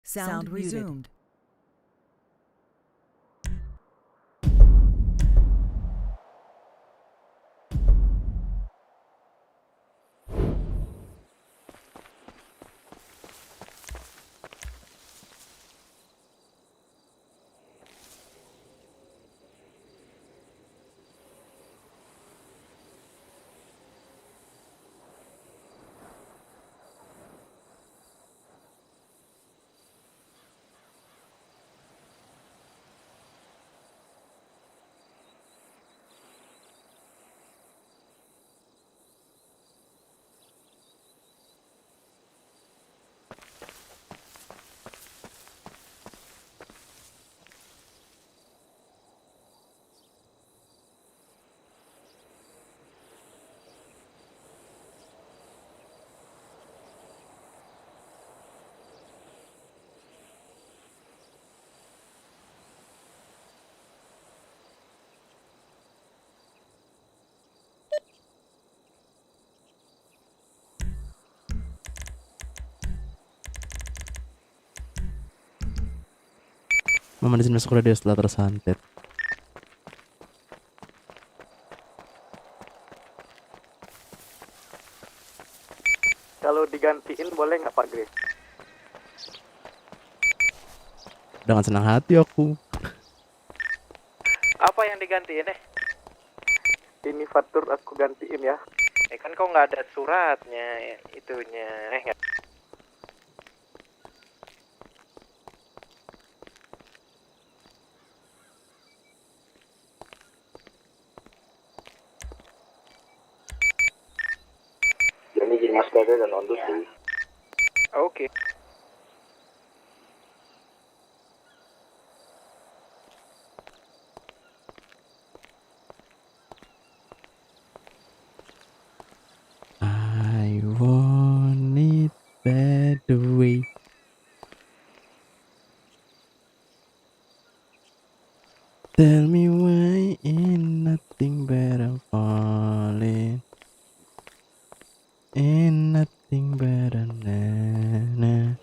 Sound resumed. Memanasin masuk radio setelah tersantet. Kalau digantiin boleh nggak Pak Grace? Dengan senang hati aku. Apa yang digantiin Ini fatur aku gantiin ya. Kan kau nggak ada suratnya itunya. Nggak. Ini izin Mas Bade dan on duty. Oke. I want it that way. Tell me why ain't nothing but I'm falling. Ain't nothing but a na.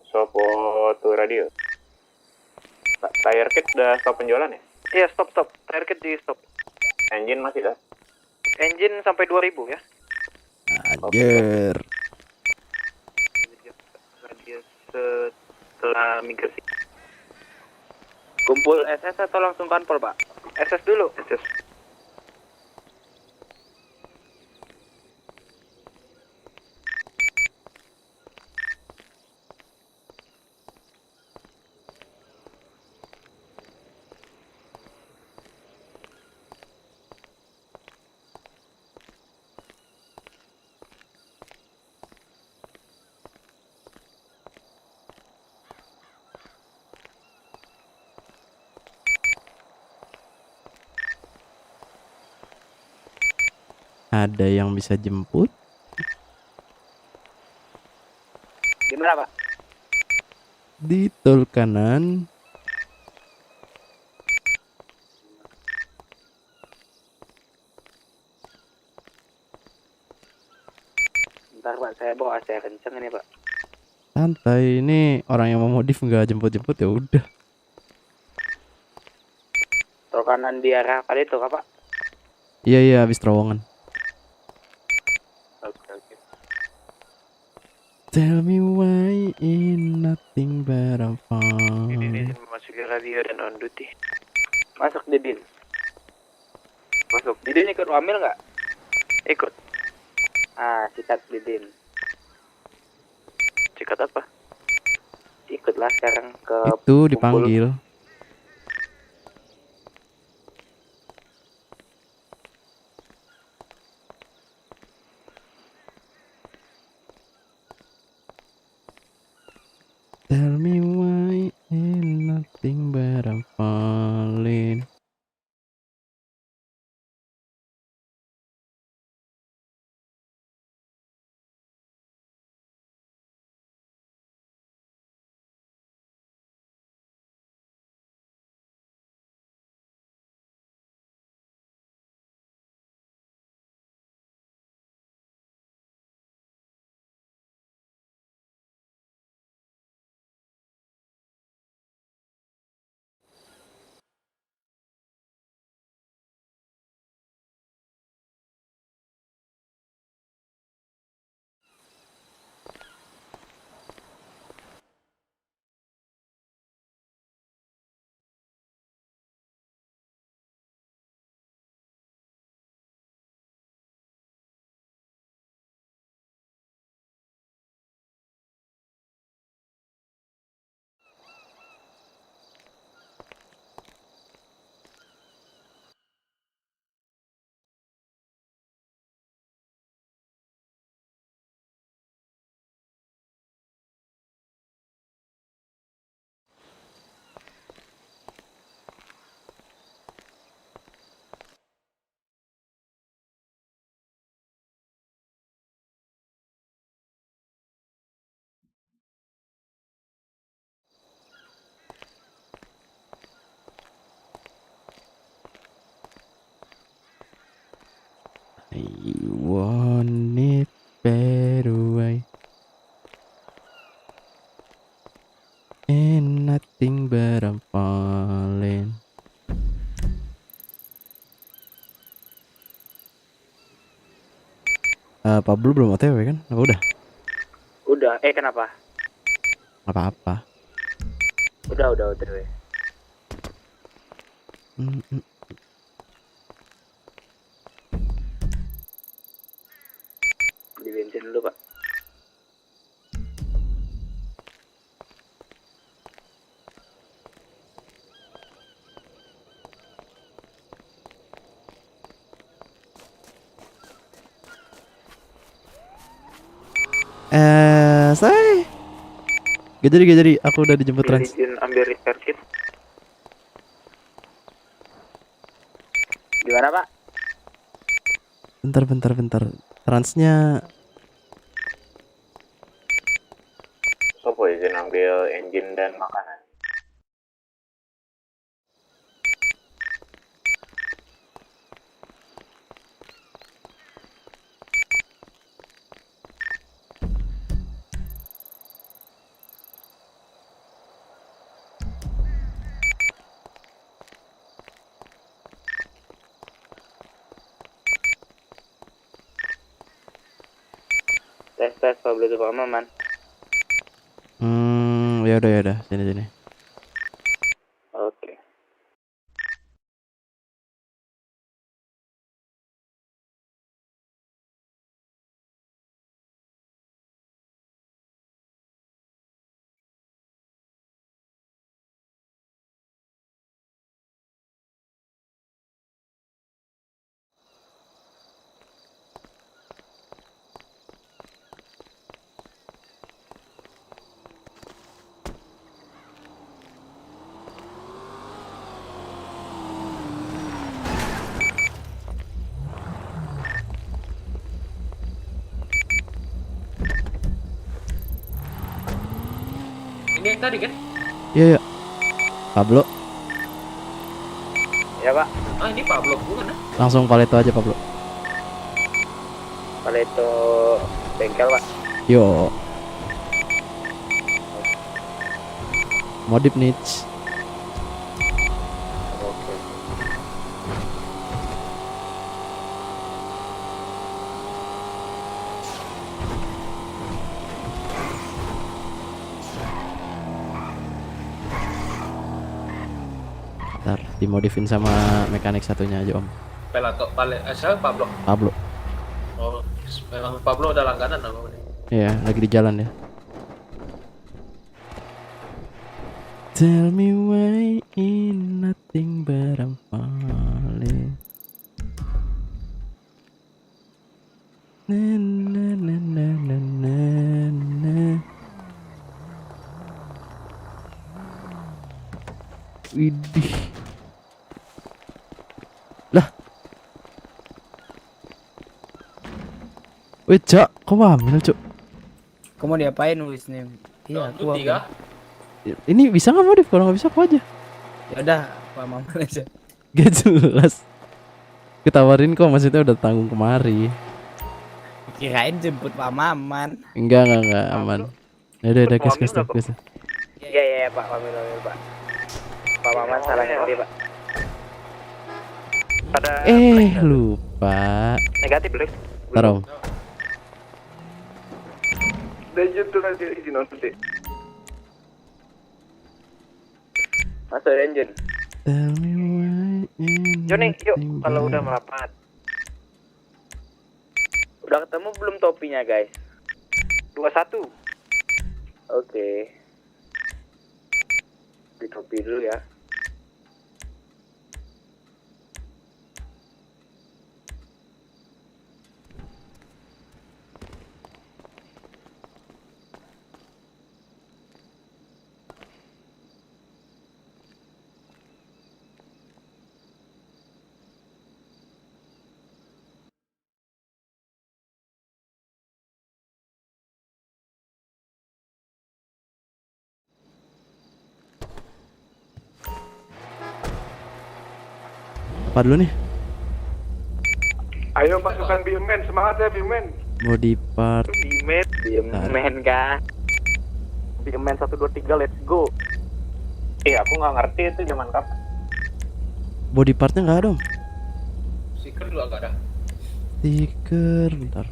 Sopo tuh radio. Tire kit udah stop penjualan ya? Iya, stop. Tire kit di stop. Engine masih dah? Engine sampai 2000 ya. Ajar. Dia setelah migrasi. Kumpul SS atau langsung kanpol, Pak? SS dulu. SS. Ada yang bisa jemput? Di mana, Pak? Di tol kanan. Bentar, Pak, saya bawa AC kenceng ini, Pak. Santai, ini orang yang mau modif nggak jemput-jemput ya udah. Tol kanan di arah kali itu, Pak. Iya habis terowongan. Oke. Tell me why ain't nothing but I'm fine. Ini memasuki radio dan on duty. Masuk Didin. Masuk. Didin ikut wamil nggak? Ikut. Sikat Didin. Sikat apa? Ikutlah sekarang ke Itu dipanggil. Tell me why ain't nothing but I'm falling. I want it better way. And nothing but I'm falling. Pablo belum OTW kan? Apa udah? Udah, kenapa? Apa-apa. Udah OTW. Mm, mm. Beli bensin dulu, Pak. Say. Gak jadi. Aku udah dijemput Trans. Izin ambil repair kit. Gimana, Pak? Bentar. Transnya Sopo izin ambil engine dan makanan. Tes Pablo itu Pak Maman. ya udah. Sini. Oke. Ini yang tadi kan? Iya. Pablo, Ya, Pak. Ah, ini Pablo bukan? langsung paleto aja Pablo. Kalau itu bengkel, Pak. Yo. Modif niche. Oke. Ntar dimodifin sama mekanik satunya aja Om. Siapa Pablo? Pablo. Oh, memang Pablo udah langganan nama ini. Iya, lagi di jalan ya. Tell me why in nothing but I'm falling. Na. Widih. Lah. Wih, Cak, kok hamil, Cuk? Kamu mau diapain Wisnim? Iya, aku Duty kah? Ini bisa nggak modif? Kalau nggak bisa aku aja. Ya udah, Pak Maman aja. Gak jelas. Ketawarin kok, maksudnya udah tanggung kemari. Kirain jemput Pak Maman. Enggak, aman. Udah, kes. Iya, Pak. Pamil, Pak. Pak Maman salah ngerti, Pak. Pada Lupa. negatif, Lex. Taruh. Lanjut tuh nanti izin nanti. Masuk engine. Tell me why in Joni, yuk nothing kalau but- udah merapat. Udah ketemu belum topinya, guys? 21. Oke. Di topi dulu ya. Apa dulu nih? Ayo masukkan Bioman, semangat ya Bioman. Body part. Bioman kah? Bioman 1 2 3 let's go. Aku nggak ngerti itu zaman kapan. Body partnya nggak ada om. Stiker juga nggak ada. Stiker bentar.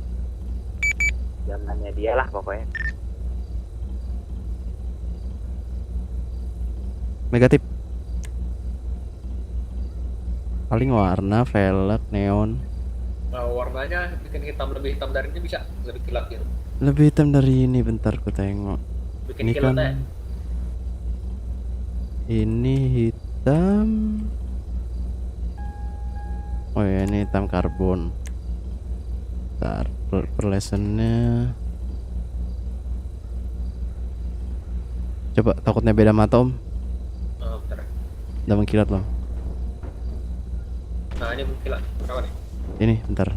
Zamannya dia lah pokoknya. Negatif. Paling warna, velg, neon. Nah, warnanya bikin lebih hitam dari ini bisa, lebih kilat gitu. Lebih hitam dari ini, bentar ku tengok. Bikin Ini kilat kan ya. ini hitam. Oh ya, ini hitam karbon. Bentar, perlesennya. Coba takutnya beda mata om. Oh, bentar. Udah mengkilat loh. Nah, ini kilat. Berapa nih? Ini bentar.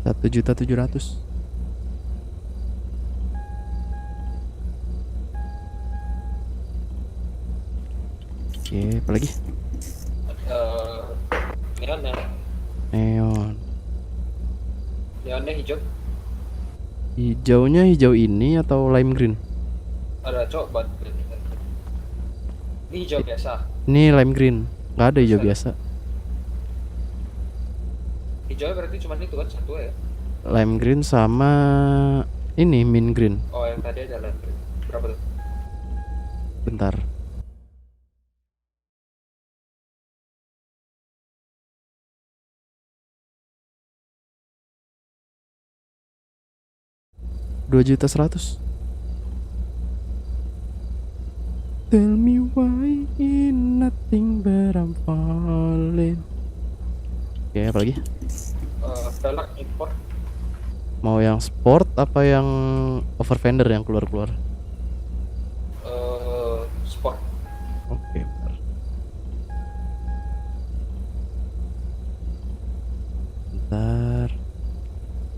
Rp1.700.000. Oke, apa lagi? Eh, neon ya. Neon. Neonnya hijau. Hijaunya hijau ini atau lime green? Ada coba. Ini hijau biasa. Ini lime green. Nggak ada hijau biasa. Hijaunya berarti cuma itu kan satu ya. Lime green sama ini mint green. Oh, yang tadi aja lah. Berapa tuh? Bentar. Rp2.100.000. Tell me why in nothing but I'm falling. Oke, apa lagi? Velg impor. Mau yang sport apa yang over fender yang keluar-keluar? Sport. Oke, bentar. Bentar.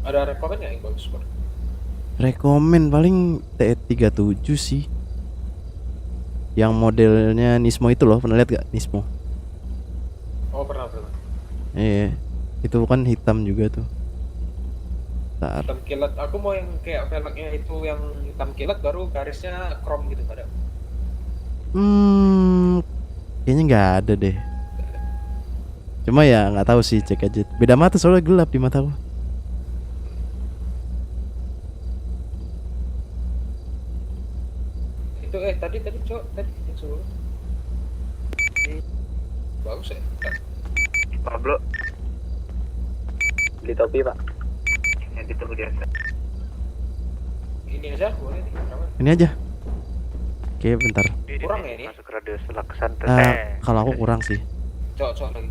Ada rekomen nggak yang bagus sport? Rekomen paling TE37 sih. Yang modelnya Nismo itu loh, pernah lihat gak Nismo? Oh, pernah. Iya, itu kan hitam juga tuh. Bentar. Hitam kilat. Aku mau yang kayak velgnya itu yang hitam kilat baru garisnya chrome gitu ada. Kayaknya nggak ada deh. Cuma ya nggak tahu sih, cek aja. Beda mata soalnya gelap di mataku. Itu tadi cok tadi yang sebelum. Bagus ya. Pablo. Beli topi, Pak. Yang di toko jasa. Ini aja boleh nih. Berapa? Ini aja. Oke, bentar. Kurang ya ini? Masuk radio selaksan Kalau aku kurang sih. Cok lagi.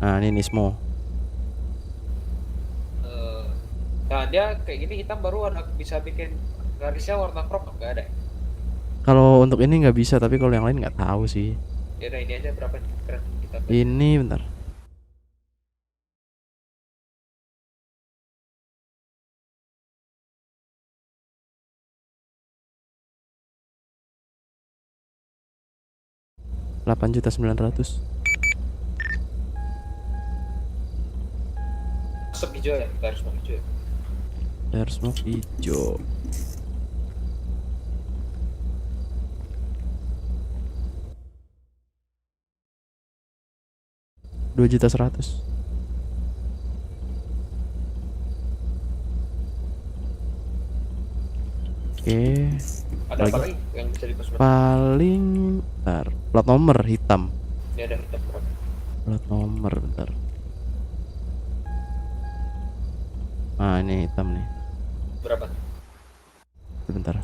Nah, ini Nismo. Nah, dia kayak gini hitam baru ada bisa bikin garisnya warna chrome nggak ada. Kalau untuk ini nggak bisa, tapi kalau yang lain nggak tahu sih. Ya udah ini aja berapa nih? Keren kita. Ini bentar. Rp8.900.000. Asap hijau ya, garis hijau. Ya. Dari smoke hijau. Rp2.100.000. Oke. Ada apa lagi yang bisa dikosmetik? Paling bentar. Plat nomor hitam. Ini ada hitam berapa? Plat nomor bentar. Ah, ini hitam nih. Berapa? Sebentar.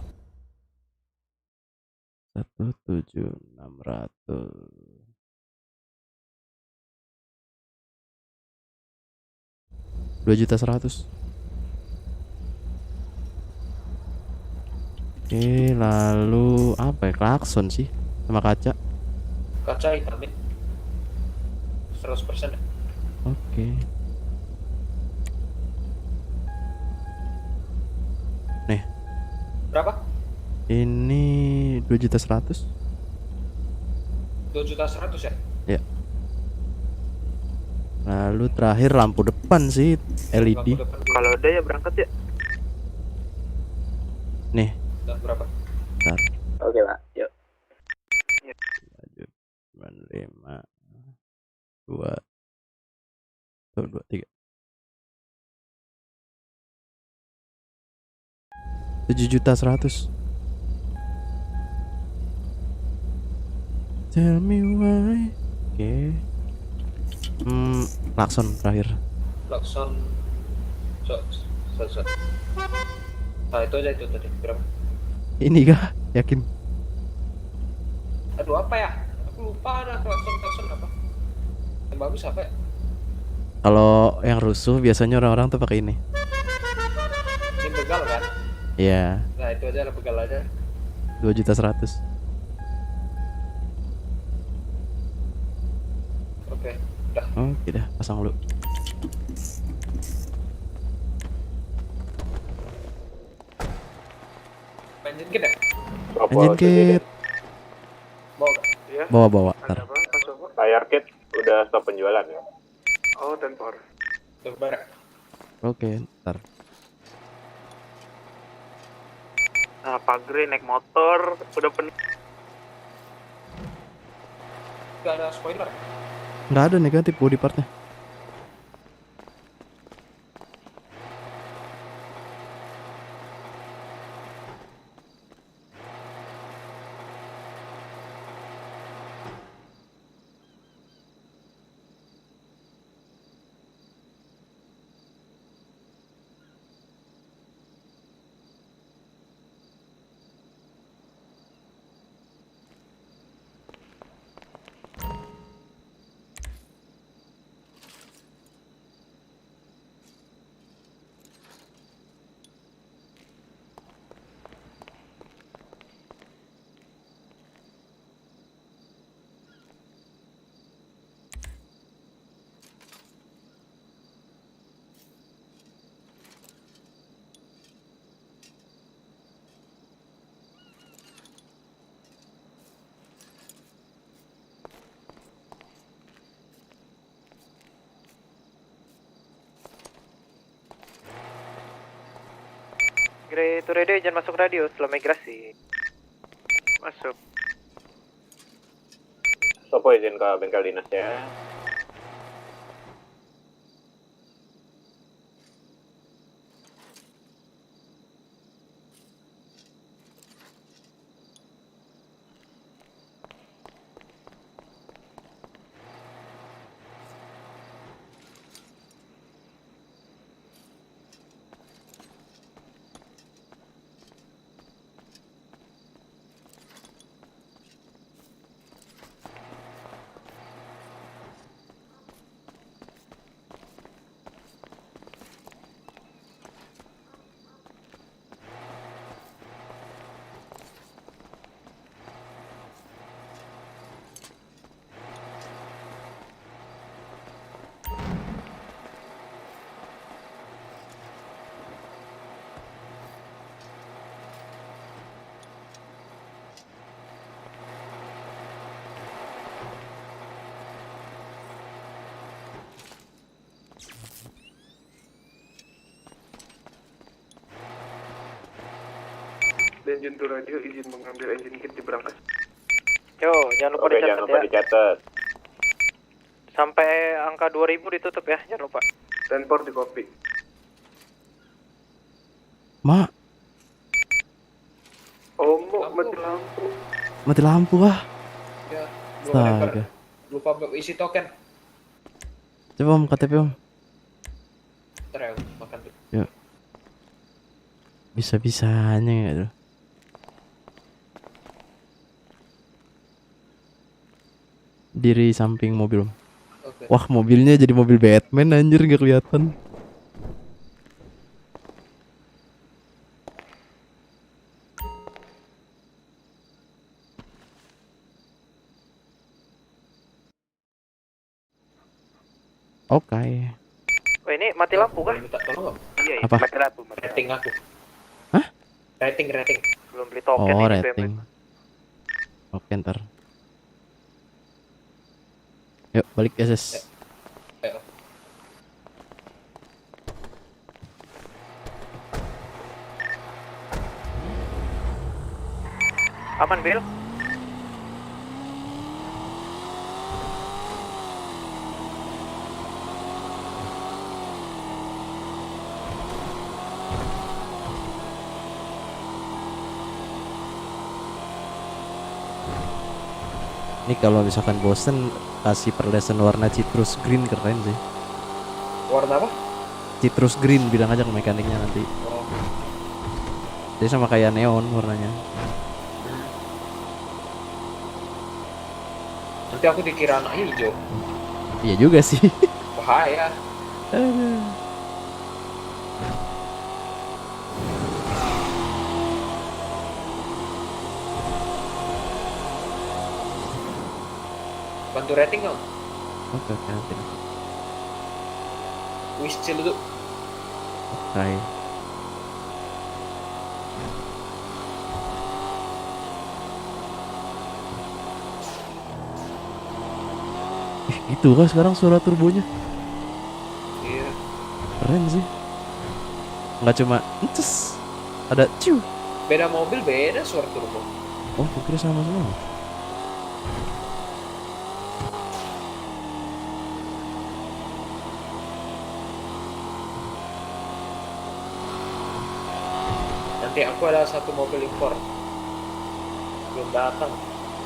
1.700.000. Rp2.100.000. Oke, lalu apa ya? Klakson sih sama kaca. Kaca hitamin 100% ya? Oke. Berapa? Ini 2.100.000. 2.100.000 ya? Ya. Lalu terakhir lampu depan sih LED. Lampu depan dulu. Kalau udah ya berangkat ya. Nih, Udah berapa? bentar. Oke pak, yuk. 5 2 2 3 7.100.000. Tell me why. Oke. Klakson terakhir. Klakson. So. Nah itu aja itu tadi berapa? Ini kah? Yakin? Aduh apa ya? Aku lupa ada klakson apa? Yang bagus apa ya? Kalau yang rusuh biasanya orang-orang tuh pakai ini. Ini begal kan? Iya, Nah itu aja lah begal aja. 2.100.000. Oke, udah. Oke dah, pasang dulu. Engine kit ya? Sopo Engine tuh Diden? kit. Bawa kan? Iya. Bawa. Ntar. Ada apa? Pas apa? Tire kit udah stop penjualan ya. Oh, tempor. Udah barang. Oke, ntar. Nah, pagre naik motor udah penuh. Gak ada spoiler. Nggak ada negatif body partnya. Grey to radio, jangan masuk radio setelah migrasi. Masuk. Sopo izin ke bengkel dinas ya. Engine to radio, izin mengambil engine kit di berangkas. Yo, jangan lupa Oke, dicatat jangan lupa ya. dicatat. Sampai angka 2000 ditutup ya, jangan lupa. Tempor di kopi. Mak, Oh, mati lampu. mati lampu ah. Ya, Astaga. lupa isi token. Coba om KTP om. Ntar ya, makan dulu. Bisa-bisanya nggak tuh? Diri samping mobil om. Oke. Wah mobilnya jadi mobil Batman anjir nggak kelihatan. Oke. Oh, ini mati lampu kah? Boleh minta tolong nggak? Iya, Apa? mati lampu. Setting aku. Hah? Rating. Belum beli token Oh, ini tuh rating. Oke, ntar. Yuk, balik SS. Ayo. Aman, Bill? Ini kalau misalkan bosen kasih perlesan warna citrus green keren sih. Warna apa? Citrus green bilang aja ke mekaniknya nanti. Oh. Jadi sama kayak neon warnanya. Nanti aku dikira anak hijau. Iya juga sih. Bahaya. Aduh. Bantu rating dong. Oke, nanti. Wis chill dulu. Oke. Itu kan sekarang suara turbonya Iya. keren sih. Nggak cuma ences, ada ciu. Beda mobil beda suara turbo. Oh, aku kira sama semua. Nanti aku ada satu mobil impor. Belum datang.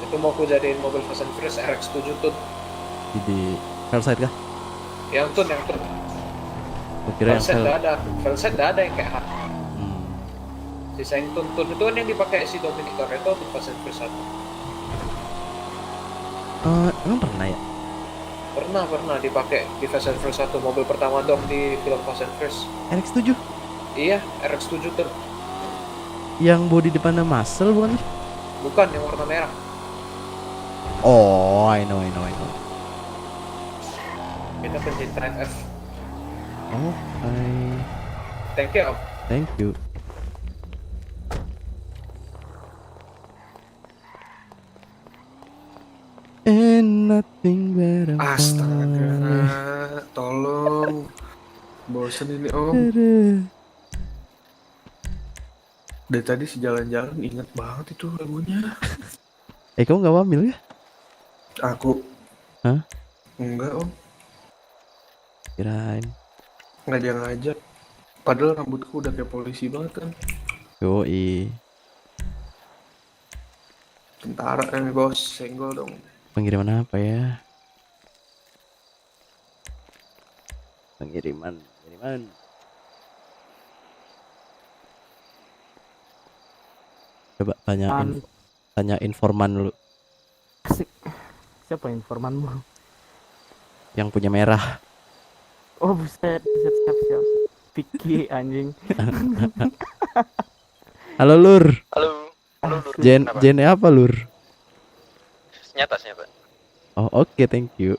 Itu mau aku jadiin mobil Fast and Furious RX-7 tuh. Di Hellside kah? Yang tuh. Aku kira yang Velset Hell. udah ada. Velset udah ada yang kayak hard. Hmm. Sisa yang tuntun itu kan yang dipakai si Dominic Toretto untuk Fast and Furious 1. Emang pernah ya? Pernah dipakai di Fast and Furious 1, mobil pertama dong di film Fast and Furious. RX-7 Iya, RX-7 tuh. yang bodi depannya muscle bukan? Bukan yang warna merah. Oh, I know. Kita pencinta F. Oh, Thank you, Om. thank you. And nothing better. Astaga, tolong. Bosen ini Om. Dari tadi si jalan-jalan inget banget itu lagunya. Kamu nggak wamil ya? Aku. Hah? Enggak Om, Kirain. nggak dia ngajak. Padahal rambutku udah kayak polisi banget kan. Yoi. Tentara bos, senggol dong. Pengiriman apa ya? Pengiriman. Coba tanya informan dulu Asik. Siapa informanmu? yang punya merah. Oh buset, siap. Vicky anjing. Halo Lur. Halo. Lur. Jen apa Lur? Nyata. Oh oke, thank you.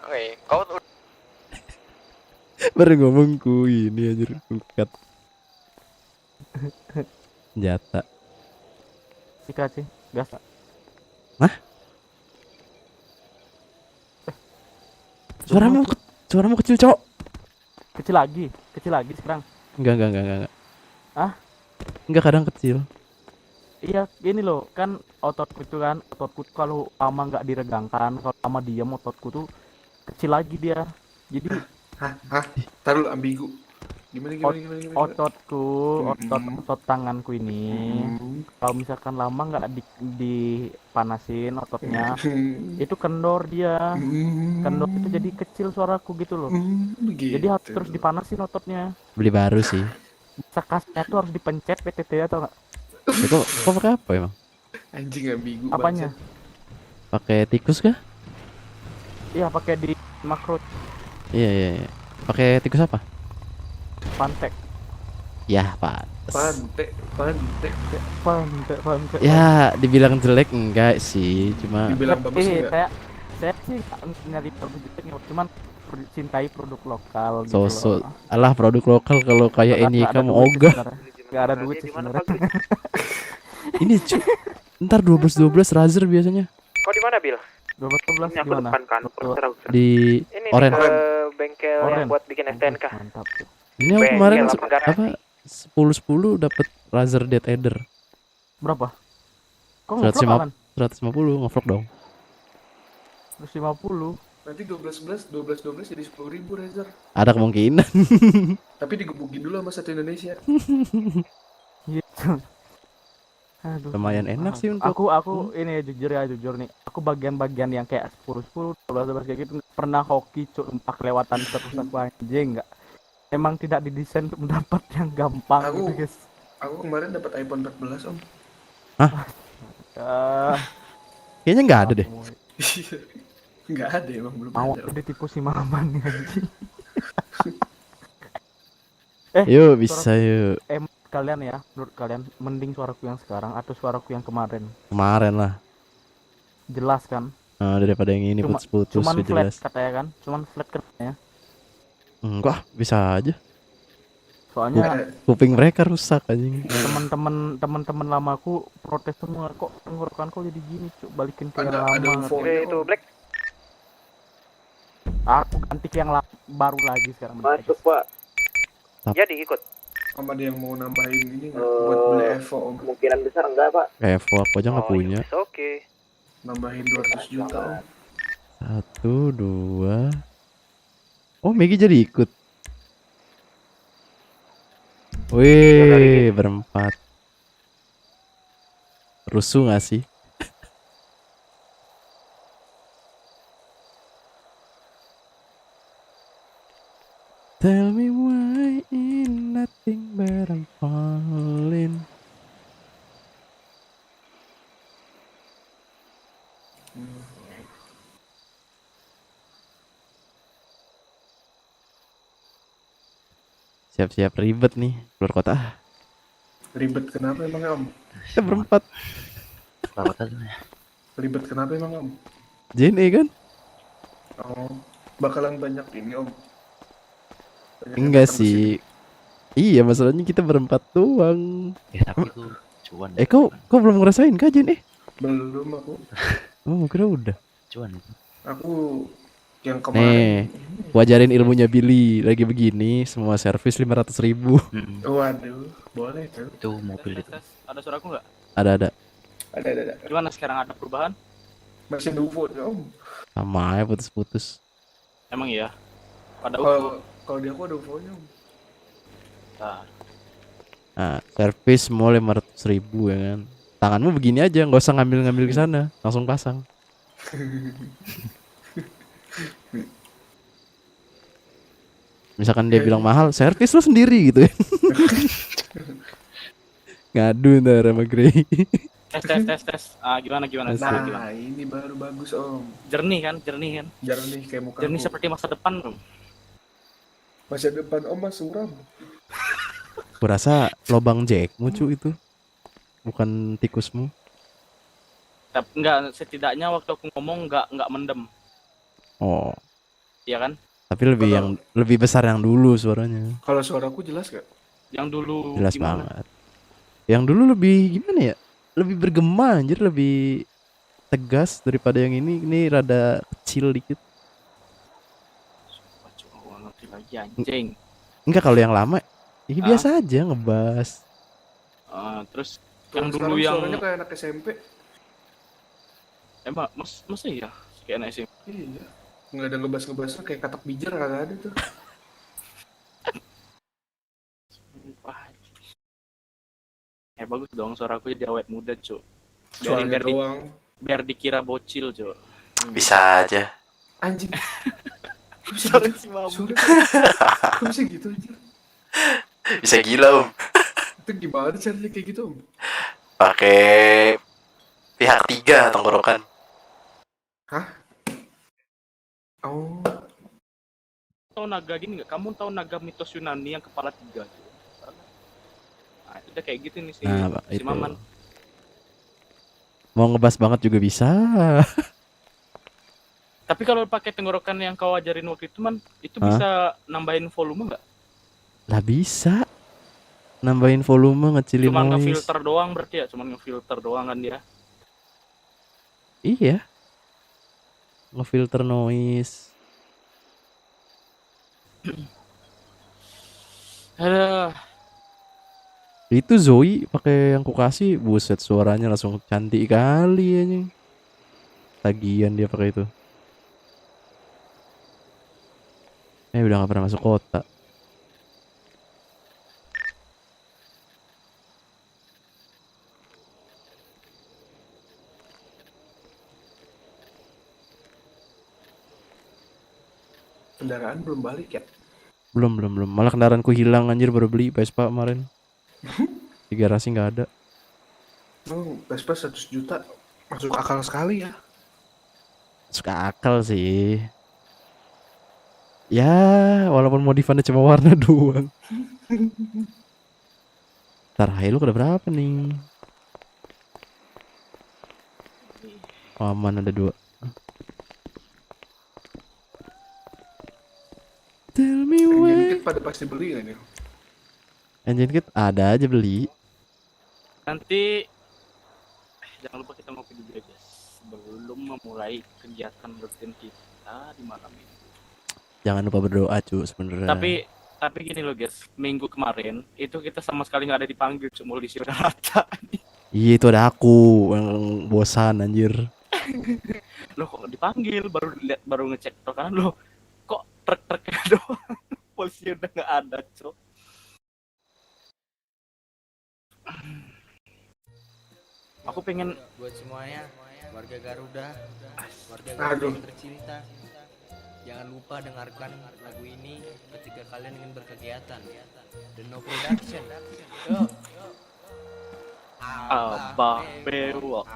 Oke, kau tuh Baru ngomongku ini anjir cut. Jata. Sikat sih, biasa. Suaramu kecil, cowok. Kecil lagi sekarang. Enggak. Hah? Enggak, kadang kecil. Iya, gini loh, kan ototku tuh kalau lama nggak diregangkan, kalau lama diam ototku tuh kecil lagi dia. Jadi Hah? Taruh ambigu. Gimana? otot tanganku ini, kalau misalkan lama nggak dipanasin ototnya, itu kendor dia. Kendor itu jadi kecil suaraku gitu loh. Begitu. Jadi harus terus dipanasin ototnya. Beli baru sih. Sekasnya tuh harus dipencet PTT atau nggak? Itu kok pakai apa emang? Anjing ambigu. Apanya? Pakai tikus kah? Iya pakai di makro Iya. Pakai tikus apa? pantek. Ya, pantes. Pantek. Ya, dibilang jelek enggak sih, cuma Dibilang bagus enggak? Saya sih nyari produk jelek, cuman cintai produk lokal gitu sosok loh. alah produk lokal kalau kayak ini Nggak ada kamu duit ogah. sebenarnya. Nggak ada duit sih Di mana sebenarnya. Pak? Ini ntar 12 Razer biasanya Kau di mana, Bil? 12 Ini aku gimana? depan kantor. Terus. di Ini Oren. nih ke bengkel Oren. yang buat bikin STNK. Mantap. Ini aku Bengkel kemarin apa garasi? apa 10 dapat Razer Dead Adder Berapa? Kok 150. ngevlog kan? 150 ngevlog dong. 150. Nanti 12 jadi 10.000 Razer. Ada kemungkinan. Tapi digebukin dulu sama satu Indonesia. Gitu. Aduh. Lumayan enak sih untuk Aku ini jujur nih. Aku bagian-bagian yang kayak 10 12 kayak gitu nggak pernah hoki cuk numpah kelewatan terus aku anjing enggak. Emang tidak didesain untuk mendapat yang gampang Aku- gitu, guys. Aku kemarin dapat iPhone 14 Om. kayaknya nggak ada deh. Nggak ada emang belum Mau ada. ditipu si Maman nih anjing. Yuk bisa yuk. Kalian ya, menurut kalian mending suaraku yang sekarang atau suaraku yang kemarin? Kemarin lah. Jelas kan? Daripada yang ini putus-putus Cuman udah flat jelas. katanya kan? Cuman flat katanya. Enggak, bisa aja. Soalnya Kuping mereka rusak anjing. teman-teman lamaku protes semua, kok tenggorokan kok jadi gini cuk, balikin ke yang Ada lama. UFO Itu Black. Aku ganti ke yang baru lagi sekarang. Masuk, Pak. Tap. Jadi ikut. Sama dia yang mau nambahin ini nggak buat beli Evo Om. Kemungkinan besar enggak, Pak? Evo aku aja nggak punya. Oke. Nambahin 200 juta Om. 1, 2. Oh, Megi jadi ikut. Wih, berempat. Rusuh gak sih? Tell me why in nothing but I'm falling. Siap-siap ribet nih keluar kota. Ribet kenapa emang Om? Kita berempat. Ribet kenapa emang Om? JNE kan? Oh, bakalan banyak ini Om. Banyak yang Enggak datang ke sini. sih. Iya, masalahnya kita berempat doang. Ya tapi itu cuan. Kau belum ngerasain kah JNE? Belum aku. Oh, kira udah. Cuan itu. Aku yang Nih, kemarin. gua ajarin ilmunya Billy lagi begini, semua servis 500.000. Waduh, boleh tuh. Itu mobil itu. Ada suaraku nggak? Ada. Ada. Gimana sekarang, ada perubahan? Masih ada UFO tuh Om. Sama ya putus-putus. Emang iya? Pada Kalau di aku ada UFO-nya Om. Nah, servis semua 500.000 ya kan. Tanganmu begini aja, nggak usah ngambil-ngambil ke sana, langsung pasang. Misalkan dia bilang mahal, servis lu sendiri gitu ya. Ngadu ntar sama Grey. tes. Gimana? Tes. Nah, ini baru bagus Om. Jernih kan? Jernih kayak muka Jernih aku. seperti masa depan, Om. Masa depan Om mas suram. Kurasa lobang Jackmu cu itu, bukan tikusmu. Tapi enggak, setidaknya waktu aku ngomong enggak mendem, Oh, iya kan? tapi lebih besar yang dulu suaranya. Kalau suaraku jelas gak? Yang dulu Jelas gimana? banget. Yang dulu lebih gimana ya? Lebih bergema anjir, lebih tegas daripada yang ini. Ini rada kecil dikit. Sumpah, Cuk, aku nggak ngerti lagi anjing. Enggak, kalau yang lama ini biasa aja ngebas. Terus Kalau yang dulu sekarang yang suaranya kayak anak SMP. emang masa iya kayak anak SMP. Iya. Nggak ada ngebas-ngebasnya kayak katak bijar kagak ada tuh. Wah. Bagus dong, suaraku jadi awet muda, Cuk. Suaranya doang. Biar dikira bocil, Cuk. Bisa aja. Anjing. Suara si Mamu. Kok bisa gitu anjir? Bisa gila om. Itu gimana caranya kayak gitu Om? Pakai pihak 3 tenggorokan. Oh, Tahu naga gini nggak? Kamu tahu naga mitos Yunani yang kepala 3? Cuk? Nah, itu udah kayak gitu nih si Nah, si itu. Maman. Mau ngebas banget juga bisa. Tapi kalau pakai tenggorokan yang kau ajarin waktu itu, Man, itu Hah? bisa nambahin volume nggak? Lah bisa. Nambahin volume, ngecilin Cuma noise. ngefilter doang berarti ya, cuma ngefilter doang kan dia. Iya. Ngefilter noise. Aduh, Itu Zoe pakai yang kukasih, buset suaranya langsung cantik kali anjing. Tagihan dia pakai itu. Udah gak pernah masuk kota. Kendaraan belum balik ya? Belum. Malah kendaraanku hilang anjir, baru beli Vespa kemarin. Di garasi nggak ada. Oh, Vespa 100 juta. Masuk akal sekali ya. Suka akal sih. Ya, walaupun modifannya cuma warna doang. Ntar Hilux udah berapa nih? Oh, aman ada 2. Tell me Engine when. kit pada pasti beli gak nih? Engine kit ada aja beli. nanti jangan lupa kita ngopi dulu ya guys sebelum memulai kegiatan rutin kita di malam ini. Jangan lupa berdoa cu sebenarnya. Tapi gini loh guys, minggu kemarin itu kita sama sekali nggak ada dipanggil, cuma di udah rata. Iya itu ada aku yang bosan anjir. Loh kok dipanggil, baru ngecek truk kanan loh, kok truk-truknya doang, polisi udah nggak ada cok. Aku pengen buat semuanya warga Garuda, warga Aduh. yang tercinta. Jangan lupa dengarkan lagu ini ketika kalian ingin berkegiatan. The No Production. Yuk. Abah bewok,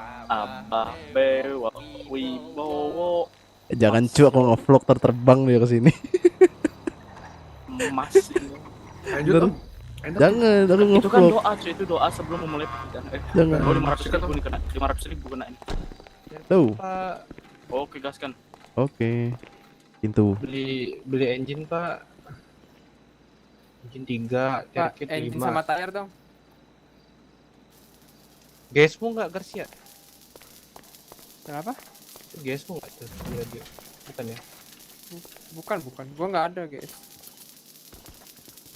wibowo, Jangan cu aku nge-vlog terbang dia ke sini. emas. Lanjut Bener. Om. Enak. Jangan aku Itu kan nge-vlog. doa cuy, itu doa sebelum memulai pekerjaan. Jangan. Oh 500.000 nih kena, 500.000 kena ini. Tuh. Oke gaskan. Oke. Pintu. Beli engine Pak. Engine 3, Pak, Terkit engine 5. sama tayar dong. Gasmu nggak Garcia? Kenapa? Gasmu nggak tuh? Iya dia. Bukan ya? Bukan. Gua nggak ada, guys.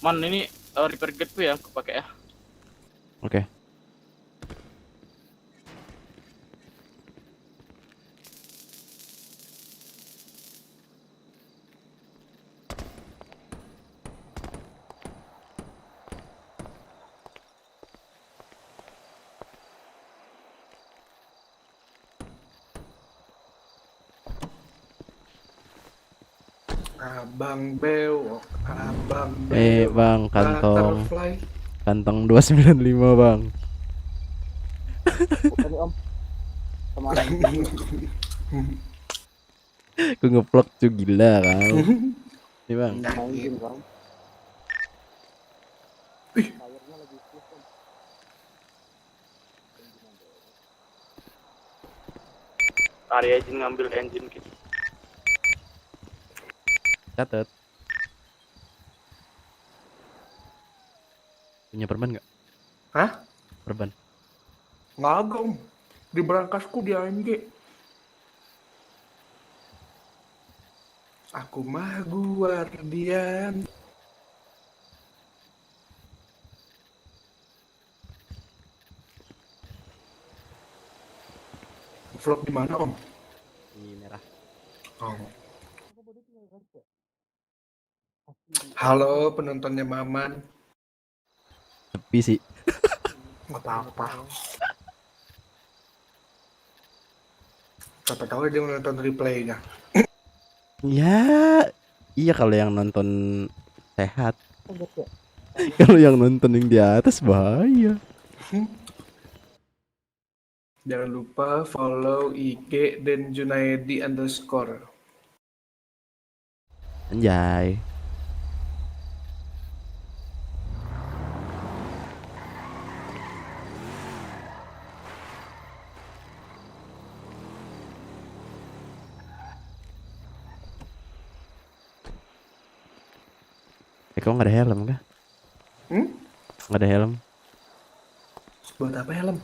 Man ini repair gate tuh ya aku pakai ya. Oke. Abang bewok, abang bewok. Bang, kantong. Butterfly. Kantong 295 bang. Bukan om. Kemarin Gue nge-vlog cu gila kan. Nih bang. main bang. Tayarnya lagi plus om. Area izin ngambil engine gitu. Catat. Punya perban nggak? Hah? Perban. Nggak ada Om. Di berangkasku di AMG. Aku mah guardian. Vlog di mana Om? Di merah. Oh. Halo penontonnya Maman. Sepi sih. Nggak apa-apa. Siapa tahu dia nonton replaynya. Ya, iya kalau yang nonton sehat. Kalau yang nonton yang di atas bahaya. Jangan lupa follow IG dan Junaedi _ Anjay. Kok nggak ada helm kah? Hmm? nggak ada helm. Buat apa helm?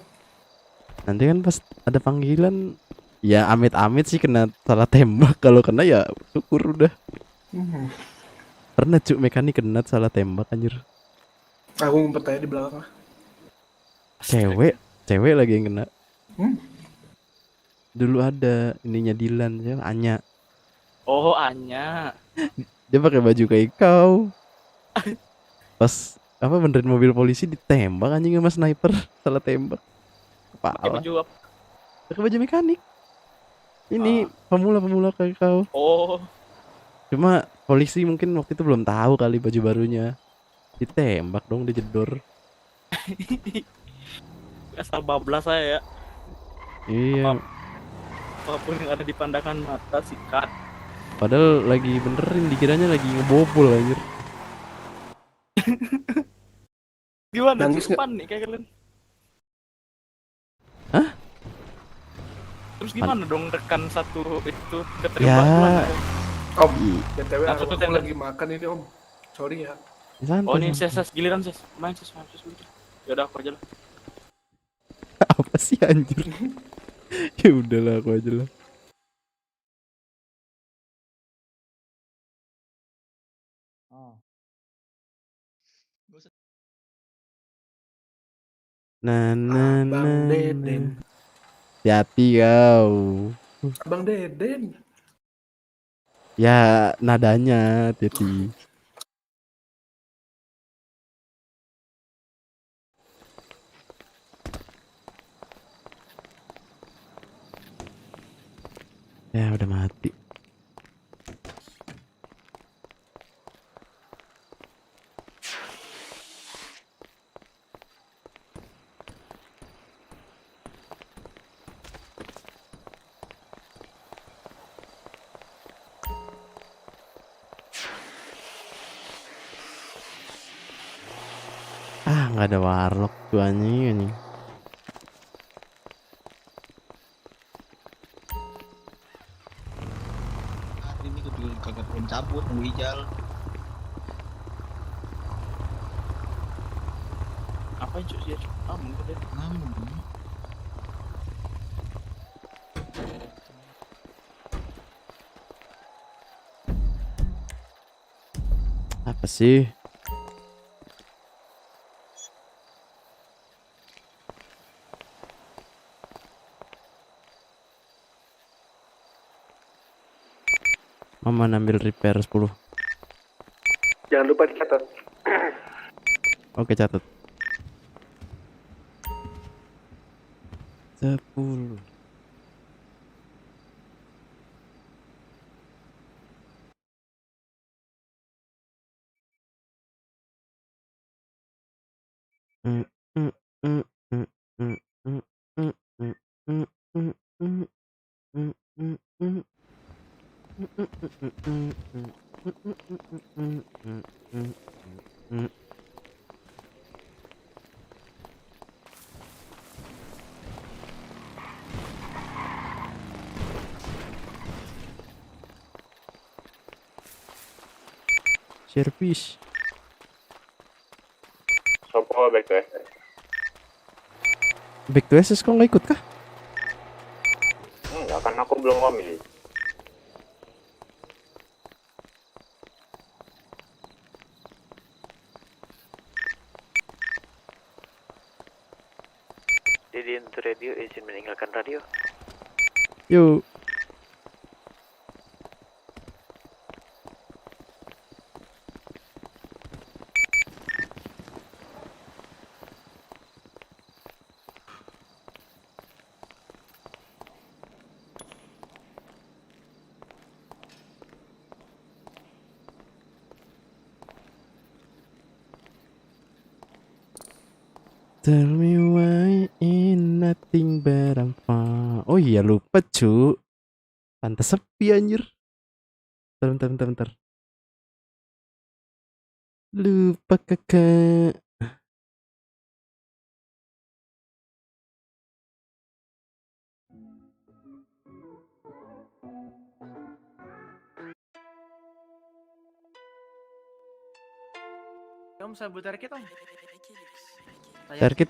Nanti kan pas ada panggilan, ya amit-amit sih kena salah tembak. Kalau kena ya syukur udah. Pernah cuk mekanik kena salah tembak anjir. Aku ngumpet aja di belakang lah. Cewek lagi yang kena. Hmm? Dulu ada ininya Dilan ya, Anya. Oh, Anya. Dia pakai baju kayak kau. Pas apa benerin mobil polisi ditembak anjing sama sniper, salah tembak. Pakai Kepala. baju apa? Pakai baju mekanik. Ini pemula-pemula kayak kau. Oh, Cuma polisi mungkin waktu itu belum tahu kali baju barunya. Ditembak dong, dijedor. asal bablas saya ya. Iya. Apapun yang ada di pandangan mata sikat. Padahal lagi benerin, dikiranya lagi ngebobol anjir. Gimana Nangis sih nggak? pan nih kayak kalian? Hah? Terus gimana dong rekan satu itu Ya. keterima tuan? Om, BTW Satu aku tenda. lagi makan ini om. Sorry ya. Oh Santai. ini ses giliran ses main ses bentar. Ya udah aku aja lah. Apa sih anjir? Ya udahlah, aku aja lah. Nah, nah, Abang nah, Deden. nah. Hati kau. Abang Deden. Ya nadanya Titi. Ya udah mati. Ah, nggak ada warlock tuh anjing. Hari ini gue juga kagak belum cabut nunggu Ijal. Apa yang cuy sih? Aman kok deh. Apa sih? Mama ambil repair 10. Jangan lupa dicatat. Oke, catat. 10. Service. Sopo back to SS. Back to SS kok nggak ikut kah? Enggak, kan aku belum ngambil. Didin to radio, izin meninggalkan radio. Yuk. Tell me why in nothing but I'm fine. Oh iya lupa cu. Pantes sepi anjir. Bentar. Lupa kakak. Om sabut target om. Target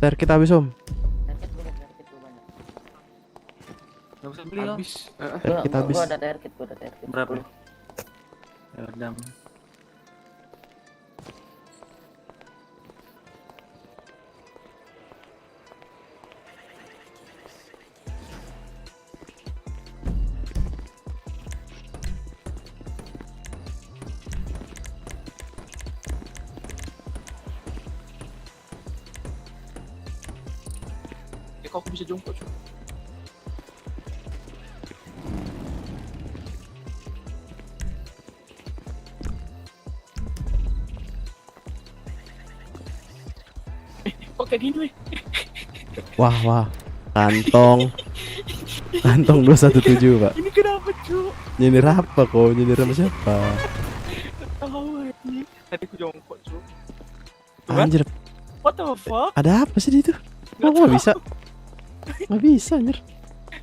target habis om. Gak usah beli om. Habis. Target habis. Gua ada target. Berapa? Ya udah. Kok aku bisa jongkok cuy? Kok kayak gini weh? Wah. Kantong 217 pak. Ini kenapa cuy? Nyindir apa kok? Nyindir sama siapa? Tahu ini. Tadi aku jongkok cuy. Anjir, What the fuck? ada apa sih di itu? Kenapa nggak bisa? Nggak bisa anjir.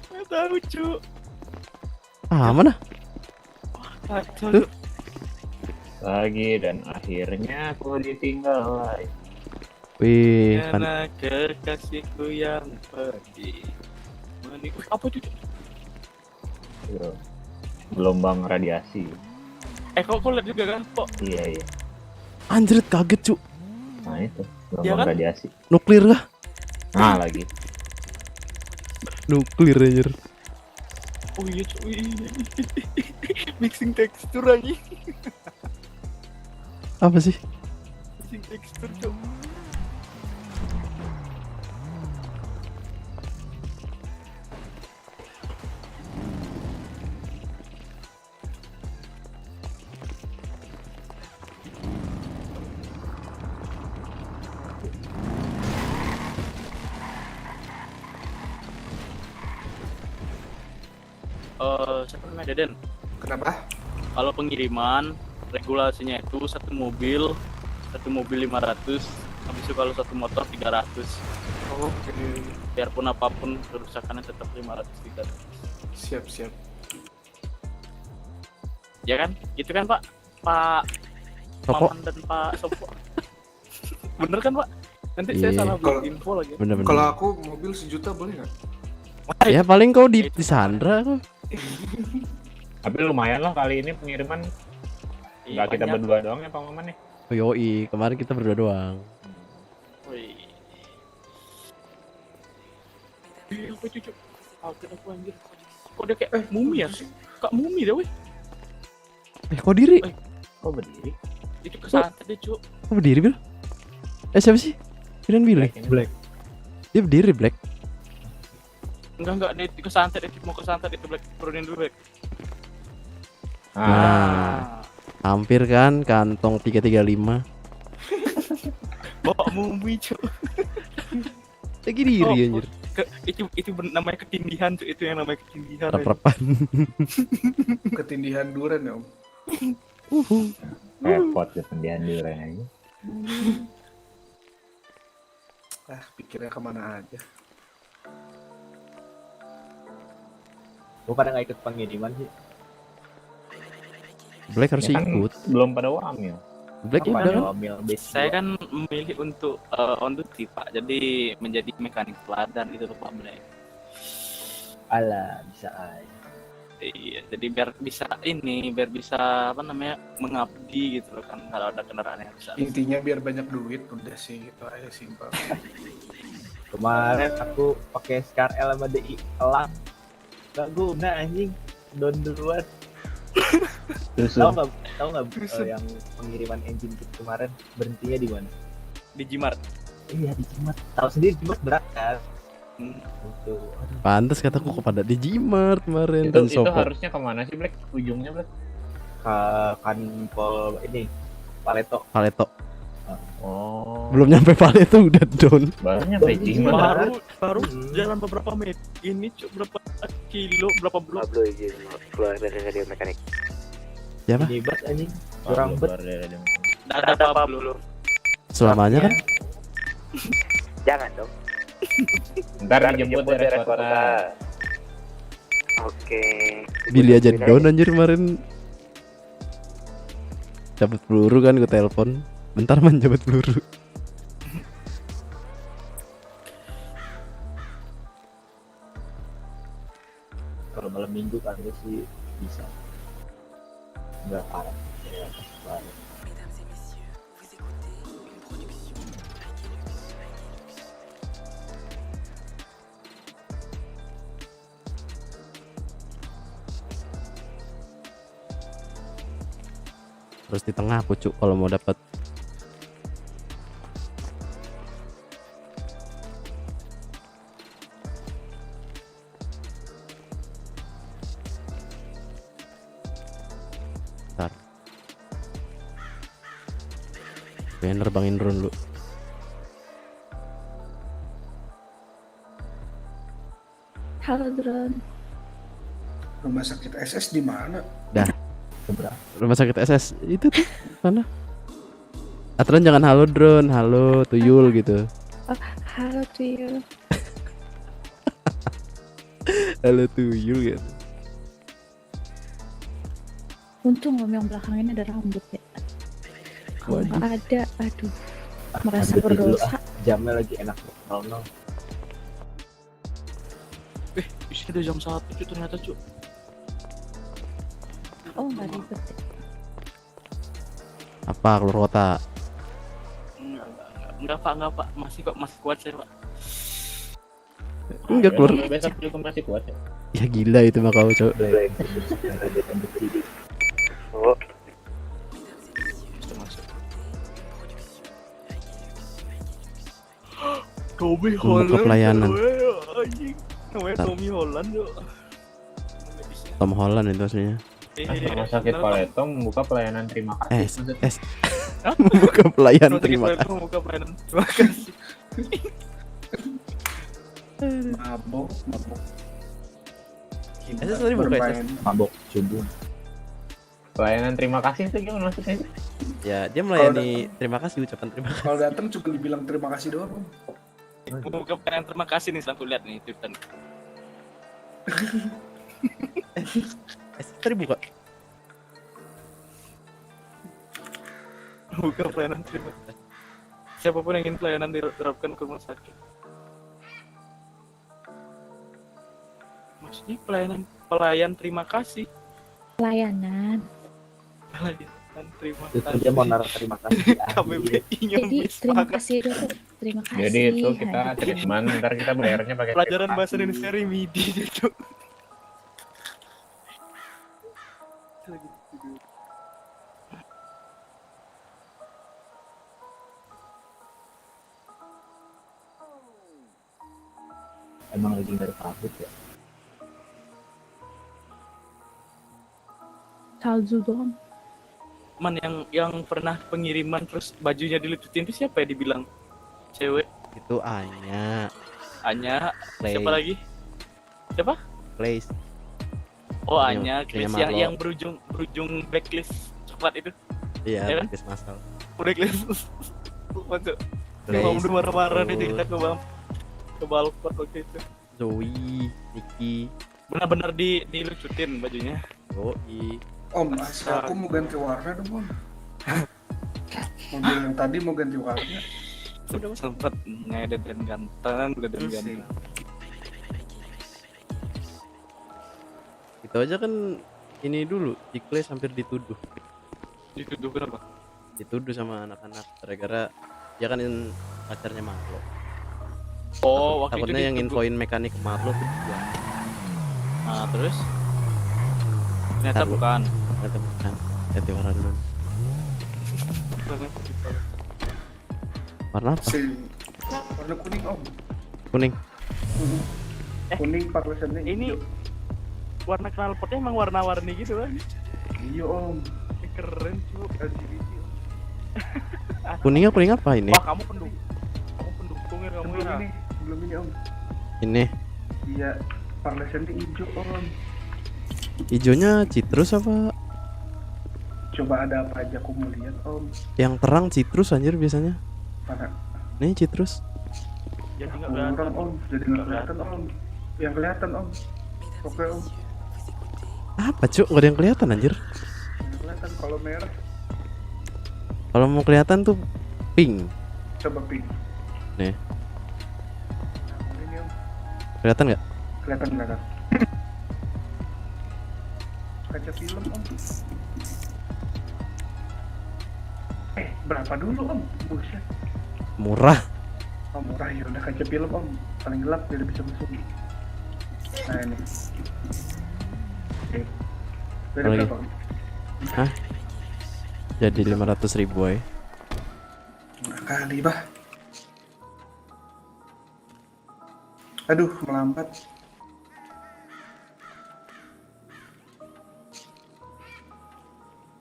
Gak tahu cuy. Mana? Kacau. Lagi dan akhirnya aku ditinggal lagi. Wih, Karena kekasihku yang pergi. Apa itu? Bro. Gelombang radiasi. Kok lihat juga kan? Kok Iya. anjir kaget cu. Nah itu Ya gelombang kan? radiasi. Nuklir kah? Nah lagi. Nuklir anjir. oh iya cuy. Mixing tekstur aja. Apa sih? Mixing tekstur cuy. Siapa namanya Deden? Kenapa? Kalau pengiriman regulasinya itu satu mobil 500, habis itu kalau satu motor 300. Oke. Biarpun apapun kerusakannya tetap 500 300. Siap. Ya kan? Gitu kan Pak? Pak Sopo? Maman dan Pak Sopo. Bener kan Pak? Nanti saya Iya. salah Kalau- beli info lagi. Bener-bener. Kalau aku mobil 1 juta boleh nggak? Ya paling kau di Sandra kok. Tapi lumayan lah kali ini pengiriman. Iya, Nggak kita banyak. berdua doang ya Pak Maman ya. Oh, yoi, kemarin kita berdua doang. Wih. Apa itu cuy? Aku anjir. Kok dia kayak mumi ya? Kak mumi dah weh. Kok diri? Kok berdiri? Itu kesantet deh cuy. Kok berdiri Bil? Siapa sih? Kirain Billy. Black. Dia berdiri Black. Enggak dia kesantet, dia mau kesantet itu Black, turunin dulu Black. Nah, hampir kan kantong 335. Bawa mumi cuy. Lagi diri anjir. Itu namanya ketindihan cuy, itu yang namanya ketindihan. Rep-repan. Ketindihan duren ya om. Repot ya pendian duren aja. Pikirnya kemana aja. Gue pada nggak ikut pengiriman sih. Black harus Ya kan ikut. belum pada wamil. Black ya Apa udah nih, kan? Omil base Saya dua? kan memilih untuk on duty Pak, jadi menjadi mekanik teladan itu loh Pak Black. Alah, bisa aja. Iya, jadi biar bisa apa namanya mengabdi gitu loh kan kalau ada kendaraan yang rusak. Intinya biar banyak duit udah sih, itu aja simpel. Kemarin aku pakai Scar L sama DI elang. Gak guna anjing. Don duluan. Tahu nggak yang pengiriman engine kit kemarin berhentinya di mana? Di Jimart. Iya di Jimat. Tahu sendiri Jimat berat kan? Itu. Pantes kataku kepada di Jimart kemarin Itu dan Sopo. harusnya kemana sih Black? Ujungnya Black? Ke kanpol ini Paleto. Paleto. Oh. Belum nyampe Paleto udah down. Baru nyampe Jimart. Baru jalan beberapa menit. Ini berapa kilo, berapa blok? Pablo izin keluar dari radio mekanik. Siapa? Hebat anjing. Kurang bet. Ada Pablo. Selamanya kan? Jangan dong. Ntar dijemput dari kota. Oke. Billy aja down anjir kemarin. Cabut peluru kan gue telepon. Bentar menjabat peluru. Kalau malam minggu kan sih bisa. Nggak parah. Ya, parah. Terus di tengah aku cuk kalau mau dapat. Bentar. Pengen nerbangin drone dulu. Halo drone. Rumah sakit SS di mana? Dah. Rumah sakit SS itu tuh mana? Aturan jangan halo drone, halo tuyul gitu. Oh, halo tuyul. Halo tuyul gitu. Untung om yang belakang ini ada rambut ya. Kalau nggak ada, aduh, merasa Ambil dulu, berdosa. Jamnya lagi enak. No. Bisa udah jam 1 cuy ternyata cuy. Oh nggak ribet ya. Apa keluar kota? Enggak pak, masih kuat saya pak. Enggak keluar. Besok juga masih kuat ya. Ya gila itu mah kau cok. Oh, Tommy Membuka Holland. pelayanan. Anjing. Namanya Bentar. Tommy Holland yuk. Tom Holland itu aslinya. Rumah sakit Paleto membuka pelayanan terima kasih. Membuka pelayanan terima kasih. Membuka pelayanan terima kasih. Mabok. SS tadi buka SS. Mabok subuh. Pelayanan terima kasih itu gimana maksudnya? Ya dia melayani terima kasih, ucapan terima kasih. Kalau datang juga dibilang terima kasih doang. Membuka pelayanan terima kasih nih, aku lihat nih Twitter. SS tadi buka. Buka pelayanan terima kasih. Siapapun yang ingin pelayanan diterapkan ke rumah sakit. Maksudnya pelayan terima kasih. Pelayanan. Pelayanan terima Itu kasih. dia mau naruh terima kasih. KBBI-nya Jadi terima kasih dulu. Terima kasih. Jadi itu kita treatment, ntar kita bayarnya pakai Pelajaran bahasa Indonesia remedi itu. Emang lagi nggak ada kabut ya. Salju doang. Man yang pernah pengiriman terus bajunya dilucutin itu siapa ya dibilang cewek? Itu Anya. Anya. Play. Siapa lagi? Siapa? Place. Oh Punya- Anya, Chris punya yang Marlo. berujung blacklist coklat itu. Iya, Ya kan? Chris Masal. Blacklist. Masuk. Place. Kamu udah marah-marah nih Terus. kita ke balkon waktu itu. Zoe, Niki, Benar-benar dilucutin bajunya. Yoi. Om, aku mau ganti warna dong om. Mobil yang tadi mau ganti warna. Sempet ngedit dan ganteng, ganteng. Itu aja kan ini dulu, Ikles hampir dituduh. Dituduh kenapa? Dituduh sama anak-anak gara-gara dia kan pacarnya Marlo. Oh, waktu itu Takutnya yang dituduh. infoin mekanik ke Marlo tuh dia. Nah, terus ternyata Taruh. bukan. Ternyata bukan. Ganti warna dulu. Warna apa? Warna kuning om. Kuning. Kuning parlesannya Ini hijau. warna knalpotnya emang warna-warni gitu kan? Iya om. Keren cuy. Kuningnya kuning apa ini? Wah, kamu pendukungnya kamu Sebelum ya. ini, sebelum ini om. Ini Iya, parlesannya hijau om. hijaunya citrus apa? Coba ada apa aja aku mau lihat om. Yang terang citrus anjir biasanya. Mana? Nih citrus. Jadi nggak kelihatan. Kurang om, jadi nggak kelihatan om. Yang kelihatan om. Oke om. Apa cuk? Nggak ada yang kelihatan anjir. Yang kelihatan kalau merah. Kalau mau kelihatan tuh pink. Coba ping. Nih, Ini om. kelihatan nggak? Kelihatan. Kaca film om. Berapa dulu om? Buset. Murah. Oh murah ya udah kaca film om. Paling gelap jadi bisa masuk. Nah ini. Oke. Dari Lagi. berapa om? Hah? Jadi 500.000 boy. Murah kali bah. Aduh melambat.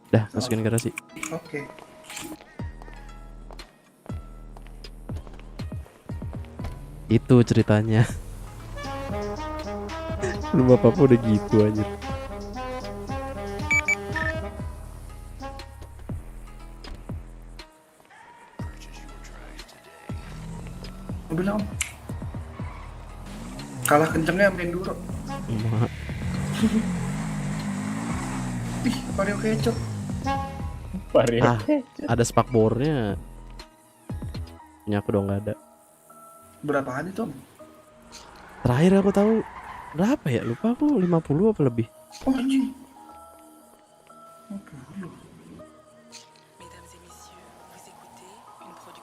Dah, masukin garasi. Oke. Itu ceritanya. Lu bapak udah gitu aja. Mobil om. Kalah kencengnya main dulu. Emak. Ih, Vario kecot. Ah, ada spakbornya. Punya aku dong nggak ada. Berapaan itu om? Terakhir aku tahu berapa ya? Lupa aku 50 apa lebih. Oh anjing.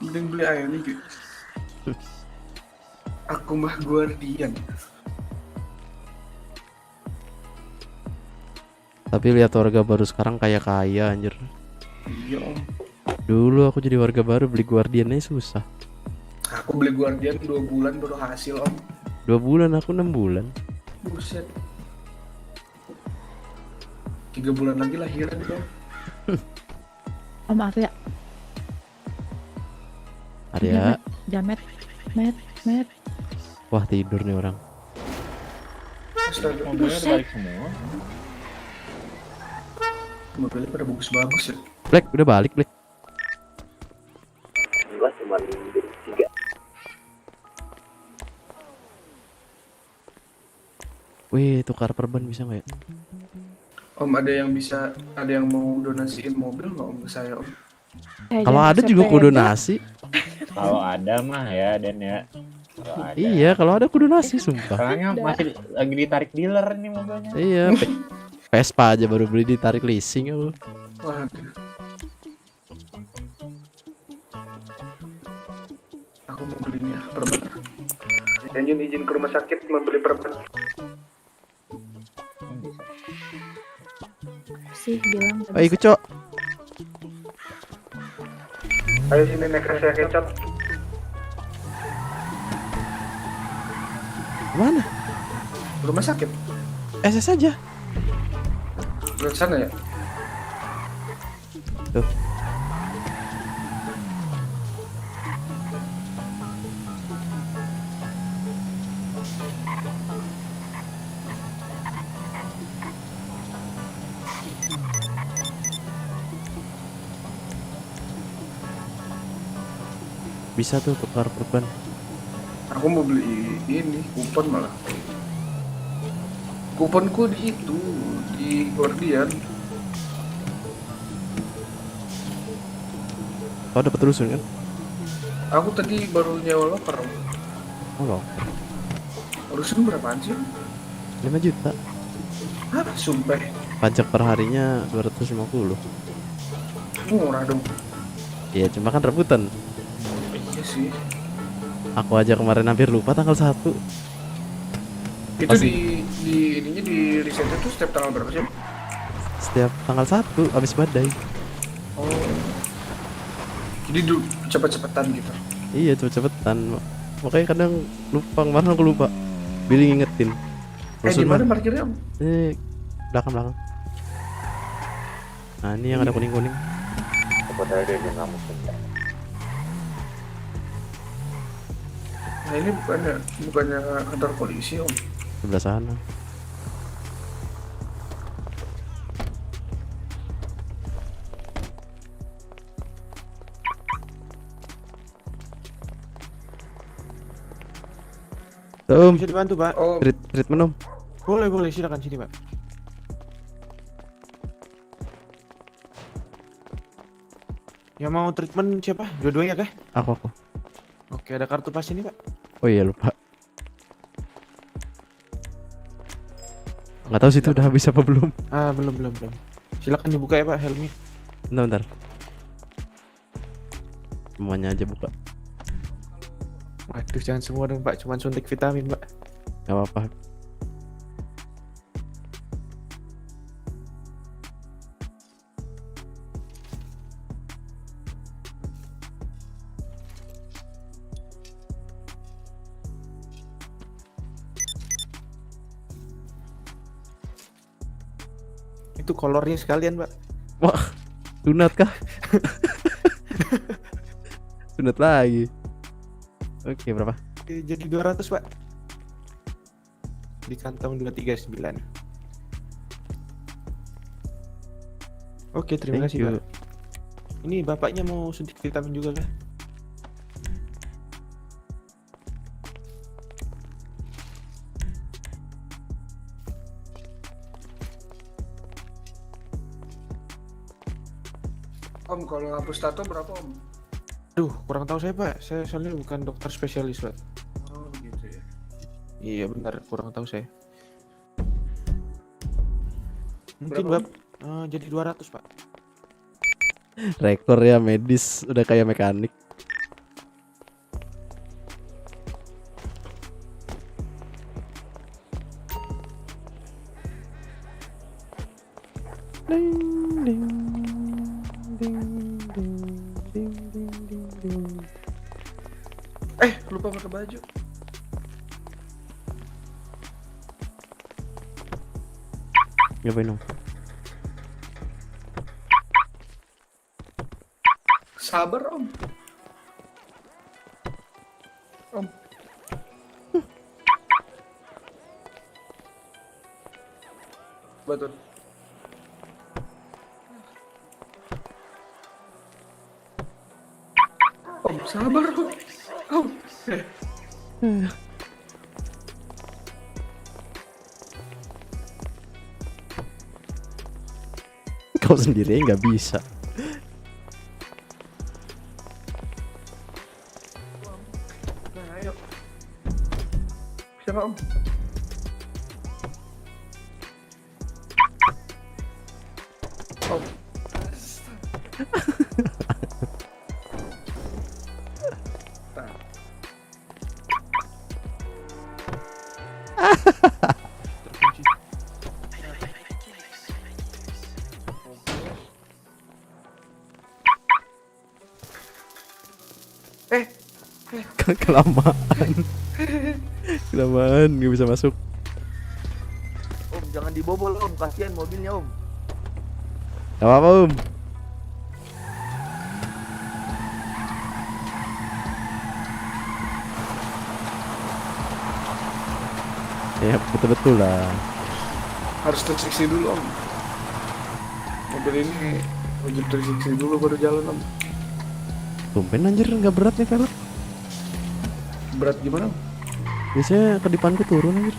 Mending beli air nih Ki. Aku mah Guardian. Tapi lihat warga baru sekarang kaya anjir. Iya om. Dulu aku jadi warga baru beli Guardiannya susah. Aku beli Guardian 2 bulan baru hasil om. 2 bulan, aku 6 bulan. Buset. 3 bulan lagi lahiran itu. Oh maaf ya. Arya, Jamet. Met. wah tidur nih orang. Astaga. Mobilnya udah balik semua. Mobilnya pada bagus-bagus ya. Black, udah balik Black. Jelas cuma 3. Wih, tukar perban bisa nggak ya? Om ada yang mau donasiin mobil nggak om ke saya om? Kalau ada juga aku donasi. Kalau ada mah ya Dan ya. Kalau ada. Iya, kalau ada aku donasi sumpah. Soalnya masih lagi ditarik dealer nih mobilnya. Iya, Vespa aja baru beli ditarik leasing aku. Waduh. Aku mau belinya perban. Izin ke rumah sakit membeli perban. Sih bilang. Ayo ikut Cok. Ayo sini naik saya kecap. Mana? Rumah sakit. SS aja. Ke sana ya? Tuh. Bisa tuh tukar perban. Aku mau beli ini kupon malah. Kuponku di itu di Guardian. Kau dapat rusun kan? Aku tadi baru nyewa loker. Oh loh. Rusun berapaan sih? 5 juta. Hah, sumpah. Pajak per harinya 250. Murah dong. Iya, cuma kan rebutan. Iya sih. Aku aja kemarin hampir lupa tanggal 1. Itu Masih. di ininya di risetnya tuh setiap tanggal berapa sih? Setiap tanggal 1 habis badai. Oh. Jadi cepet-cepetan gitu. Iya, cepet-cepetan. Makanya kadang lupa, kemarin aku lupa. Billy ngingetin. Di mana parkirnya? Belakang. Nah, ini yang ada kuning-kuning. Kepada dia ngamuk. Nah ini bukannya kantor polisi om. Sebelah sana. Bisa dibantu Pak? Oh, Treatment om. Boleh silakan sini Pak. Yang mau treatment siapa? Dua-duanya kah? Aku. Oke, ada kartu pas ini, Pak. Oh iya lupa. Nggak tahu sih itu udah habis apa belum. Belum. Silakan dibuka ya, Pak, helmnya. Bentar. Semuanya aja buka. Waduh, jangan semua dong, Pak. Cuman suntik vitamin, Pak. Gak apa-apa. Itu kolornya sekalian, Pak. Wah, sunat kah? Sunat lagi. Oke, berapa? Jadi 200, Pak. Di kantong 239. Oke, terima Thank kasih, you. Pak. Ini bapaknya mau suntik vitamin juga kah? Om, kalau hapus tato berapa Om? Duh, kurang tahu saya, Pak. Saya soalnya bukan dokter spesialis, Pak. Oh gitu ya. Iya, benar. Kurang tahu saya. Mungkin, Berapa, Bab, jadi 200, Pak. Rekor ya medis udah kayak mekanik. Lupa pakai baju. Ngapain dong? Sabar Om. Om. Betul. Om, sabar Om. Om. Kau sendiri nggak bisa. Nah, ayo. Bisa nggak Om? Om. Kelamaan nggak bisa masuk. Om, jangan dibobol Om, kasihan mobilnya Om. Gak apa-apa Om. Ya betul-betul lah. Harus 360 dulu Om. Mobil ini wajib 360 dulu baru jalan Om. Tumpen anjir nggak berat nih velg. Berat gimana Om? Biasanya kedipanku turun anjir.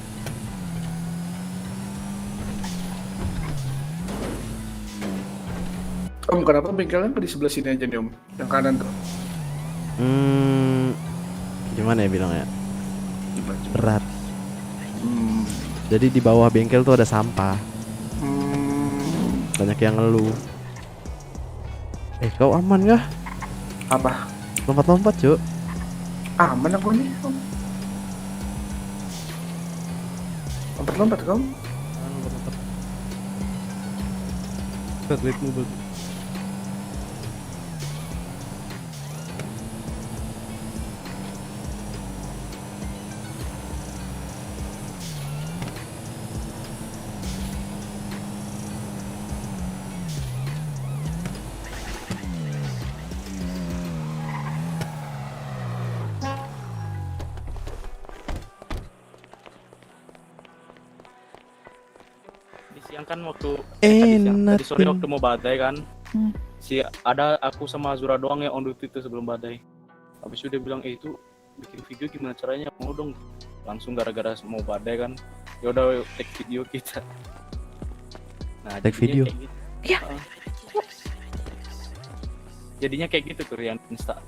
Om, kenapa bengkelnya di sebelah sini aja nih Om? Yang kanan tuh. Gimana ya bilangnya? Gimana? Berat. Jadi di bawah bengkel tuh ada sampah. Banyak yang ngeluh. Kau aman gak? Apa? Lompat-lompat cuk. Aman aku nih Om. Lompat-lompat Om. Heart rate-mu bagus. Siang kan waktu Enak. tadi sore waktu mau badai kan, Hmm. ada aku sama Azura doang yang on duty itu sebelum badai. Habis itu dia bilang itu bikin video gimana caranya, mau dong. Langsung gara-gara mau badai kan, ya udah take video kita. Nah, Take jadinya video? kayak gitu. Ya. jadinya kayak gitu tuh yang insta.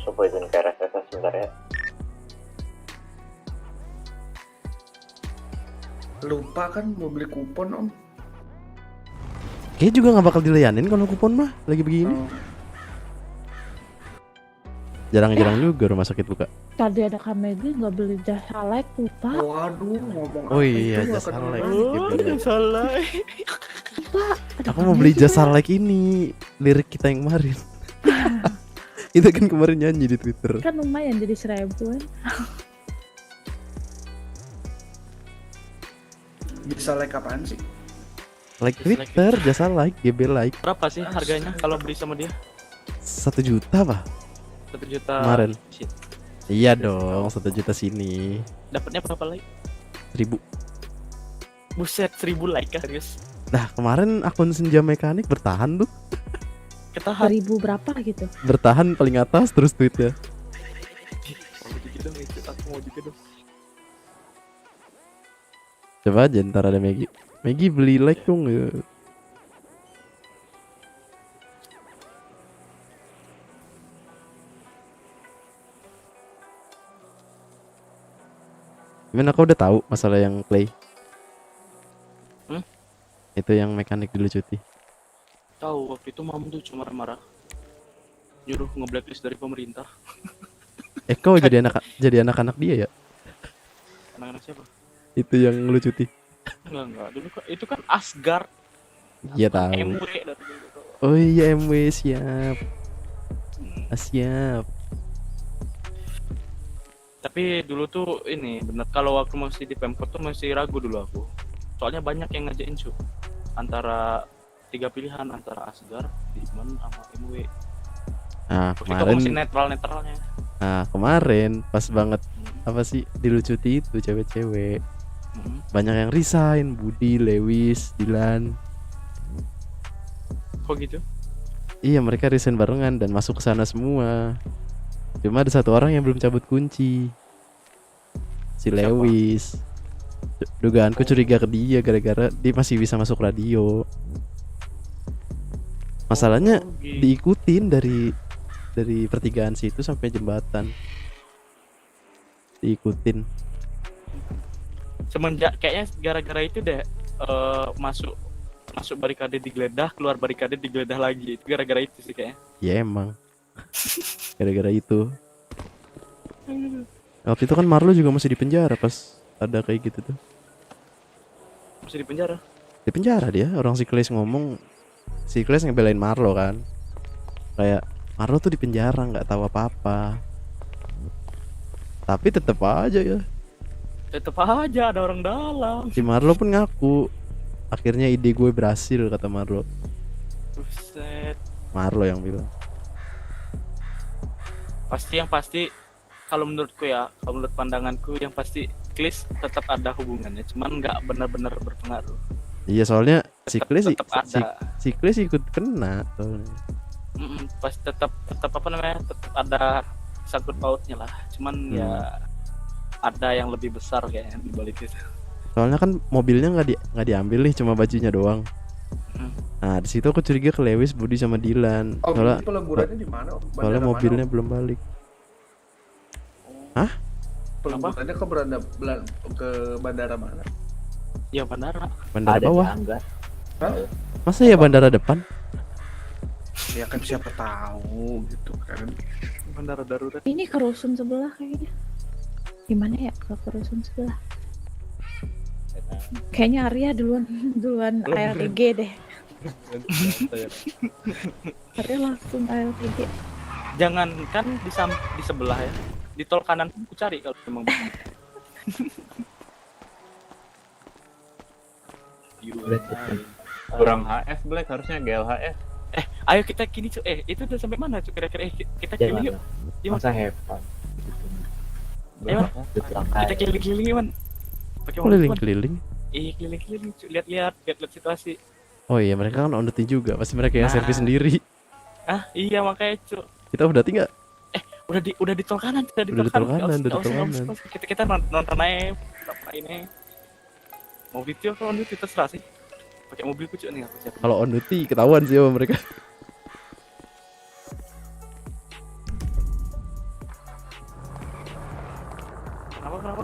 Coba izin ke RSS sebentar ya. Lupa kan mau beli kupon om. Kayaknya juga nggak bakal dilayanin kalau kupon mah lagi begini. Jarang-jarang juga rumah sakit buka. Tadi ada Kamedi nggak beli jasa like lupa. Waduh, ngomong Oh apa iya, itu, nggak jasa kedengeran. like. Oh, Gitu. jasa like. Lupa. Ada Aku mau beli Kamedi. jasa like ini, lirik kita yang kemarin. Itu kan kemarin nyanyi di Twitter. Kan lumayan jadi 1000-an. Bisa like apaan sih? Like Twitter, jasa like, GB like. Berapa sih harganya kalau beli sama dia? 1 juta pak 1 juta. kemarin. Shit. Iya dong, 1 juta sini. Dapatnya berapa like? 1000. Buset, 1000 like kan serius. Nah kemarin akun Senja Mekanik bertahan tuh. Ketahan. 1000 berapa gitu. Bertahan paling atas terus tweetnya. Mau juga dong, aku mau juga dong. Coba aja ntar ada Maggie. Maggie beli like dong ya. Gimana aku udah tahu masalah yang Clay? Itu yang mekanik dulu cuti. Tahu waktu itu Mam tuh cuma marah-marah. Nyuruh nge-blacklist dari pemerintah. Kau jadi anak-anak dia ya? Anak-anak siapa? Itu yang lu cuti. Enggak. Dulu kan itu kan Asgard. Iya tahu. MW dari dulu. Oh iya MW siap. Siap. Tapi dulu tuh ini bener kalau waktu masih di Pemkot tuh masih ragu dulu aku. Soalnya banyak yang ngajakin cu. Antara 3 pilihan antara Asgard, Digimon sama MW. Nah, Waktu itu kemarin masih netral-netralnya. Nah, kemarin pas banget apa sih dilucuti itu cewek-cewek. Banyak yang resign, Budi, Lewis, Dilan. Kok gitu? Iya, mereka resign barengan dan masuk ke sana semua. Cuma ada satu orang yang belum cabut kunci. Si Lewis. Dugaanku curiga ke dia gara-gara dia masih bisa masuk radio. Masalahnya diikutin dari pertigaan situ sampai jembatan. Diikutin. Semenjak kayaknya gara-gara itu deh masuk barikade digeledah, keluar barikade digeledah lagi. Itu gara-gara itu sih kayaknya. Ya emang. Gara-gara itu. Waktu itu kan Marlo juga masih di penjara pas ada kayak gitu tuh. Masih di penjara. Di penjara dia, orang Sikles ngomong. Sikles ngebelain Marlo kan. Kayak Marlo tuh di penjara nggak tahu apa-apa. Tapi tetep aja ya. Tetep aja ada orang dalam. Si Marlo pun ngaku akhirnya ide gue berhasil kata Marlo. Buset. Marlo yang bilang. Pasti kalau menurutku ya, kalau menurut pandanganku yang pasti Klis tetap ada hubungannya, cuman nggak benar-benar berpengaruh. Iya soalnya Sikles tetap ada. Sikles ikut kena soalnya. Pasti tetap apa namanya, tetap ada sangkut pautnya lah. Cuman ya ada yang lebih besar kayaknya di balik itu. Soalnya kan mobilnya nggak diambil nih, cuma bajunya doang. Nah di situ aku curiga ke Lewis, Budi sama Dilan. Oh, Soalnya peleburannya di mana? soalnya Bandara mobilnya mana? belum balik. Hah? Peleburannya ke bandara mana? Ya bandara. Bandara Ada bawah. di Angga. Hah? Masa ya bandara depan? Ya kan siapa tahu gitu kan. Bandara darurat. Ini ke rusun sebelah kayaknya. Gimana ya ke rusun sebelah? Kayaknya Arya duluan ALTG deh. Arya langsung ALTG. Jangan kan di sebelah ya. Di tol kanan aku cari kalau memang. Kurang HF Black, harusnya GLHF. Ayo kita kini cu. Itu udah sampai mana cu kira-kira? Kita keliling yuk. Masa have fun. Ayo, kita keliling-keliling man. Pakai mobil, Man. Keliling-keliling. Iya keliling-keliling cu. Lihat situasi. Oh iya mereka kan on duty juga, pasti mereka yang Nah. servis sendiri. Ah iya makanya cu. Kita udah tinggal. Udah di tol kanan, Udah di tol kanan. Kita nonton aja apa ini. Mau video kalau itu terserah sih. Pakai mobil kucuk nih aku siapa. Kalau on duty ketahuan sih sama mereka. Kenapa?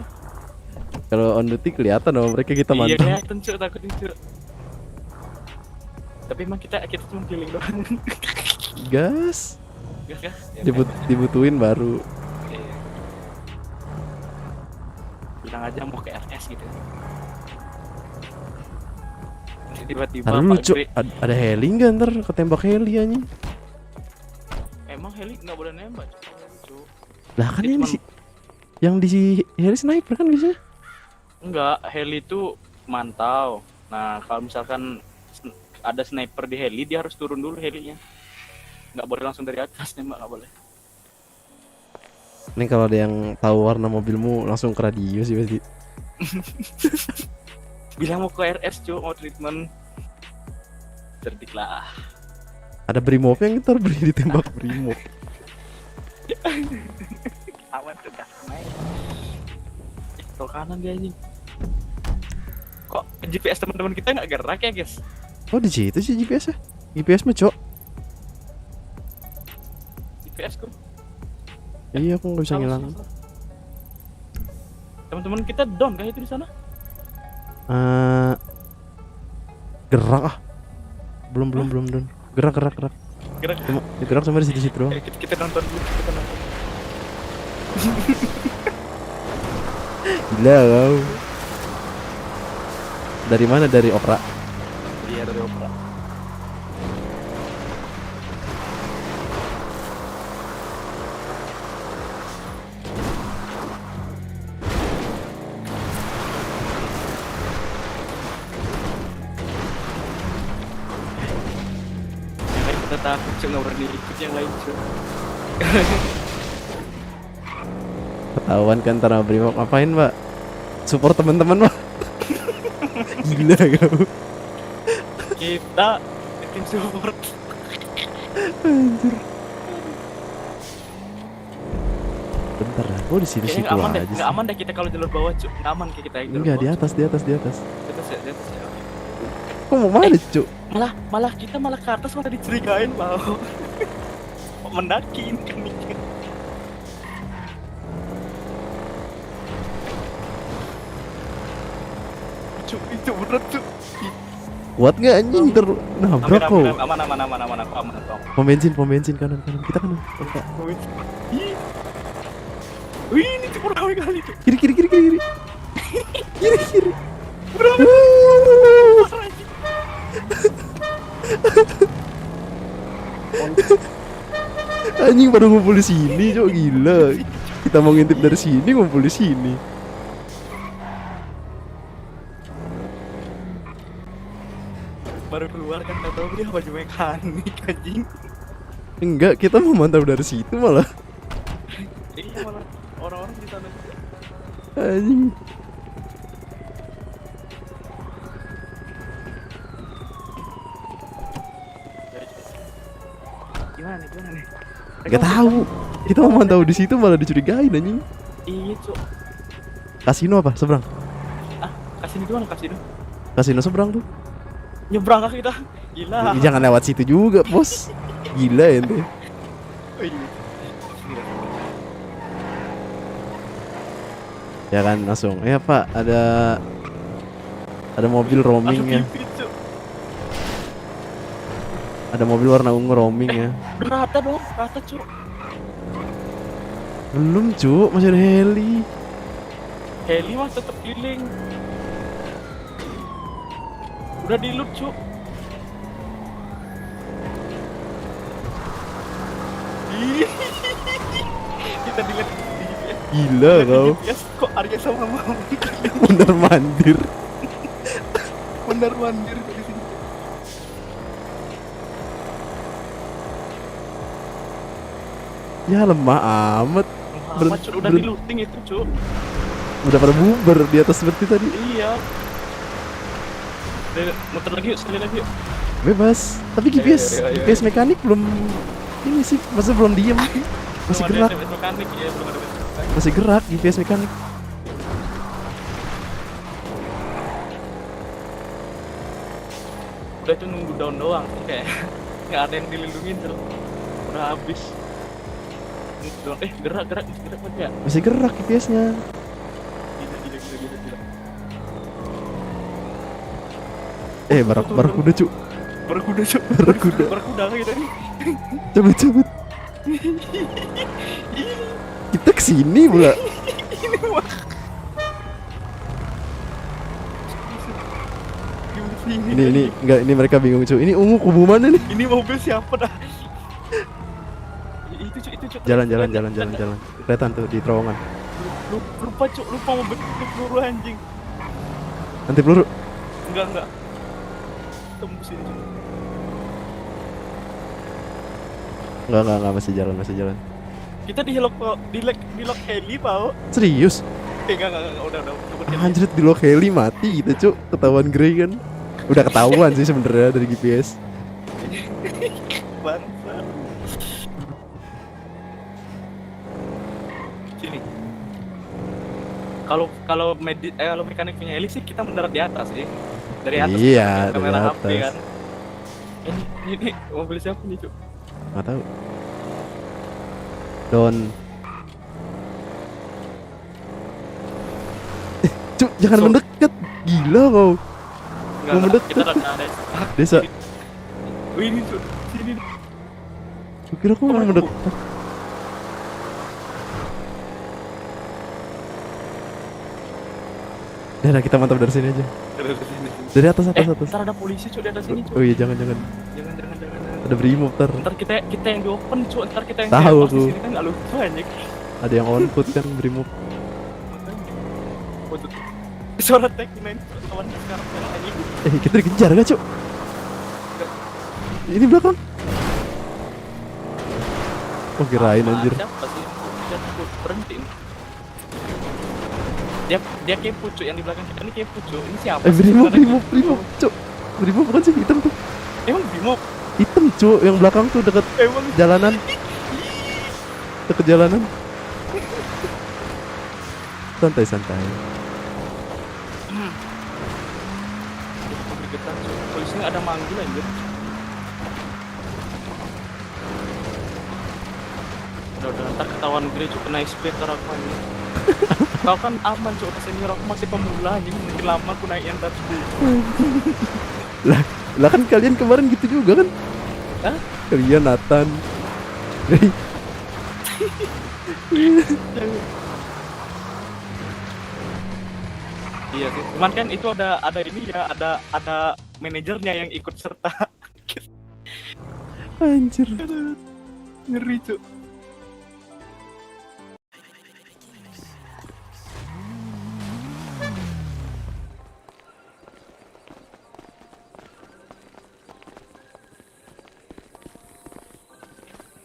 Kalau on duty kelihatan dong mereka kita Iya mantap. kelihatan Cuk, takutin Cuk. Tapi emang kita cuma feeling doang. Gas. Gas. Ya, Dibutuhin baru. Iya. Bilang aja mau ke RS gitu. Tiba-tiba Taruh dulu Pak Cuk, Gre- ada heli nggak ntar ketembak heli anjing. Emang heli nggak boleh nembak Cuk. Lah kan Dia yang cuman- yang di heli sniper kan bisa. Enggak, heli itu mantau. Nah, kalau misalkan ada sniper di heli, dia harus turun dulu helinya. Nggak boleh langsung dari atas nembak, nggak boleh. Ini kalau ada yang tahu warna mobilmu langsung ke radio sih pasti. Bilang mau ke RS Cuk, mau treatment. Cerdik lah. Ada brimob yang ntar beri ditembak brimob. Awan tuh gas naik. Tol kanan dia anjing. Kok GPS teman-teman kita nggak gerak ya guys? Oh di situ sih GPS ya? GPS mah Cok. GPS ku. Iya aku nggak bisa Salah, ngilang. salah. Teman-teman kita down kah itu di sana? Gerak ah. Belum Don. Gerak. Gerak. Cuma di situ doang. Kita nonton dulu, kita nonton. Gila kau. Dari mana? Dari Opera. Iya dari Opera. Yang lain kita takut Cuk, nggak berani ikut yang lain Cuk. Ketahuan kan tanah brimob ngapain Mbak? Support teman-teman Mbak. Gila kau. Kita tim support. Anjir. Bentar lah, gua di Kayaknya situ nggak aman deh, aja nggak sih. aman deh kita kalau jalur bawah Cuk, nggak aman kayak kita jalur Enggak, di bawah, atas. Cuk. Di atas ya. Kok mau mana, Cuk? Malah kita malah ke atas malah dicurigain bau. Kok mendaki ini kan mikir. Cuk, itu bener Cuk. Kuat nggak anjing ntar nabrak kok. Aman, aku aman. Pom bensin kanan. Kita kanan. Oke. Ih. Wih, ini cukup ramai kali Cuk. Kiri. Kiri. Anjing baru ngumpul di sini, Cok, gila. Kita mau ngintip dari sini ngumpul di sini. Baru keluar kan nggak tahu dia baju mekanik anjing. Enggak, kita mau mantap dari situ malah. Iya malah orang-orang di sana juga. Anjing. Gimana nih? Gak tahu. Kita mau mantau di situ malah dicurigain anjing. Iya Cuk. Kasino apa? Seberang. Kasino gimana kasino? Kasino seberang tuh. Nyebrang kah kita? Gila. Jangan lewat situ juga, Bos. Gila ente. Oh, iya. Ya kan langsung. Ya Pak, ada mobil roaming ya. Ada mobil warna ungu roaming ya. Rata dong, rata Cuk. Belum, Cuk, masih ada heli. Heli mah tetep keliling. Udah di loot Cuk. Kita dilihat di GPS. Gila kau. GPS kok Arya sama Mama Bener mandir. benar mandir di sini. Ya lemah amat. Amat Cuk, udah di looting itu Cuk. Udah pada bubar di atas seperti tadi. Iya. Muter lagi yuk, sekali lagi yuk. Bebas. Tapi GPS, Ayo. GPS mekanik belum ini sih, masih belum diem. Masih Belum gerak. ada SMS mekanik ya, belum ada SMS mekanik. Masih gerak GPS mekanik. Udah itu nunggu down doang sih kayak nggak ada yang dilindungin Cuk. Udah habis. Down. Gerak aja. Masih gerak GPS-nya. Barakuda cu. Barakuda cuk. Barakuda. Barakuda lagi tadi. Cabut. Kita kesini pula. Ini mah. Ini enggak, ini mereka bingung cu. Ini ungu kubu mana nih? Ini mobil siapa dah? Itu cuk. Jalan. Kelihatan tuh di terowongan. Lupa mobil peluru anjing. Nanti peluru. Enggak. Tembus ini cuk. Enggak, masih jalan. Kita di lock heli, Pak. Serius? Enggak, udah. Anjir, di lock heli mati gitu cu. Ketahuan Grey kan. Udah ketahuan sih sebenarnya dari GPS. Bangsa. Sini. Kalau mekanik punya heli sih kita mendarat di atas sih. Dari atas. Iya, kamera dari HP atas. kan. Ini mobil siapa nih, Cuk? Nggak tahu. Don. Cuk, jangan mendekat. Gila kau. Mau mendekat. Kita ada Desa. ini Cuk. Sini. Kira aku mau mendekat. Nah, kita mantap dari sini aja. Dari atas. Ntar ada polisi Cuk di atas sini Cuk. Oh iya, jangan. Jangan. Ada brimob ntar. Ntar kita yang di open Cuk. Ntar kita yang Tahu di aku. sini kan enggak lucu anjing. Ada yang on foot kan brimob. Suara Tech9 kawan sekarang anjing. Kita dikejar gak Cuk? Ini belakang. Oh kirain anjir. Siapa sih? Dia takut berhenti. Dia kepo Cuk, yang di belakang kita ini kepo Cuk. Ini siapa? Brimob Cuk. Brimob bukan sih, hitam tuh. Emang Brimob? Hitam Cuk, yang belakang tuh deket jalanan. Deket jalanan. Santai. Polisi nggak ada manggil anjir. Udah ntar ketahuan gede Cuk, kena SP ntar aku anjir. Kau kan aman Cuk, senior aku masih pemula anjing, mungkin lama aku naik yang tadi. Lah kan kalian kemarin gitu juga kan? Hah? Kalian Nathan. Iya sih, cuman kan itu ada ini ya, ada manajernya yang ikut serta. Anjir. Ngeri Cuk.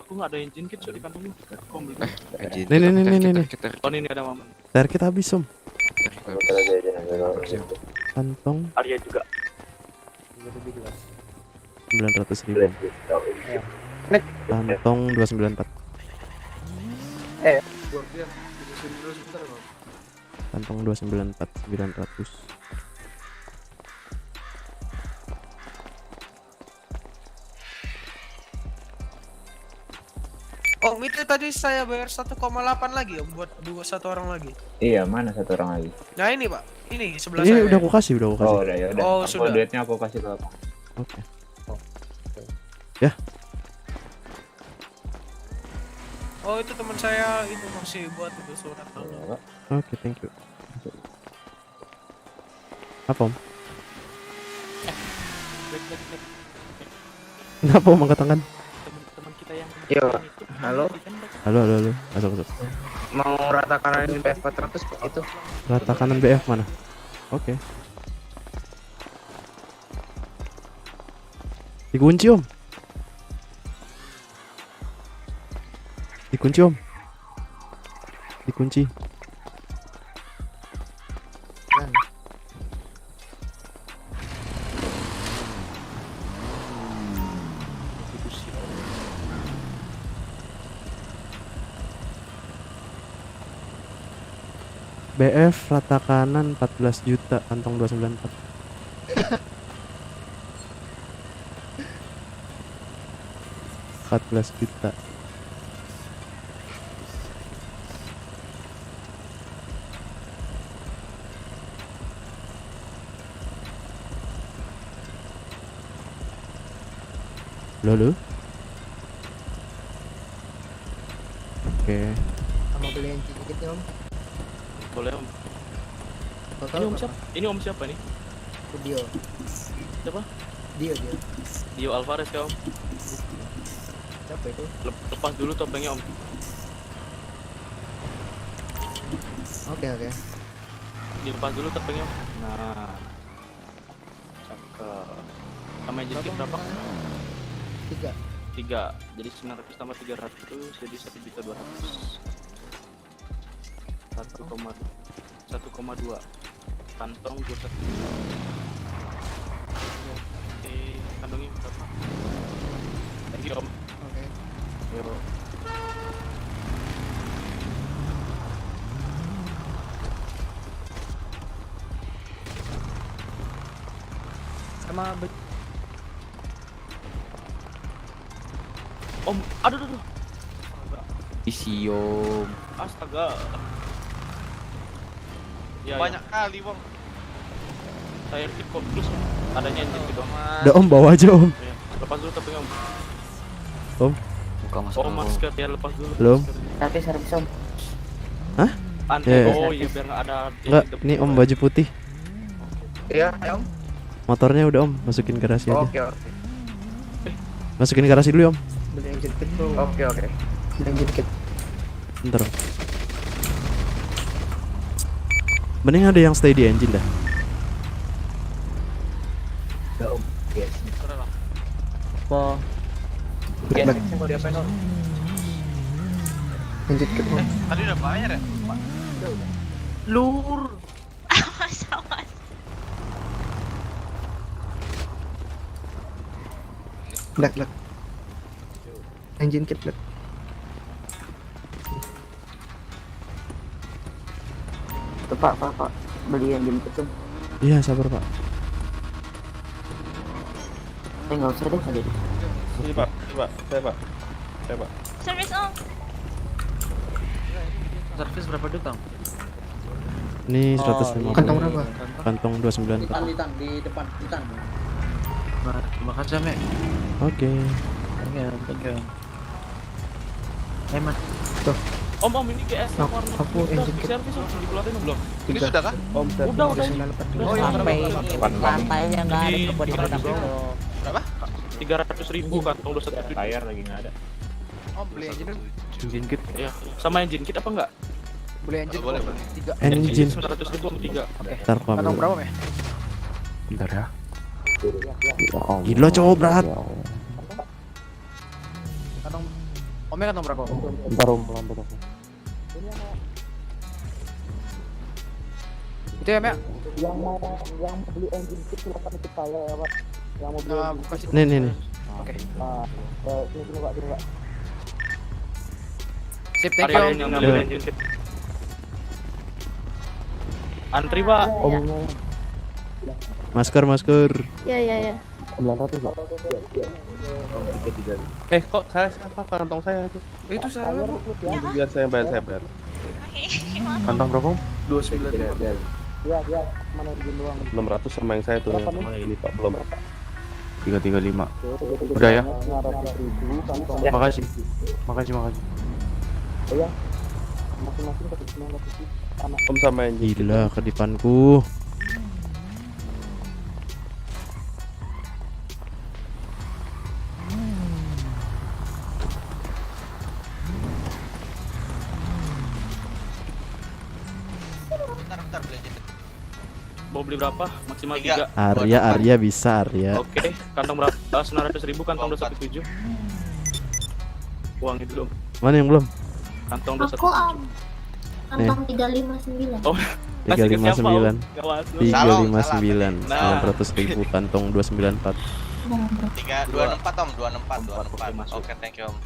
Aku nggak ada engine kit Cuk di kantong lu. Kau beli. Nih. Oh ini ada Maman. Terakhir kita habis Om. Kantong Arya juga. 900.000. Kantong 294. Kantong 294 900. Om, itu tadi saya bayar 1,8 lagi Om buat satu orang lagi. Iya, mana satu orang lagi? Nah ini Pak, ini sebelah Ini saya. udah aku kasih. Oh, udah ya udah. Oh, Aku sudah. duitnya aku kasih ke Abang. Oke. Ya. Oh itu teman saya itu masih buat itu surat. Oke, thank you. Apa Om? Kenapa Om angkat tangan? Teman kita yang Yo, halo. Halo. Masuk. Mau rata kanan BF 400 itu. Rata kanan BF mana? Oke. Dikunci Om. Dikunci. BF rata kanan 14 juta, kantong 294. 14 juta. Lo. Oke. Sama beli engine dikit ya om. Boleh om. Total Ini om berapa? siapa? Ini om siapa nih? Dio. Siapa? Dio. Dio Alvarez ya om. Siapa itu? Lepas dulu topengnya om. Oke. Dilepas dulu topengnya om. Nah. Cakep. Sama engine kit berapa? 3. Jadi 900 tambah 300 jadi 1.200.000. 1,2 kantong 21. Oke, kantongnya berapa? Thank you om. Oke. Yo. Sama Om, aduh. Isi om. Astaga. Ya, Banyak kali bang. Saya kit kok plus om. Adanya engine kit om. Udah om bawa aja om. Ya, lepas dulu topengnya om. Om. Buka Oh masker ya lepas dulu. Belum. Tapi servis om. Hah? Aneh. Ya. Oh iya biar nggak ada. Enggak, ini om baju putih. Iya, om. Motornya udah om, masukin garasi aja. Oke. Masukin garasi dulu ya, om. beli engine kit tuh. Oke. Beli engine kit. Bentar om. Mending ada yang stay di engine dah. Udah om. Yes. Apa? Yes, mau diapain om? Engine kit om. Tadi udah bayar ya? Lur. Awas. Black. Engine kit black. Tuh pak. Beli engine kit tuh. Iya, sabar pak. Nggak usah deh tadi. Ini pak, saya pak. Service om. Servis berapa duit om? Ini 150. Kantong berapa? Kantong 29. Litan di depan litan. Terima kasih Mek. Oke. Thank you. Mas. Tuh. Om ini GS Aku engine kit. servis om dikeluarin om belum? Ini sudah kah? Om, Udah. Oh iya, Sampai berapa? lantainya nggak ada Di- coba di di- Berapa? 300.000 kantong 21. Layar lagi nggak ada. Om beli engine dulu. Engine kit. Ya, sama engine kit apa enggak? Beli engine boleh. 3. Engine. 900.000 om 3. Ntar kok. Kantong berapa ya? Bentar ya. Gila cowok berat. Kantong Omnya kantong berapa? Bentar om, lambat aku. Itu ya, Mek? yang beli engine kit silakan ikut saya ya pak. Yang mau beli Buka situ. Nih. Oke. sini pak. Sip, thank Ada you. yang ngambil engine kit. Antri pak. Masker. Ya. 900 pak. Kok saya siapa kantong saya itu? Itu saya, Bu. Biar saya bayar. Kantong berapa om? 29. Dia mana engine doang. 600 sama yang saya tuh. Ini pak belum. 335. Udah ya. 900.000 kantong. Makasih. Ya. Masing-masing ke 900.000. Om sama yang Gila kedipanku. Bentar beli engine. Mau beli berapa? Maksimal 3. Arya bisa Arya. Oke, kantong berapa? 900.000 kantong 217. Uangnya dulu. Mana yang belum? Kantong Aku 217. om. Kantong 359. Oh, kasih ke siapa, Om? 359. Nggak masuk. 359. Nah. 900.000 kantong 294. 264 om, 264. Oke, thank you om.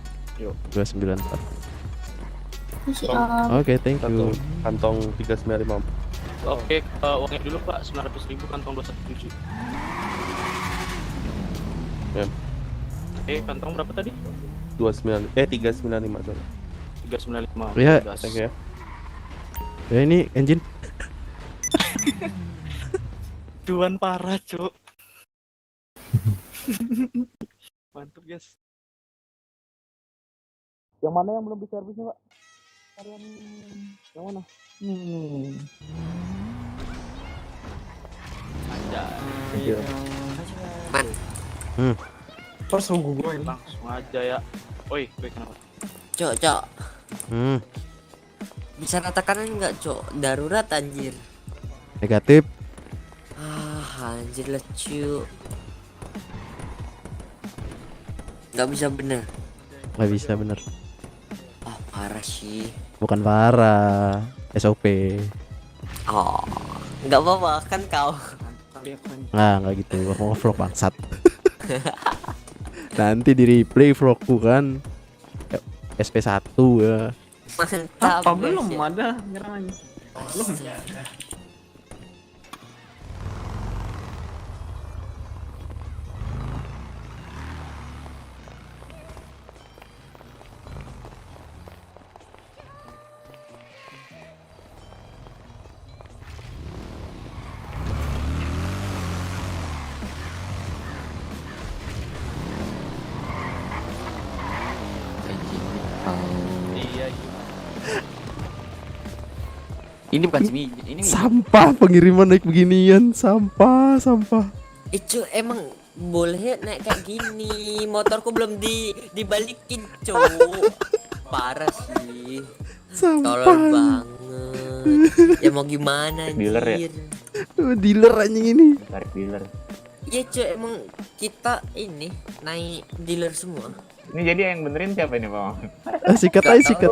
294. Masih om. Oke, thank you. Kantong 395. Oke, uangnya dulu Pak, 900.000 kantong 217. Ya. Kantong berapa tadi? 395 sorry. 395. Ya. Thank you ya. Ya ini engine. Cuan parah, Cuk. Mantap guys. Yang mana yang belum diservisnya, Pak? Kalian yang mana? Anjay. Man. Terus nunggu gue ini. Langsung aja ya. Oi, gue kenapa? Cok. Bisa rata kanan nggak, Cok? Darurat anjir. Negatif. Anjir lucu. Nggak bisa bener. Nggak bisa bener. Parah sih. Bukan parah. SOP. Oh, nggak apa-apa kan kau. Nah, nggak gitu. Aku mau vlog bangsat. Nanti di replay vlogku kan. SP1 ya. Mantap. Apa belum ada nyerangannya? Belum. Ini bukan semi, ini Sampah pengiriman naik beginian, sampah. Itu emang boleh naik kayak gini. Motorku belum dibalikin, Cok. Parah sih. Sampah. Tolol banget. Ya mau gimana anjir. Dealer ya? Dealer anjing ini. Tarik dealer. Iya, Cok, emang kita ini naik dealer semua. Ini jadi yang benerin siapa ini, Bang? Sikat aja. Sikat.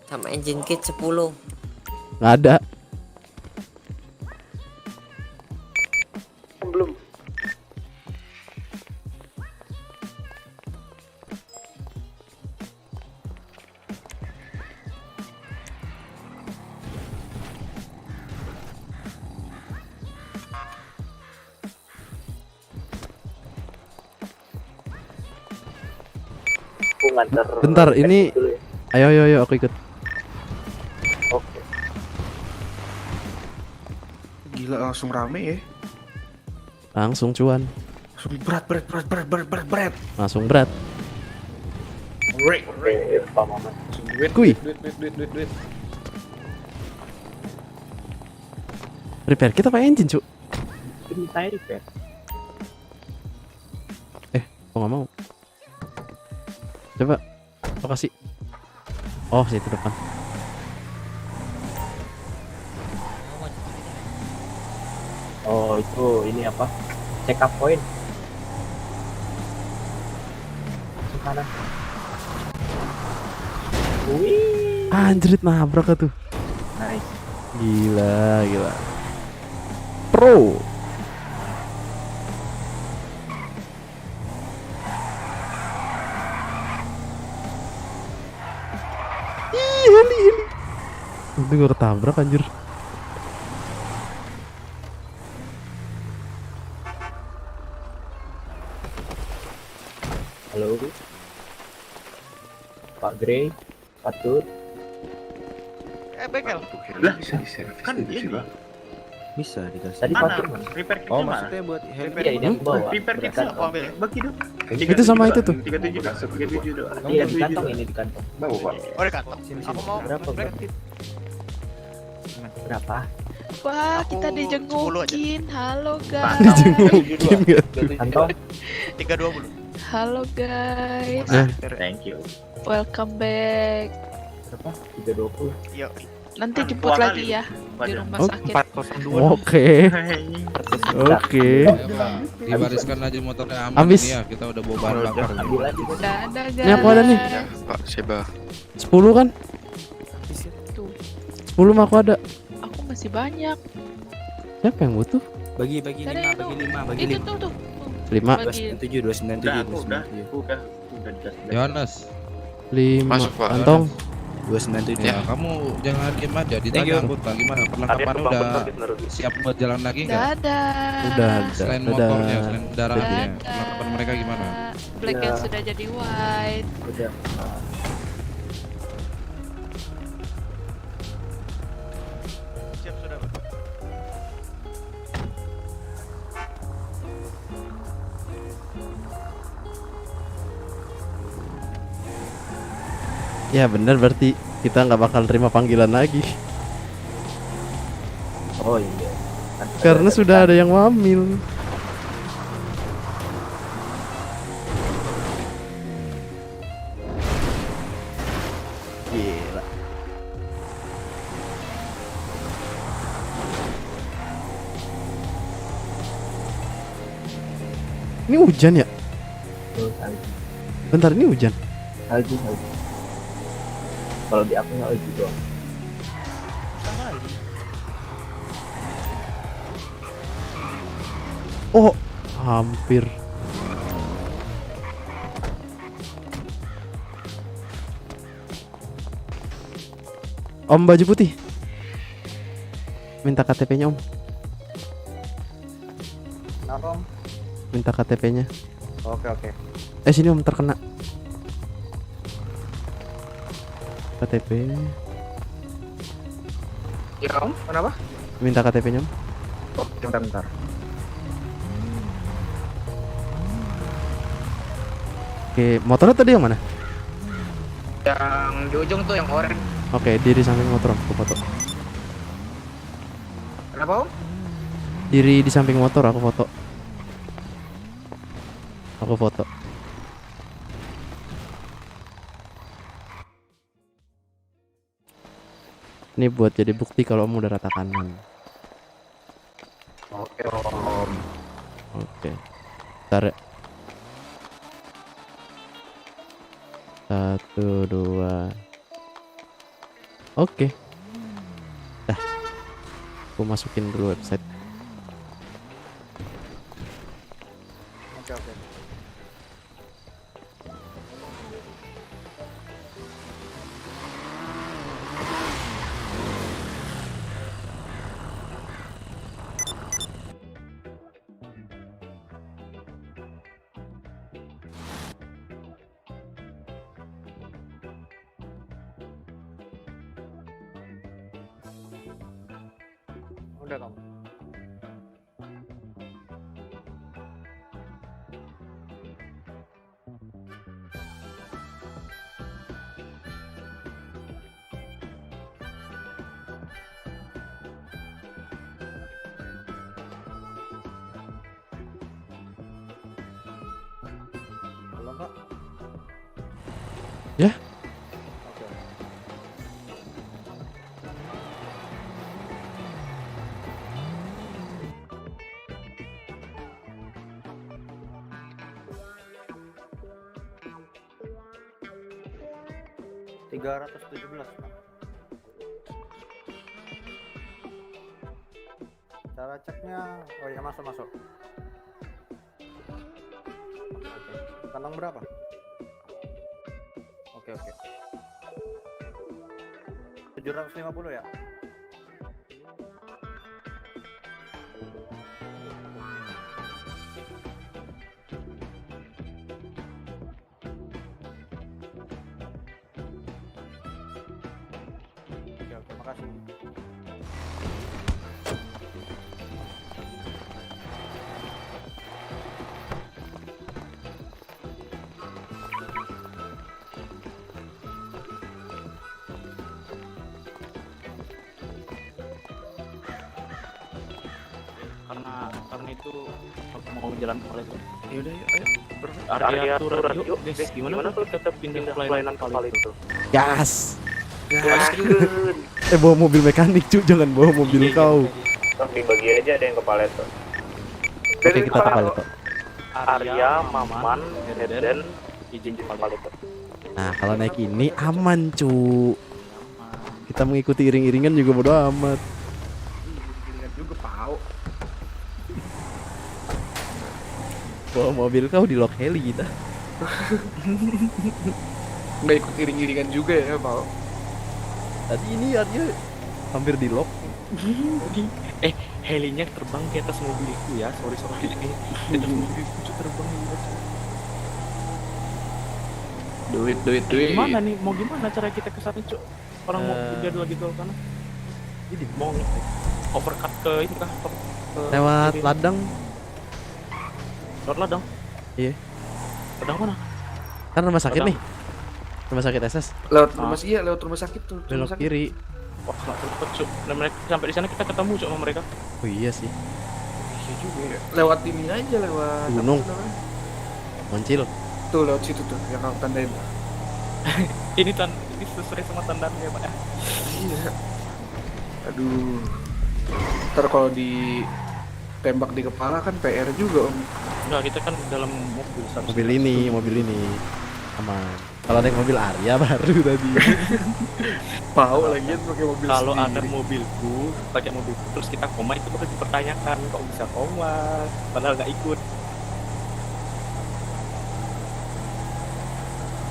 Sama engine kit 10. Nggak ada. Belum. Bentar, ini ayo aku ikut. Oke. Gila langsung rame ya. Langsung cuan. Langsung berat. Langsung berat. Duit. Kui. Repair kita pakai engine, Cuk. Minta repair. Kok nggak mau? Coba. Lokasi. Oh, situ depan. Oh, itu ini apa? Check up point. Kanan. Wih. Anjrit, nabrak tuh. Nice. Gila. Pro. Heli. Itu gue ketabrak anjir. Halo. Pak Grey, Patut. Bengkel. Lah, bisa diservis Kan di sini. Bisa dikasih. Tadi Mana? Patut mana? Repair kit Oh, mana? maksudnya buat repair ini yang bawa. Repair kit Berkantong. apa ambil? Bagi dong. Itu sama itu tuh. 37 doang. Iya, di kantong ini di kantong. Bawa, Pak. Oh, di kantong. Aku mau Berapa? Berapa? Wah, Aku kita 10 aja. dijengukin. Halo guys. Dijengukin gak tuh? Kantong. 320. Halo guys. Thank you. Welcome back. Berapa? 320. Yuk. Nanti Kan jemput tua lagi kali. ya di rumah Oh, sakit. 402. Oke. Dibariskan aja motornya aman Habis. ini ya, kita udah bawa bahan bakar. Dadah guys. Ini aku ada nih. Pak Seba. 10 kan? Tuh, 10 mah aku ada. aku masih banyak. Siapa yang butuh? Bagi Tadi 5, itu. bagi 5, bagi Itu 5. tuh. 5. Bagi 297. Udah. Yohanes. 5. Masuk, Pak. Kantong. 297. Ya, kamu jangan diem aja, ditanya anggota gimana perlengkapan udah siap buat jalan lagi nggak? Dadah. Udah. Selain motornya, selain kendaraannya, perlengkapan mereka gimana? Black yang sudah jadi white. Udah. Siap sudah, Pak. Ya bener, berarti kita nggak bakal terima panggilan lagi. Oh iya. Karena sudah ada yang wamil. Gila. Ini hujan ya? Bentar, ini hujan. Salju. Kalau di aku salju doang. Oh, hampir. Om baju putih. Minta KTP-nya, Om. Kenapa, Om? Minta KTP-nya. Oke. Sini Om, terkena. KTP. Ya Om, kenapa? Minta KTP-nya, Om. Oh, bentar. Oke, motornya tadi yang mana? Yang di ujung tuh yang oranye. Oke, diri samping motor, Om. Aku foto. Kenapa Om? Diri di samping motor, aku foto. Ini buat jadi bukti kalau Om udah rata kanan. Oke, Om. Oke. Bentar ya. 1, 2. Oke. Dah. Aku masukin dulu website. Oke. Udah kamu. Belum, Pak. Ya? Oke. 317, Pak. Cara ceknya, oh ya masuk. Kantong berapa? Oke. 750 ya? Oke, makasih. Karena itu aku mau jalan ke Palembang. Ya udah, ayo. Area tuh radio, guys. Gimana tuh kita pindah ke pelayanan kali itu? Gas. Bawa mobil mekanik, cu, jangan bawa mobil kau. Dibagi aja ada yang ke Paleto. Oke, kita ke Paleto. Arya, Maman, dan izin ke Paleto. Nah, kalau naik ini aman, cu. Kita mengikuti iring-iringan juga bodo amat. Iringan juga pau. Bawa mobil kau di lock heli kita. Nggak ikut iring-iringan juga ya, Pak. Tadi ini Arya hampir di lock. Helinya terbang di atas mobilku ya. Sorry. Di atas mobilku terbang di atas. Duit. Gimana nih? Mau gimana cara kita ke sana, Cuk? Orang mau jadi lagi tuh sana. Jadi mau overcut ke ini kah? Lewat ladang. Lewat ladang? Iya. Ladang mana? Kan rumah sakit Ladang. nih. Rumah sakit SS. Lewat rumah sakit tuh. Belok kiri. Wah, nggak cepet cuk. Dan mereka sampai di sana kita ketemu cuk sama mereka. Oh iya sih. Iya juga ya. Lewat ini aja, lewat gunung. apa namanya? Moncil. Tuh lewat situ tuh yang aku tandain. ini sesuai sama tandanya Pak. Iya. Aduh. Ntar kalau ditembak di kepala kan PR juga om. Enggak, kita kan dalam mobil. Mobil ini aman. Kalau naik mobil Arya baru tadi. Pau lagi pakai mobil. Kalau sendiri. ada pakai mobilku terus kita koma itu bakal dipertanyakan kok bisa koma padahal nggak ikut.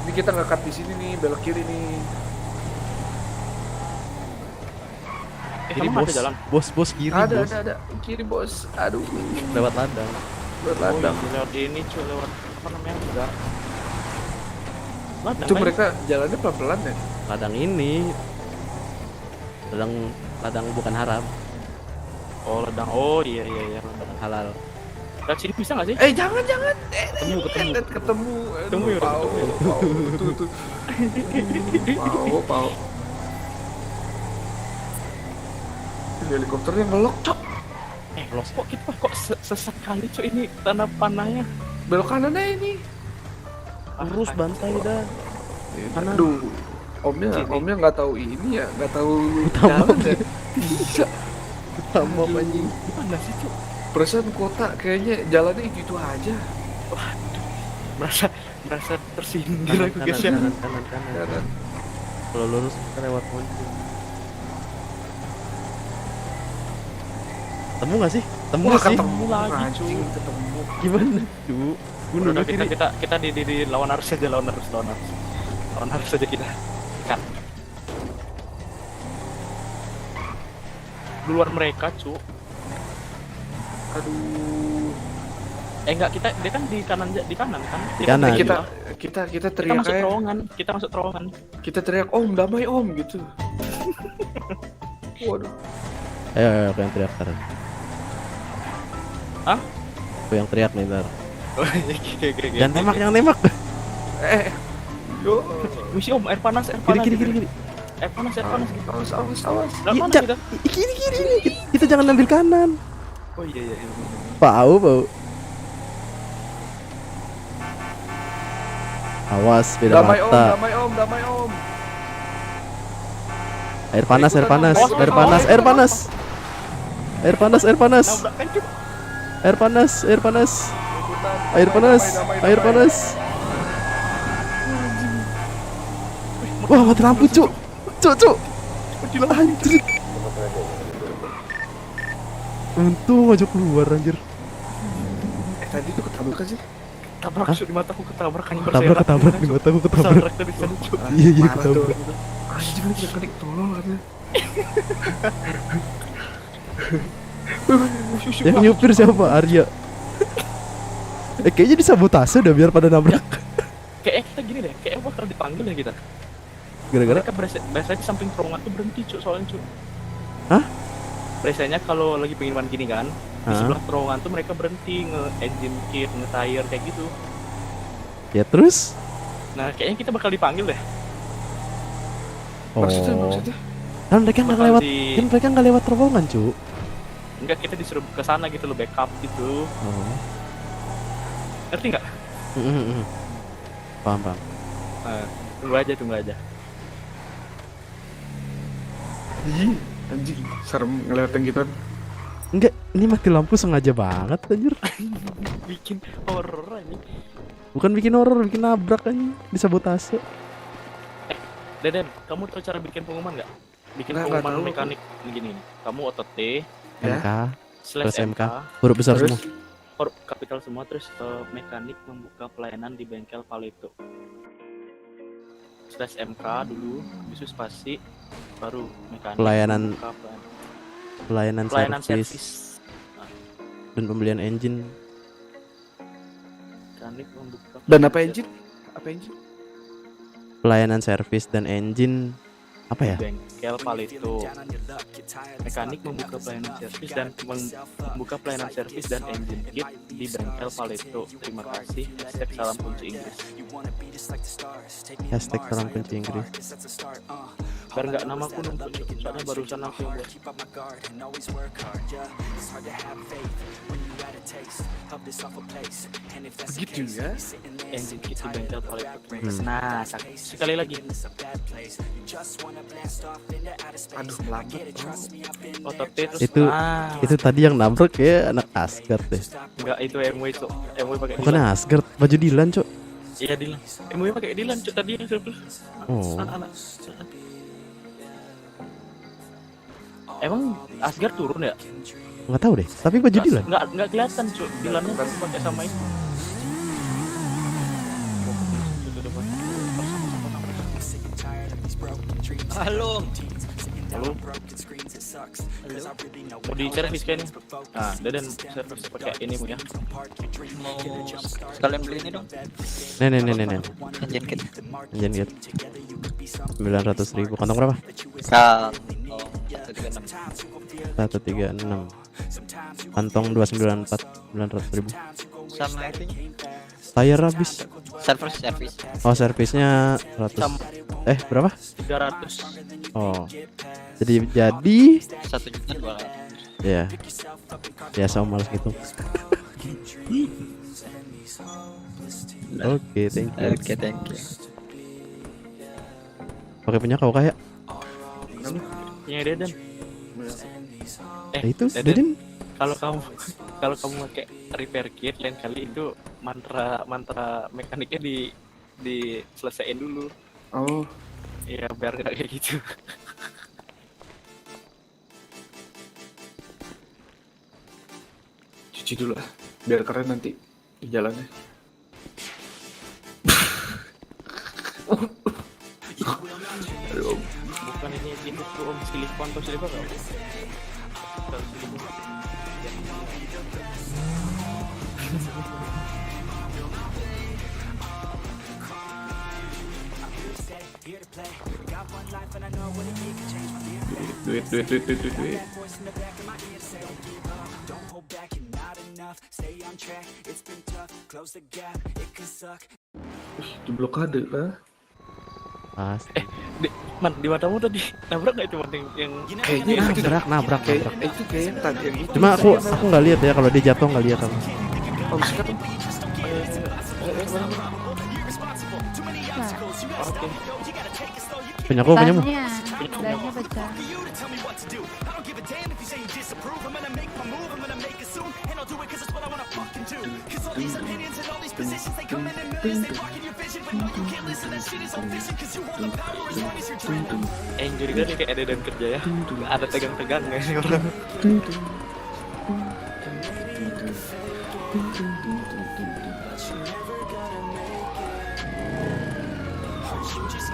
Ini kita ngekat di sini nih, belok kiri nih. Kiri emang bos. ada jalan? Bos kiri Ada, bos. ada. Kiri bos. Aduh. Lewat ladang. Lewat ladang. Lewat ini cuy, lewat apa namanya enggak. Ladang, Itu kan? mereka jalannya pelan-pelan ya? Ladang ini. Ladang bukan haram. Oh ladang, oh iya Ladang halal. Lewat sini bisa nggak sih? Jangan. Ketemu. Ketemu ya, Pau. Tuh. Pau. Helikopternya ngelok, cok. Kok sesat kali cuy ini tanah panahnya. Belok kanannya ini. Urus bantai dah. Aduh. Omnya nggak tahu ini ya, nggak tahu jalan ya. Bisa. Tambah anjing. Gimana sih cuy? Perasaan kota kayaknya jalannya gitu aja. Merasa tersindir aku guys ya. Kanan. Kalau lurus kita lewat Moncil. Ketemu nggak sih? Ketemu Wah, sih? ketemu lagi, anjing, ketemu. Gimana? Duh. Udah kita di lawan arus aja, lawan arus aja kita. Kan. Duluan mereka, cu. Aduh. Enggak, dia kan di kanan kan. Di kanan. Kita teriak masuk aja. terowongan. Kita masuk terowongan. Kita teriak, "Om, damai Om," gitu. Waduh. Ayo aku yang teriak ntar. Hah? Aku yang teriak nih ntar. Oke. Jangan nembak. Yo. Misi Om, air panas. Kiri. Air panas. Awas. Lalu mana kita? Kiri. Kita jangan ambil kanan. Oh iya. Bau. Awas beda Damai mata. Damai Om. Air panas. Nabrak kan, Cuk. Air panas. Wah, mati lampu, Cuk. Anjir. Untung aja keluar anjir. Tadi tuh ketabrak sih. Tabrak di mataku ketabrak kan Ketabrak di mataku ketabrak. Iya ketabrak. Anjir, kita kenik tolol katanya. Yang nyupir siapa? Arya. Kayaknya disabotase udah biar pada nabrak. Kayak kita gini deh, kayak bakal dipanggil ya kita. Gara-gara mereka biasanya di samping terowongan tuh berhenti Cuk, soalnya Cuk. Hah? Biasanya kalau lagi pengiriman gini kan, di sebelah terowongan tuh mereka berhenti nge-engine kit, nge-tire kayak gitu. Ya terus? Nah, kayaknya kita bakal dipanggil deh. Maksudnya? Kan mereka nggak lewat terowongan, Cuk. Enggak, kita disuruh ke sana gitu loh, backup gitu. Ngerti nggak? Paham. Nah, tunggu aja. Ih, anjing, serem ngeliatin gitu. Enggak, ini mati lampu sengaja banget anjir. Bikin horror anjing. Bukan bikin horror, bikin nabrak anjing, disabotase. Deden, kamu tahu cara bikin pengumuman nggak? Bikin pengumuman mekanik begini. Kamu otot T, MK, huruf besar semua. Huruf kapital semua, terus mekanik membuka pelayanan di bengkel Palito. /MK dulu, habis spasi, baru mekanik. Pelayanan servis. Dan pembelian engine. Mekanik membuka. Dan apa engine? Pelayanan servis dan engine Apa ya? Bengkel Palito. Mekanik membuka pelayanan servis dan membuka pelayanan servis dan engine kit di bengkel Palito. Terima kasih. Salam kunci Inggris. Salam kunci Inggris. Biar nggak namaku numpuk, soalnya barusan aku yang buat. Begitu ya. Engine kit di bengkel Palito. Nah, sekali lagi. Aduh, melambat. Otot terus. Itu tadi yang nabrak ya anak Asgard deh. Enggak, itu MW cok. MW pakai Bukan Dylan. Asgard, baju Dylan, Cok. Iya Dylan. MW pakai Dylan cok tadi yang server. Oh. Anak-anak. Emang Asgard turun ya? Nggak tahu deh, tapi baju Dylan. Enggak kelihatan cok. Dylannya pakai sama itu. Halo. Halo. Mau di servis kayaknya. Nah, Dadan servis pakai ini Bu ya. Mau sekalian beli ini dong. Nih. Engine kit. Engine kit. 900.000. Kantong berapa? 136. Kantong 294. 900.000. Sama itu. Tire habis. Servis. Oh, servisnya 100. Berapa? 300. Oh. Jadi 1.200.000. ya. Biasa om males gitu. Oke, thank you. Oke, thank you. Pakai punya kau kayak? Punya Dadan. Itu Dadan. Dadan. Kalau kamu pakai repair kit, lain kali itu mantra mekaniknya diselesaiin dulu. Oh. Iya, biar nggak kayak gitu. Cuci dulu lah, biar keren nanti di jalannya. Aduh. Bukan ini itu om silikon atau silikon nggak? Duit. Di blokade lah. Pasti. Di matamu tadi nabrak nggak itu yang Kayaknya nabrak. Itu kayak yang tadi yang itu. Cuma aku nggak lihat ya, kalau dia jatuh nggak lihat aku. Oh, sekarang. Oke. Punyamu. Bannya pecah. Yang jurigan kayak ada dan kerja ya. Nggak ada tegang-tegang nggak sih orang.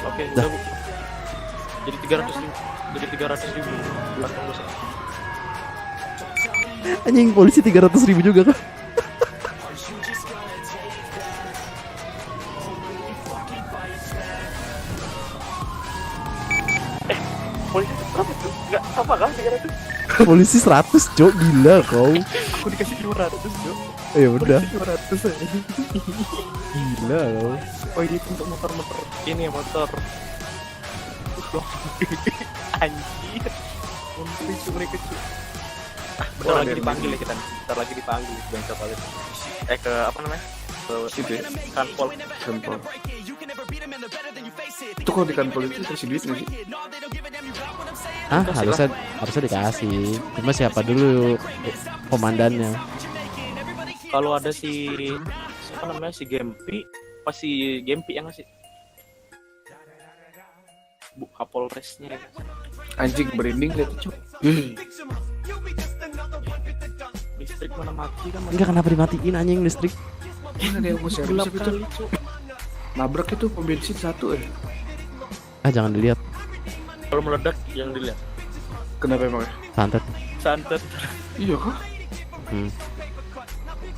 Oke, dah. Bu. Jadi 300.000. Kantong dosa. Anjing, polisi 300.000 juga kan? Polisi berapa tuh? Nggak apa kan 300? Polisi 100, Cok, gila kau. Aku dikasih 200, Cok. Ya udah. 200 aja. Gila kau. Oh, ini untuk motor. Ini ya motor. Anjir. Untuk cuma kecil. Bentar lagi dipanggil ya kita. Bentar lagi dipanggil ke bengkel paling. Ke apa namanya? Ke Situ ya? Kanpol. Itu kalau di kantor itu kasih duit nggak sih? Harusnya dikasih. Cuma siapa dulu komandannya? Kalau ada si apa namanya si Gempi, pasti Gempi yang ngasih. Bu Kapolresnya. Anjing berinding lihat Cok. Listrik mana mati kan? Enggak, kenapa dimatiin anjing listrik? Kan ada yang mau servis itu. Nabrak itu pom bensin 1 Jangan dilihat. Kalau meledak jangan dilihat. Kenapa emang? Santet. Iya kah?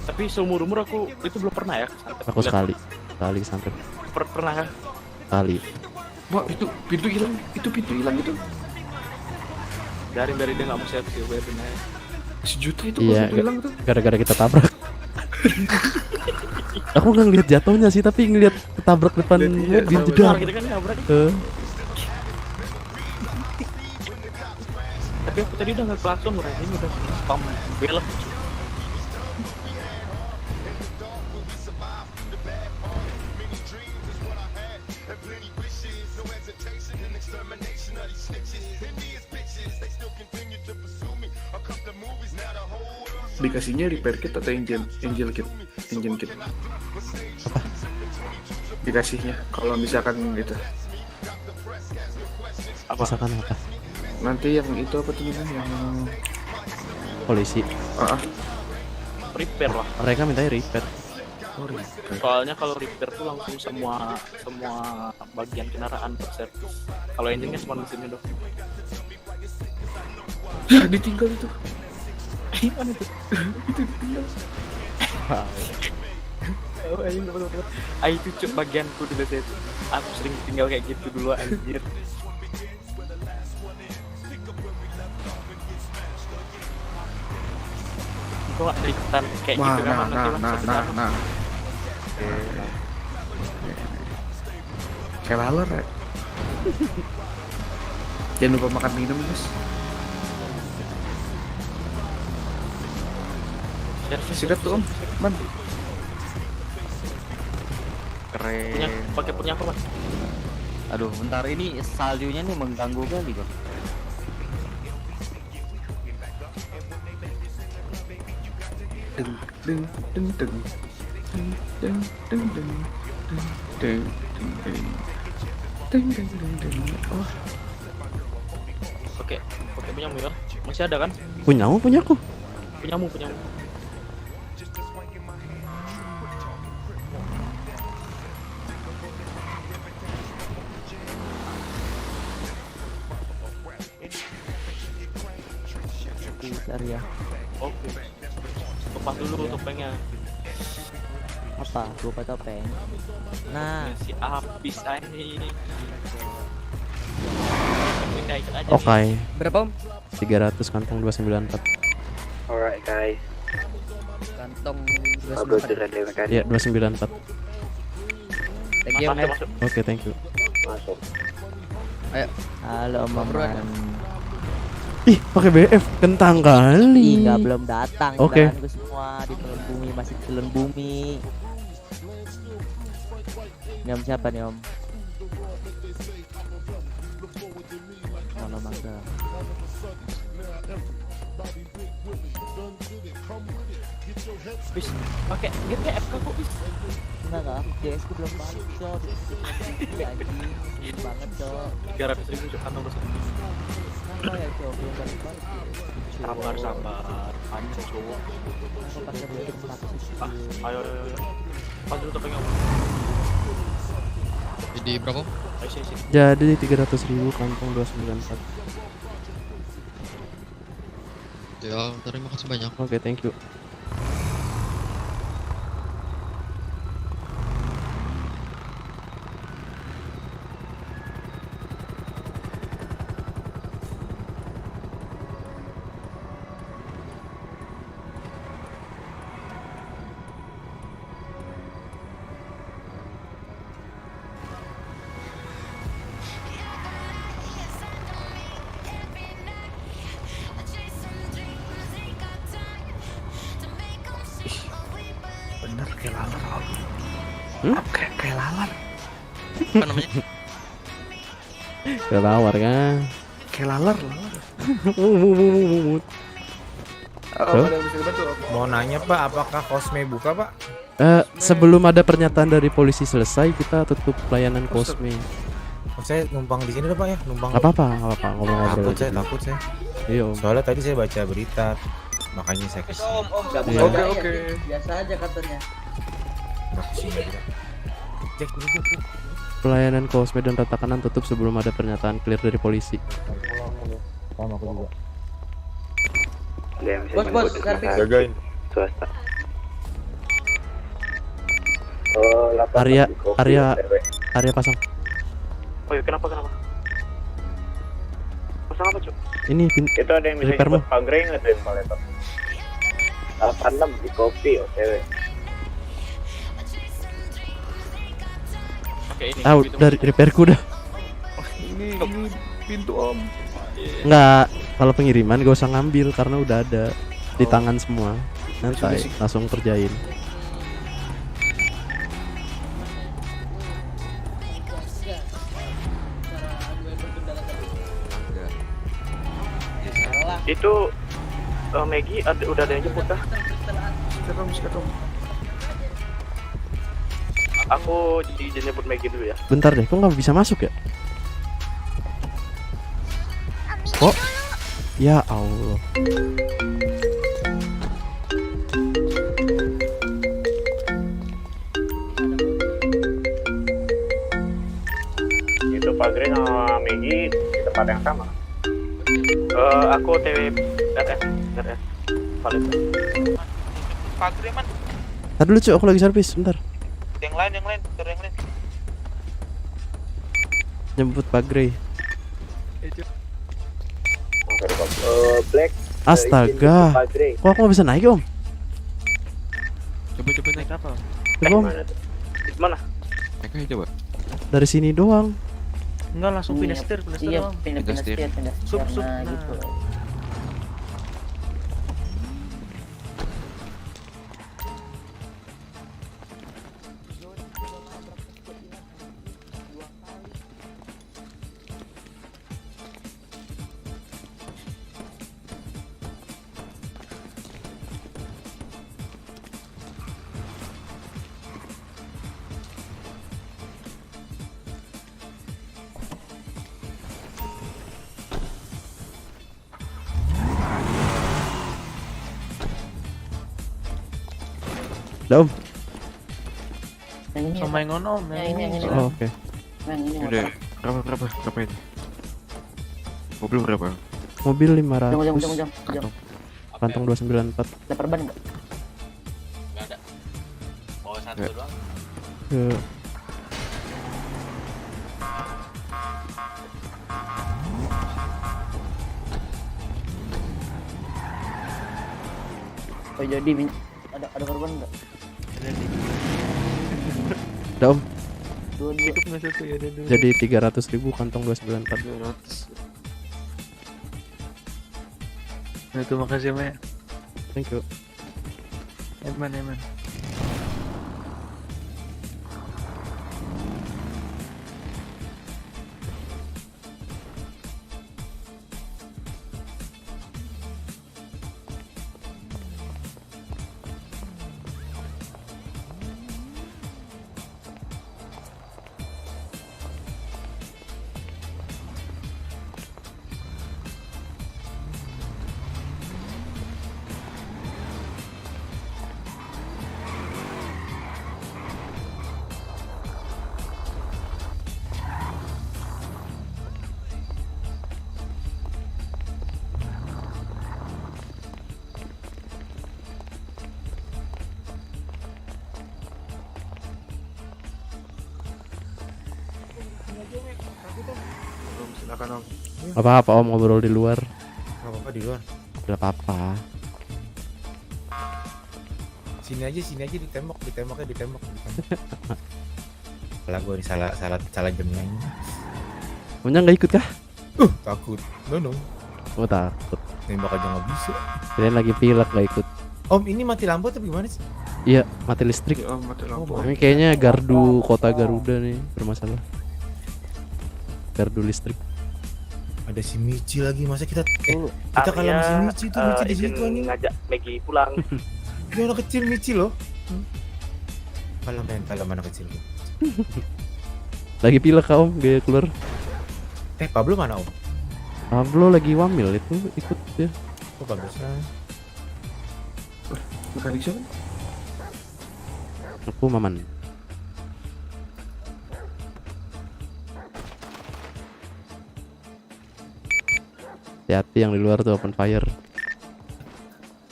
Tapi seumur-umur aku itu belum pernah ya santet. Aku sekali santet. Pernah kah? Kali. Wah, itu pintu hilang, itu. Dari dia nggak mau servis, biarin aja. Sejuta itu Iya, pintu hilang tuh. gara-gara kita tabrak. Aku nggak ngeliat jatuhnya sih, tapi ngeliat ketabrak depan mobil jedar. Kita kan nabrak. Tapi aku tadi udah nge-klakson loh, ini udah spam belok. Dikasihnya repair kit atau engine kit? Apa? Dikasihnya kalau misalkan gitu. Misalkan apa? Nanti yang itu apa tuh namanya? Yang Polisi. Repair lah. Mereka mintanya repair. Oh, repair. Soalnya kalau repair tuh langsung semua bagian kendaraan terservis. Kalau engine-nya cuma mesinnya doang. Ya, ditinggal itu. Mana tuh? Itu ditinggal. Itu cuk bagianku dulu saya tuh. Aku sering tinggal kayak gitu dulu anjir. Kok ada ikutan kayak gitu kan? Nah. Kayak laler ya. Jangan lupa makan minum, guys. Sikat tuh, Om. Man. Keren. Punya apa, Mas? Aduh, bentar ini saljunya nih mengganggu kali, Bang. Oh. Oke, punyamu ya? Masih ada kan? Punyamu. Punyamu. Area. Oke. Lepas dulu topengnya. Apa? Lupa topeng. Nah, Si habis ini. Oke. berapa, Om? 300 kantong 294. Alright guys. Kantong I'll go to the mechanic. Ya, 294. Thank you, Om. Oke, thank you. Masuk. Ayo. Halo, Om Maman. Ih, pakai BF kentang kali. Enggak, belum datang. Oke. Undanganku semua di telan bumi, masih di telan bumi. Ini Om siapa nih, Om? Halo, Mangga. Bis, pakai GTF kok bis? Enggak, DS ku belum balik, Cok. Anjing, sulit banget, Cok. 300.000 cuk kantong besar. Kenapa ya, Cok? Belum balik. Sabar. Panjang cuk. Aku pakai bikin 100. Ayo. Pas dulu topengnya. Jadi berapa? Ayo. Jadi 300.000 kantong 294. Ya, terima kasih banyak. Oke, thank you. Bener kayak laler. Kayak laler. Apa namanya? Kelawar kan? Kayak laler. Mau nanya Pak, apakah Cosme buka Pak? Sebelum ada pernyataan dari polisi selesai, kita tutup pelayanan Cosme. Saya numpang di sini deh Pak ya, numpang. Gak apa-apa, ngobrol-ngobrol aja. Takut saya. Iya, Om. Soalnya tadi saya baca berita, makanya saya kesini. Iya. Oke. Biasa aja katanya. Nggak kesini aja. Cek dulu. Pelayanan Cosme dan rata kanan tutup sebelum ada pernyataan clear dari polisi. Sama aku juga. Bos, servis. Jagain. Swasta. Area pasang. Oh iya, kenapa? Pasang apa, Cuk? Ini Itu ada yang bisa repair nyebut mah. pagre nggak tuh yang paletot? 86 di kopi, OTW. Oke, ini. Tahu dari repairku dah. Ini pintu om. Enggak, kalau pengiriman gak usah ngambil karena udah ada di tangan semua. Santai, langsung kerjain. Itu Maggie udah ada yang jemput kah? Sekarang. Aku izin jemput Maggie dulu ya. Bentar deh, kok nggak bisa masuk ya? Kok? Ya Allah. Itu pagre sama Maggie di tempat yang sama. Aku TW RS valid. Pagre man. Tadi dulu cuy, aku lagi servis, bentar. Yang lain, yang lain. Jemput Pagre. Black. Astaga. Kok aku nggak bisa naik om? Coba naik kapal. Coba om. Mana? Naik aja coba. Dari sini doang. Enggak, langsung pindah setir Iya, doang. pindah setir. Sup. Nah, gitu. Udah om. Yang ini Sama yang ngono, Om. yang ini. Oh, oke. Yang ini Udah, motor. berapa ini? Mobil berapa? Mobil 500. Jam. Kantong 294. Leper ban enggak? Enggak ada. Bawa satu Nggak. doang. Ke Oh jadi ada korban enggak? udah om. Dua. Jadi 300.000 kantong 294. 200. Nah, itu makasih ya, Mek. Thank you. Eman. Silakan om. Apa-apa om, ngobrol di luar. Gak apa-apa di luar. Gak apa-apa. Sini aja ditembaknya. Lah gue nih salah jamnya ini. Punya nggak ikut kah? Takut. No. Oh takut. Nembak aja nggak bisa. Kalian lagi pilek nggak ikut. Om ini mati lampu atau gimana sih? Iya, mati listrik. Om mati lampu. Ini kayaknya gardu kota Garuda nih bermasalah. Gardu listrik. Ada si Michi lagi, masa kita kalah sama si Michi tuh, Michi di situ anjing. Ngajak Maggie pulang. Dia anak kecil Michi loh. Kalah mental sama anak kecil. Lagi pilek kah om, gaya keluar. Pablo mana om? Pablo lagi wamil itu ikut ya. Oh bagusnya. Mekanik siapa? Aku Maman. Hati-hati yang di luar tuh open fire.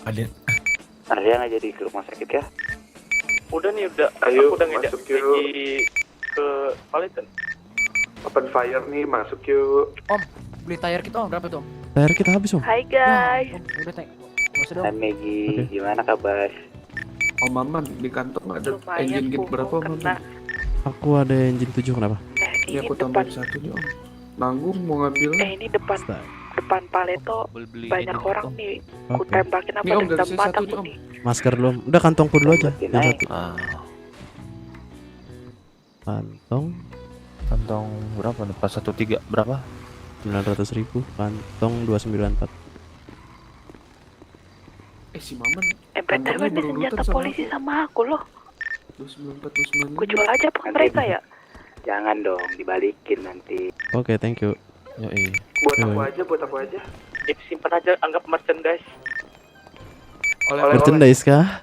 Ada. Arya nggak jadi ke rumah sakit ya? Udah nih, aku udah ngajak Maggie ke Palitan. Open fire nih, masuk yuk. Om, beli tayar kita om berapa tuh? Tayar kita habis, Om. Hai guys. Udah teng. Masuk dong. Hai Maggie, gimana kabar? Om Maman, di kantong ada Lumayan, engine git Bu. berapa, Om? Kena. Aku ada engine 7, kenapa? Ya Ini aku depan. tambahin satu nih, Om. Nanggung mau ngambil. Ini depan Paleto banyak orang nih. Ku Oke. tembakin apa Nih, Om, dari dari saya tempat satu aku nih, Om. nih. Masker belum. Udah kantongku dulu aja. Yang satu. Kantong berapa nih? Pas 13 berapa? 900.000. Kantong 294. Si Maman. BTW ada senjata polisi sama aku loh. 294. Ku jual aja apa ke mereka ya? Jangan dong, dibalikin nanti. Oke, thank you. Yoi. Buat aku aja. Simpan aja, anggap merchandise. Merchandise kah?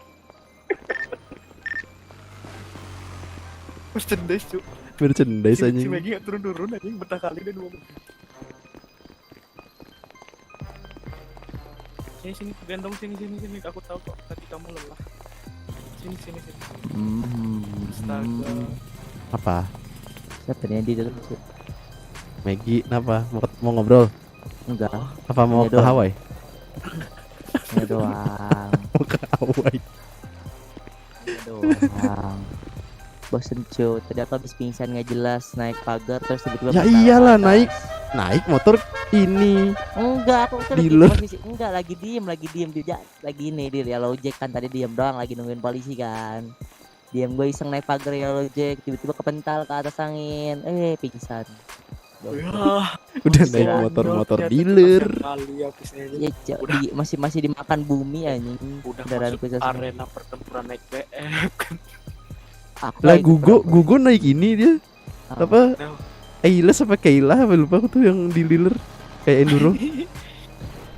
Merchandise cuy. Merchandise Si anjing. Maggie gak turun-turun anjing, betah kali dia 2 menit. Sini gendong sini aku tahu kok tadi kamu lelah. Sini. Astaga. Apa? Siapa nih yang di dalam sih? Maggie, kenapa? Mau ngobrol? Enggak. Apa mau Hanya ke doang. Hawaii? Hanya doang. Mau ke Hawaii. Hanya doang. Bosen cuy, tadi aku habis pingsan nggak jelas naik pagar terus tiba-tiba Ya patah iyalah atas. naik motor ini. Enggak, aku tuh lagi Dealer. posisi enggak lagi diem dia lagi ini di Yellow Jack kan tadi diem doang lagi nungguin polisi kan. Diam gue iseng naik pagar Yellow Jack tiba-tiba kepental ke atas angin. Pingsan. Udah naik motor dealer. Ya, masih dimakan bumi anjing. Udah Kendaraanku masuk sesama. arena pertempuran naik BF kan. Lah Gugo naik ini dia. Apa? Ayla sampai Kayla apa lupa aku tuh yang di dealer kayak enduro.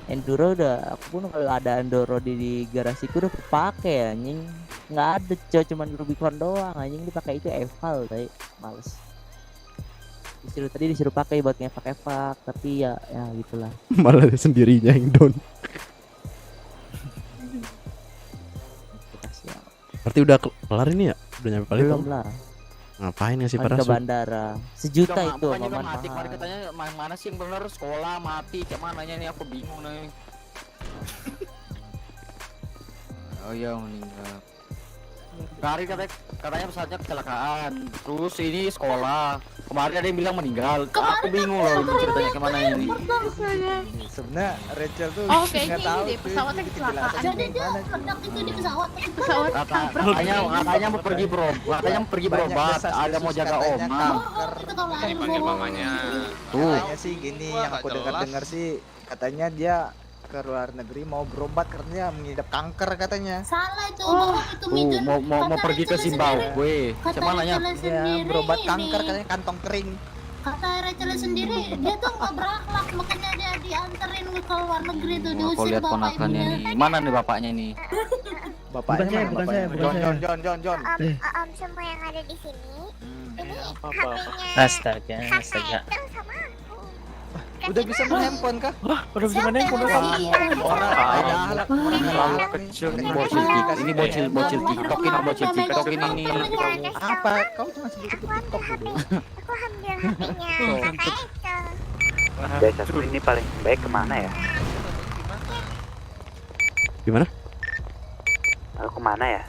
Enduro udah aku pun kalau ada enduro di garasiku udah kepake anjing. Nggak ada coy, cuman Rubicon doang anjing dipakai itu eval tapi males. Disuruh pakai buat ngevak tapi ya gitulah. Malah dia sendirinya yang down. Berarti udah kelar ini ya? Udah nyampe Paleto? Belum lah. Ngapain ngasih Kan ke parasut? bandara. Sejuta itu Bukannya Maman mati kemarin mahal. katanya mana sih yang bener sekolah mati kayak mananya nih aku bingung nih. Oh iya meninggal. Kemarin katanya pesawatnya kecelakaan. Terus ini sekolah. Kemarin ada yang bilang meninggal. Aku bingung loh ini ceritanya kemana ini. Sebenarnya Rachel tuh Oh, kayaknya nggak ini tahu deh, sih, pesawatnya kecelakaan. Jadi dia meledak itu di pesawat. Pesawat Katanya mau pergi berobat, ada mau jaga oma. dipanggil mamanya. Katanya sih gini yang aku dengar sih katanya dia ke luar negeri mau berobat karena dia mengidap kanker katanya. Salah itu, bohong itu Mijun. Mau pergi ke Zimbabwe. Siapa nanya? Ya, berobat kanker katanya kantong kering. Kata Rachel sendiri, dia tuh nggak berakhlak, makanya dia dianterin ke luar negeri tuh, Aku diusir lihat bapak ponakannya ibunya. nih. Mana nih bapaknya nih? Bapaknya mana bapaknya? John. Semua yang ada di sini ini Astaga. Udah bisa main handphone kah? Udah bisa main handphone Terlalu kecil nih bocil TikTok. Ini bocil TikTok ini. Apa? Kau cuma sedikit TikTok dulu. aku ambil HP-nya. Desa ini paling baik kemana ya? Gimana? Aku kemana ya?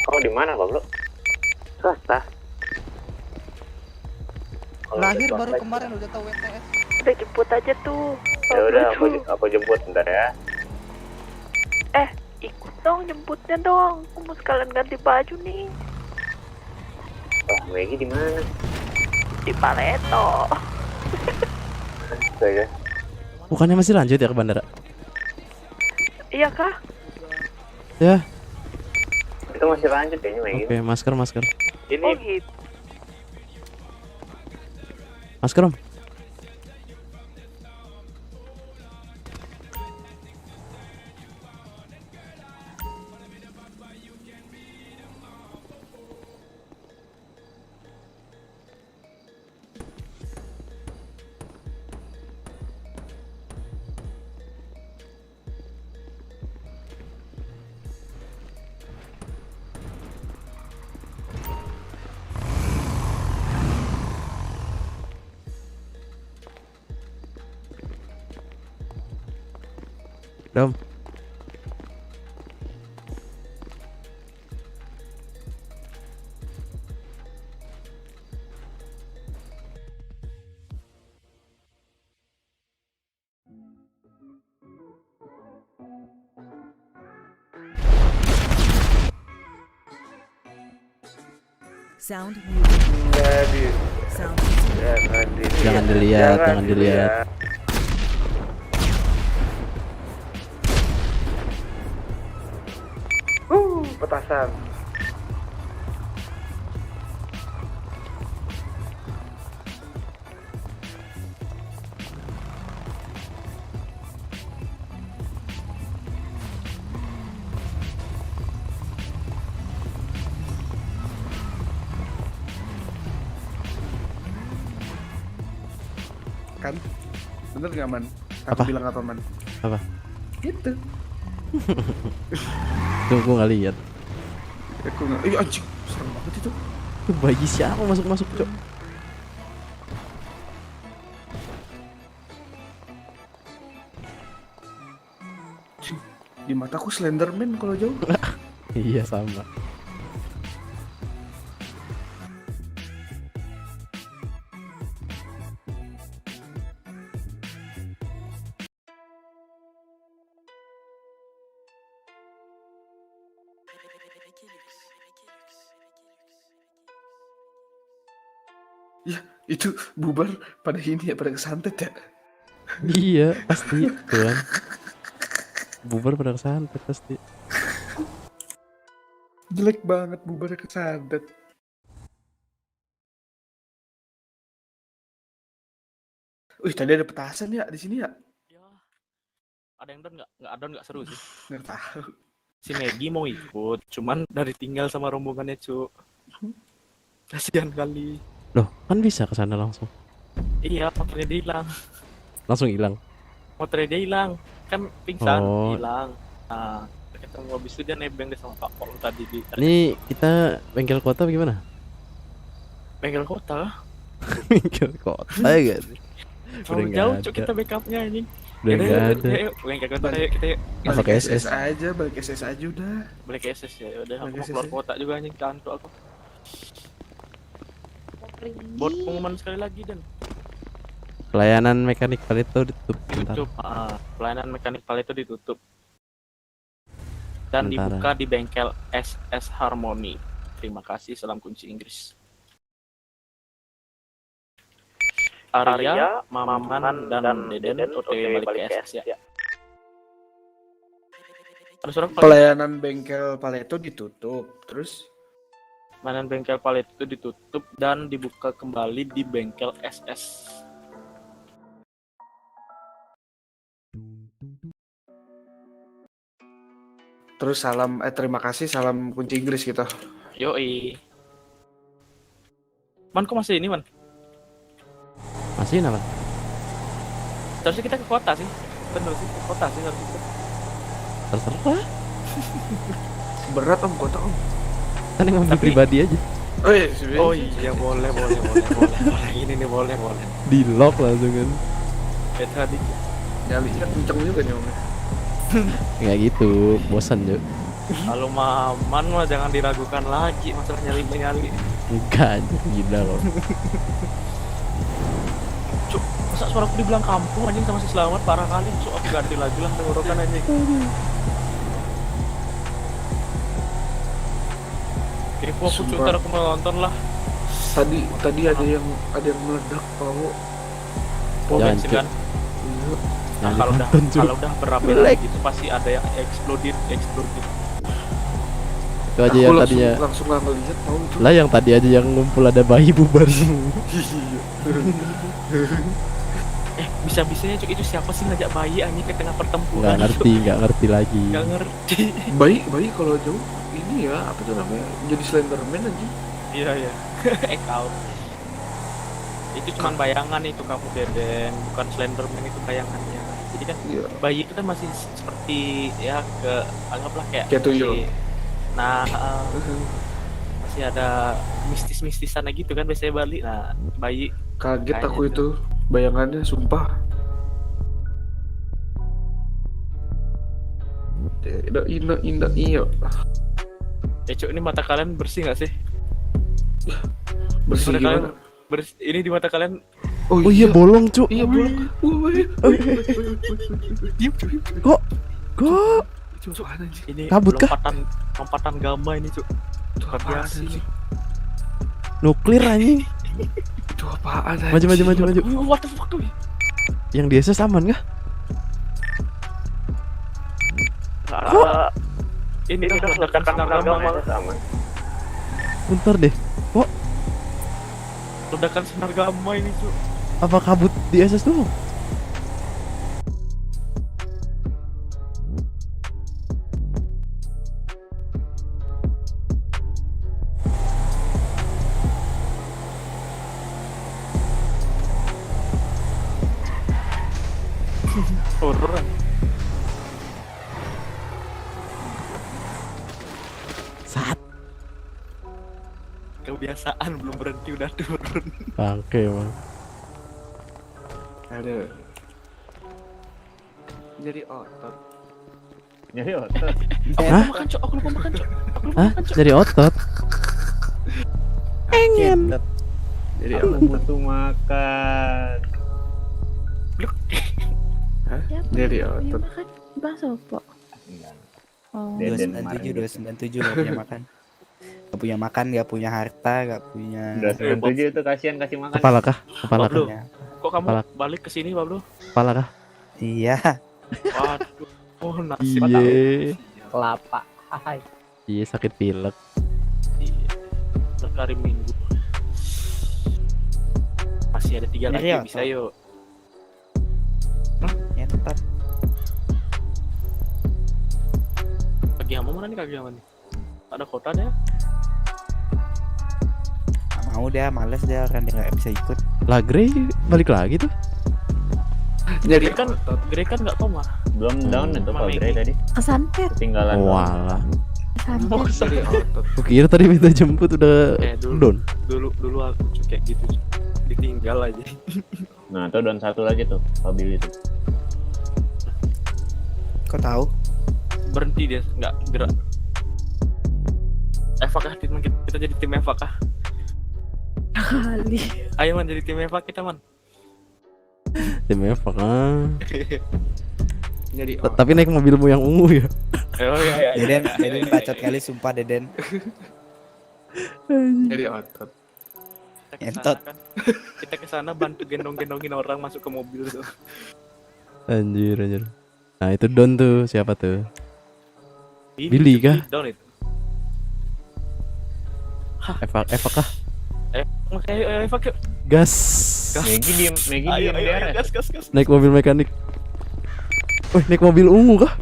Kau di mana, Bang? Swasta. Lahir baru kemarin udah tahu WTS. Udah jemput aja tuh. Ya udah, aku jemput bentar ya. Ikut dong jemputnya dong. Aku mau sekalian ganti baju nih. Wah, Maggie di mana? Di Paleto. Astaga. Bukannya masih lanjut ya ke bandara? Iya kah? Ya. Itu masih lanjut kayaknya, Maggie. Oke, masker. Ini Oh gitu. Masker Om. Dom. Sound muted. Sound muted. Jangan dilihat, jangan dilihat. Petasan. Kan? Bener nggak man? Aku Apa? bilang apa man? Apa? Gitu. Tuh gue nggak lihat. Aku nggak. Ih anjing, serem banget itu. Tuh bayi siapa masuk cok? Anjing, di mataku Slenderman kalau jauh. Iya sama. Ya, itu bubar pada ini ya, pada kesantet ya. Iya pasti tuan. Bubar pada kesantet pasti. Jelek banget bubar kesantet. Wih, tadi ada petasan ya di sini ya? Ada yang down nggak seru sih. Nggak tahu. Si Maggie mau ikut, cuman dari tinggal sama rombongannya cu. Kasihan kali. Loh, kan bisa ke sana langsung. Iya, motornya dia hilang. Langsung hilang. Motornya dia hilang, kan pingsan, Oh. hilang. Nah, ketemu habis itu dia nebeng deh sama Pak Pol tadi di. Ini kita bengkel kota gimana? Bengkel kota. Bengkel kota ya kan? Terlalu jauh cu kita backupnya anjing. Udah nggak ada. Yuk, bengkel kota yuk kita yuk. Apa ke SS? aja, balik SS aja udah. Balik ke SS ya, udah aku Balik mau SS keluar ya. kota juga anjing, kantuk aku. Buat pengumuman sekali lagi dan Pelayanan mekanik Paleto ditutup. tutup. Pelayanan mekanik Paleto ditutup dan Sementara. dibuka di bengkel SS Harmony. Terima kasih, salam kunci Inggris. Arya, Maman, dan Deden OTW balik ke SS ya. Ada suara Pelayanan bengkel Paleto ditutup, terus pelayanan bengkel Paleto ditutup dan dibuka kembali di bengkel SS. terus terima kasih, salam kunci Inggris gitu. Yoi. Man, kok masih ini, Man? Masih apa? Harusnya kita ke kota sih. Bener sih, ke kota sih harus itu. Terserah. Berat om kota om. Kan yang mobil pribadi aja. Oh iya, boleh. Ini nih boleh. Di lock langsung kan. Tadi Nyalinya kenceng juga nih om. Nggak gitu, bosan yuk. kalau Maman mah jangan diragukan lagi masalah nyali. Enggak, gila loh. Cuk, masa suaraku dibilang kampung anjing sama si Selamat, parah kali. Cuk, aku ganti lagi lah tenggorokan anjing. Kepo aku cuk, ntar aku mau nonton lah. Tadi ada yang meledak tahu. Jangan kan. Nah, kalau udah beramai gitu pasti ada yang explode. Itu aja yang tadinya langsung nggak ngeliat tahu itu. Lah yang tadi aja yang ngumpul ada bayi bubar semua. Bisa-bisanya cuk, itu siapa sih ngajak bayi anjing ke tengah pertempuran? Nggak ngerti lagi. Nggak ngerti. Bayi kalau jauh ini ya apa tuh namanya, jadi Slenderman aja. Iya. Out. Itu cuma bayangan itu kamu Deden, bukan Slenderman itu bayangannya. Jadi kan bayi itu kan masih seperti ya anggaplah kayak tuyul. Nah, masih ada mistis-mistisannya gitu kan biasanya Bali. Nah, bayi kaget aku itu bayangannya sumpah. Iyo. Cuk, ini mata kalian bersih nggak sih? Bersih Mata kalian gimana? ini di mata kalian. Oh iya bolong cuk. Iya bolong. Kok Ini kabut kah? lompatan gamma ini cuk. Luar biasa ini. Nuklir anjing. Itu apaan? Maju. What the fuck? Yang di SS aman kah? Ini kan ledakan sinar gamma sama. Bentar deh. Kok Ledakan sinar gamma ini cuk. apa kabut di SS tuh? Horor. Saat Kebiasaan belum berhenti udah turun. bangke emang. Aduh. Jadi otot. Hah? Aku lupa makan cuk. Hah? Dari otot? Pengen. Jadi Aku butuh makan. Hah? Jadi otot. Makan bakso po. Oh. 297 gak punya makan. Gak punya makan, gak punya harta, gak punya. 297 itu kasihan kasih makan. Kepala kah? Kepala kah? Pablo, kok kamu Kepala. balik ke sini, Pablo? Kepala kah? Iya. Waduh. Oh, nasib Iya. Kelapa. Hai. Iya sakit pilek. Hari Minggu. Masih ada 3 lagi Iya, bisa yuk. Nyentot. Kaki Hama mana nih kaki Hama nih? Ada kota deh. Gak mau dia, males dia kan dia gak bisa ikut. Lah Grey balik lagi tuh. Jadi kan Grey kan nggak koma. Belum down itu Pak Grey tadi. Kesantet. Ketinggalan. Walah. Kesantet. Kukira tadi minta jemput udah down. Dulu aku cuk kayak gitu. Ditinggal aja. Nah, itu down satu lagi tuh, Fabil itu. Kok tahu? Berhenti dia, nggak gerak. Evak kah? Kita jadi tim Evak kah? Kali. Ayo man jadi tim Evak kita man. Tim Eva kan. Jadi Tapi naik mobilmu yang ungu ya. Oh iya. Deden bacot kali sumpah Deden. Jadi otot. Entot. Kita kesana bantu gendong-gendongin orang masuk ke mobil tuh. Anjir. Nah itu Don tuh siapa tuh? Billy kah? Down itu. Eva kah? Evak yuk. Gas. Megi diem Gas. Naik mobil mekanik. Wih naik mobil ungu kah?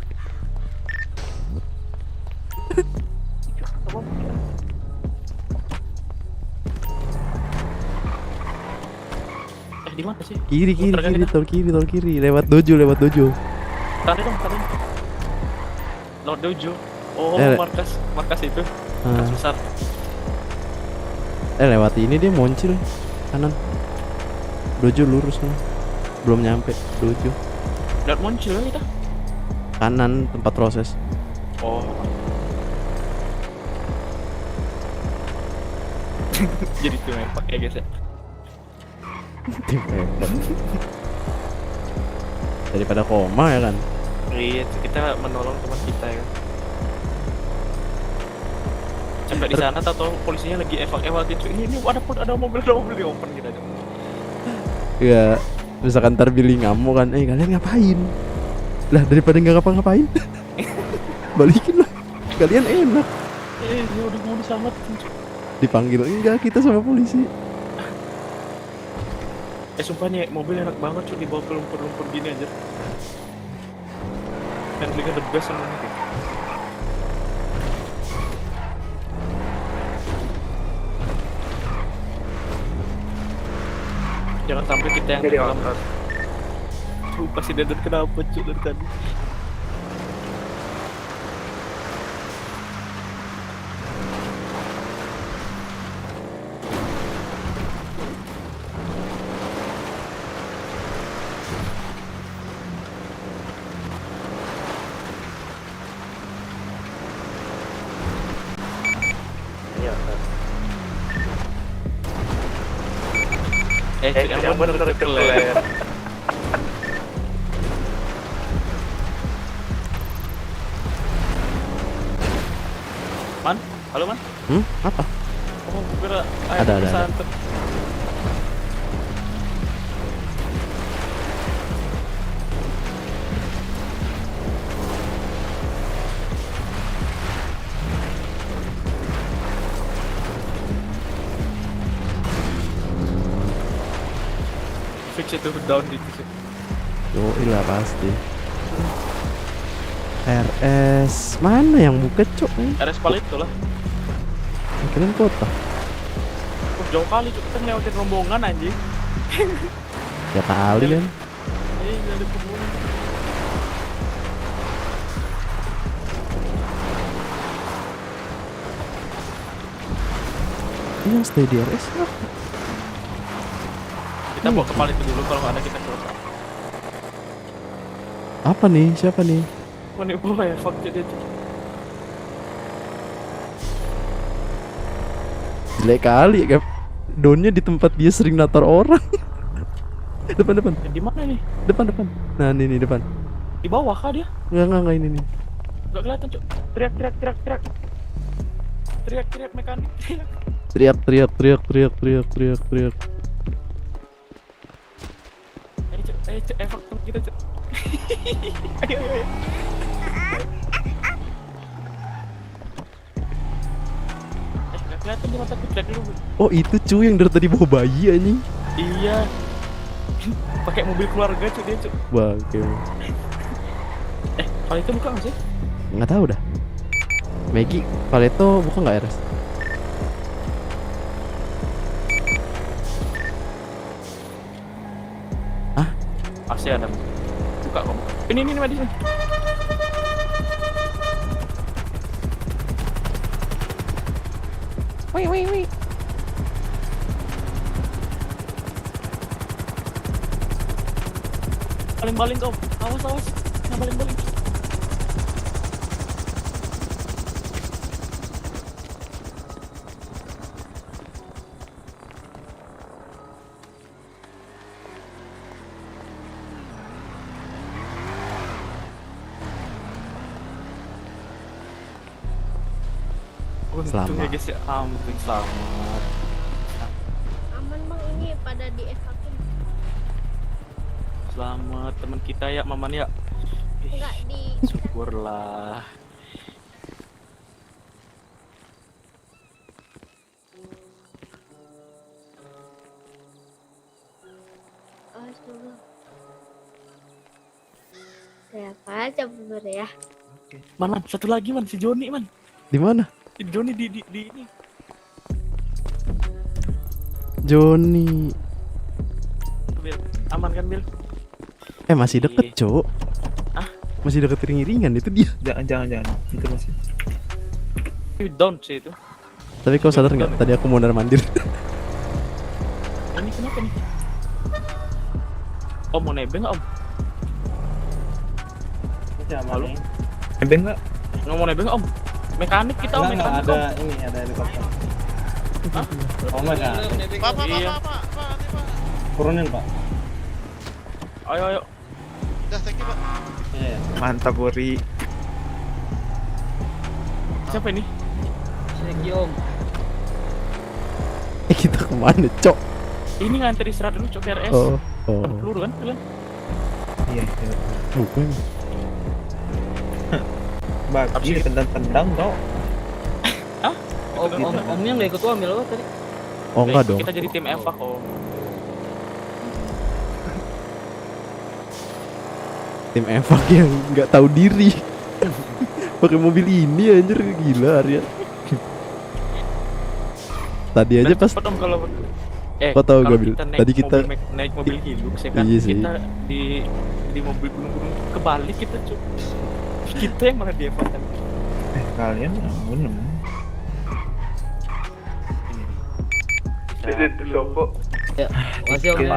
Di mana sih? Kiri, tol kiri, lewat dojo. Tadi dong. Lord Dojo. Oh, markas itu. Markas besar. Lewat ini dia moncil kanan. Dojo lurus nih. Belum nyampe dojo. Lewat muncul kita. Kanan tempat proses. Oh. Jadi tim Evak ya guys ya. Tim Eva. Daripada koma ya kan. Iya, kita menolong teman kita ya. Sampai di sana tahu polisinya lagi evakuasi cuy. Ini ada mobil di open gitu aja. Ya, misalkan ntar Billy ngamuk kan, kalian ngapain? Lah daripada nggak ngapa-ngapain, balikin lah. Kalian enak. Dia udah mau diselamatin cuy. Dipanggil enggak kita sama polisi. Sumpah nih mobil enak banget cuy dibawa ke lumpur-lumpur gini aja. Handlingnya the best sama ini. Jangan sampai kita yang jadi dalam. otot. Tuh pasti Deden kenapa cuy dari tadi. yang bener keren. Man, halo man. Apa? Oh, kira Ada. Fix itu down di situ. Oh iya pasti. RS mana yang buka cok? RS Palito lah. Keren kota. Oh, jauh kali cuk, kita ngelewatin rombongan anjing. Ya kali kan. Iya, ada rombongan. Ini yang stay di RS lah. Kita bawa ke Palito dulu, kalau nggak ada kita keluar. Apa nih? Siapa nih? Mana bawa ya, fuck dia cuk. Jelek kali kan. Downnya di tempat dia sering natar orang. Depan. Di mana nih? Depan. Nah ini depan. Di bawah kah dia? Enggak ini nih. Nggak kelihatan cuk. Teriak. Teriak mekanik. Teriak. Ayo cuk, evak kita cuk. Ayo. Nggak kelihatan di mataku, lihat dulu. Oh itu cuy yang dari tadi bawa bayi anjing. Iya. Pakai mobil keluarga cuk dia cuk. Bangke. Kalau itu buka nggak sih? Nggak tahu dah. Maggie, Paleto buka nggak RS? Pasti ada. Buka kok. Ini di sini. Wih. Baling kau. Awas. Nah, baling. Selamat. Untungnya guys ya, ampun selamat. Aman bang, ini pada dievakin. Selamat teman kita ya, Maman ya. Enggak di. Syukurlah. Astaga. Siapa aja bener ya? Man, satu lagi man, si Joni man. Di mana? Si Joni di ini. Joni. Bil, aman kan Bil? Masih deket cok. Hah? Masih deket ring-ringan itu dia. Jangan. Itu masih. Down sih itu. Tapi kau sadar nggak? Tadi aku mau mondar-mandir. Ini kenapa nih? Om mau nebeng nggak om? Halo? Nebeng nggak? Nggak mau nebeng nggak om? Mekanik kita om, mekanik om. Ada helikopter. Hah? Oh enggak. Iya. Turunin pak. Ayo. Udah, thank you pak. Mantap Bori. Siapa ini? Thank you om. Kita kemana cok? Ini ngantri istirahat dulu cok RS. Oh. Peluru kan kalian? Iya. Bukan. Bagi tendang tau. Hah? Omnya nggak ikut ambil apa tadi? Oh enggak dong. Kita jadi tim evak om. Tim evak yang nggak tahu diri. Pakai mobil ini anjir, gila Arya. Tadi aja pas kau tahu gak Bil? Tadi kita naik mobil Hilux ya kan, iya sih. kita di mobil gunung-gunung kebalik kita cuy. Kita yang malah dievakan. Kalian bener. Jadi itu Sopo. Ya, masih om.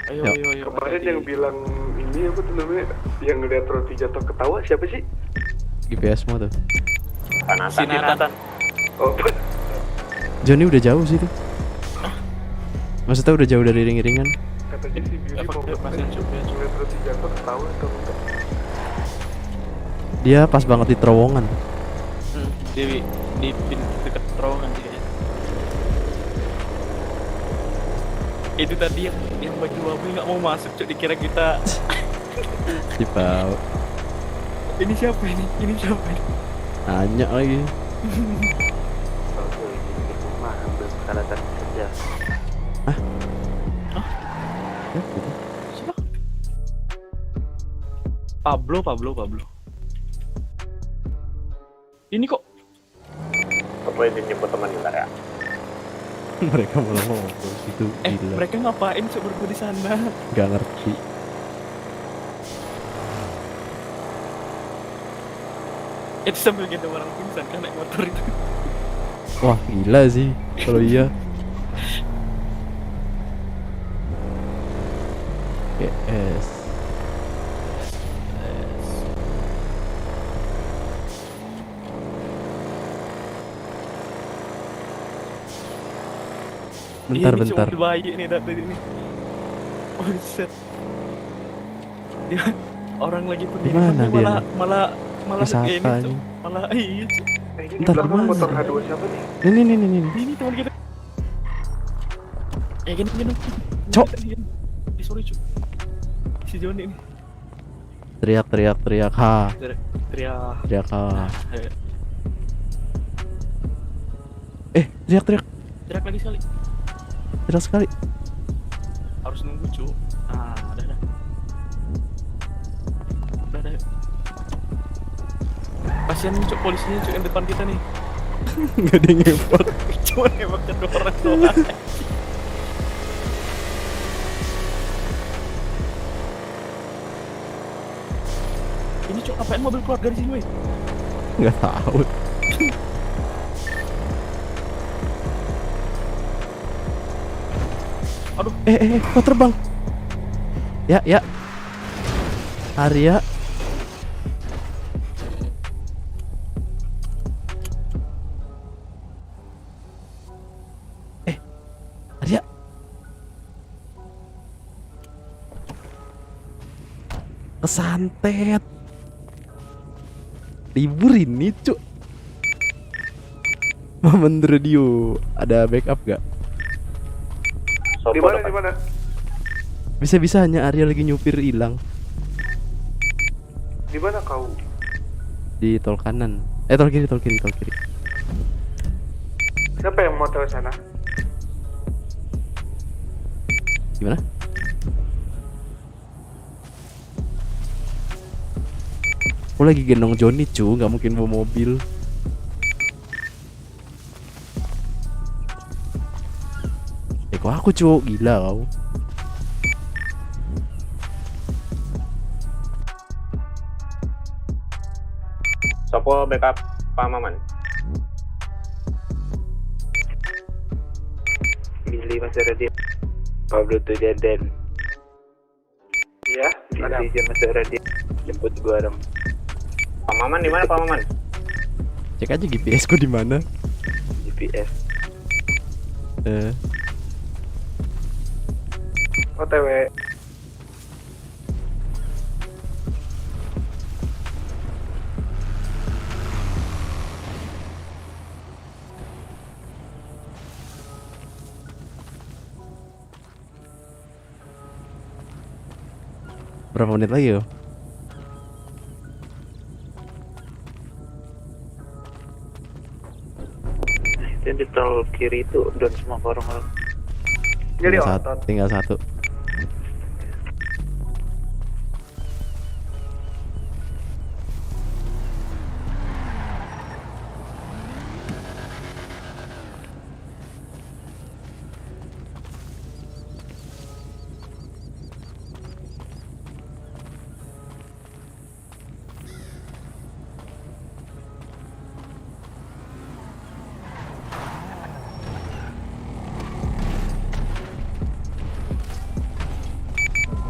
Ayo. Kemarin yang bilang ini apa tuh namanya, yang ngeliat roti jatuh ketawa siapa sih? GPS semua tuh. Si Nathan. Oh, Johnny udah jauh sih tuh. Maksudnya udah jauh dari ring-ringan? Katanya si Billy mau pasien supir terus si jatuh ketahuan atau enggak? Dia pas banget di terowongan. Di dekat terowongan sih kayaknya. Itu tadi yang baju abu nggak mau masuk, cuk, dikira kita. Cipau. Ini siapa ini? Ini siapa ini? Nanya lagi. Oke, ini rumah ambil peralatan kerja. Siapa? Pablo. Ini kok Apa ini jemput teman bentar ya? Mereka malah ngobrol gitu. Gila. mereka ngapain cuk berdua di sana? Gak ngerti. Itu sambil gendong orang pingsan kan naik motor itu. Wah gila sih kalau iya. GS. Bentar. Ini bayi nih dari ini. Oh shit. Dia orang lagi berdiri Gimana dia malah wisata ini, nih. Cuk. Malah iya. Cuk. Ini Bentar, belakang mana? motor H2 siapa nih? Ini. Ini teman kita. Gini. Cok. Sorry cuk. Si Joni ini. Teriak ha. Teriak. Ha. Teriak. Teriak lagi sekali. Teriak sekali. Harus nunggu cuk. Udah. Kasian cuk polisinya cuk yang depan kita nih. Gak ada yang ngepot. Cuma nembak kedua orang doang. Ini cuk ngapain mobil keluar dari sini weh? Gak tahu. Aduh. Kok terbang? Ya. Arya. Arya. Kesantet. Libur ini cuk. Momen radio. Ada backup gak? Di mana? Bisa hanya Arya lagi nyupir hilang. Di mana kau? Di tol kanan. Tol kiri. Siapa yang mau tahu sana? Gimana? Aku lagi gendong Joni cu, nggak mungkin bawa mobil. Kok aku cu, gila kau. Sopo backup Pak Maman. Billy masih ready. Pablo tuh Deden. Iya, Billy dia masih ready. Jemput gua Ram. Pak Maman di mana Pak Maman? Cek aja GPS ku di mana. GPS. OTW. Berapa menit lagi yo? Itu di tol kiri itu dan semua orang-orang. Jadi Tinggal satu.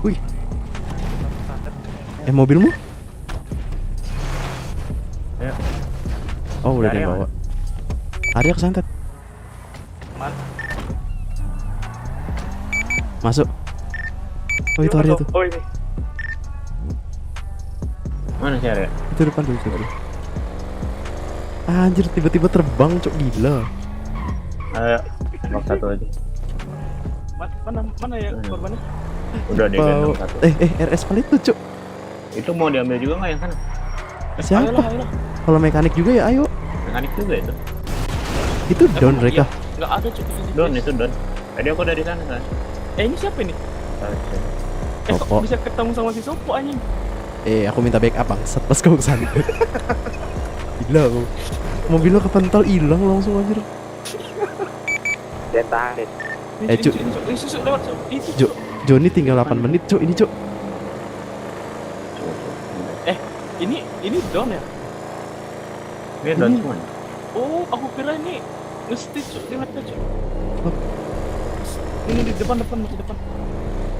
Wih. Mobilmu? Ya. Oh, udah Arya dibawa. Arya kesantet. Masuk. Oh itu Arya tuh. Oh ini. Mana sih Arya? Itu depan tuh. Anjir tiba-tiba terbang cok, gila. Ayo, tembak satu aja. Mana ya korbannya? Udah deh gendong satu. RS paling tuh cok. Itu mau diambil juga nggak yang sana? Siapa? Ayolah. Kalau mekanik juga ya ayo. Mekanik juga itu. Itu down mereka. Nggak ada cukup. Don itu Don. Tadi aku dari sana kan. Ini siapa ini? Kok bisa ketemu sama si Sopo anjing? Aku minta backup bangsat pas kau kesana. Gila aku. Mobil lo kepentol hilang langsung anjir. Dia tahan. Cuk. Joni tinggal 8 menit cuk ini cuk. Ini Don ya? Ini Don semua. Oh, aku kira ini mesti cuk di mana cuk. Ini di depan masih depan.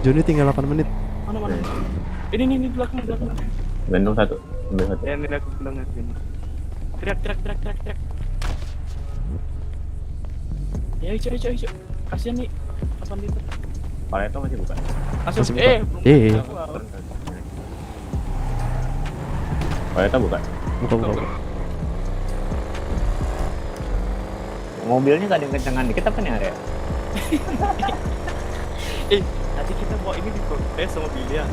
Joni tinggal 8 menit. Mana? Ini belakang. Gendong satu. Ambil satu. Ya, ini aku bilang ini. Teriak. Ya, hijau. Kasihan nih. 8 liter. Pala itu masih buka. Masih Pala itu buka. Buka. Mobilnya gak ada yang kencengan dikit apa nih Arya? Tadi kita bawa ini di kontes sama Billy ya.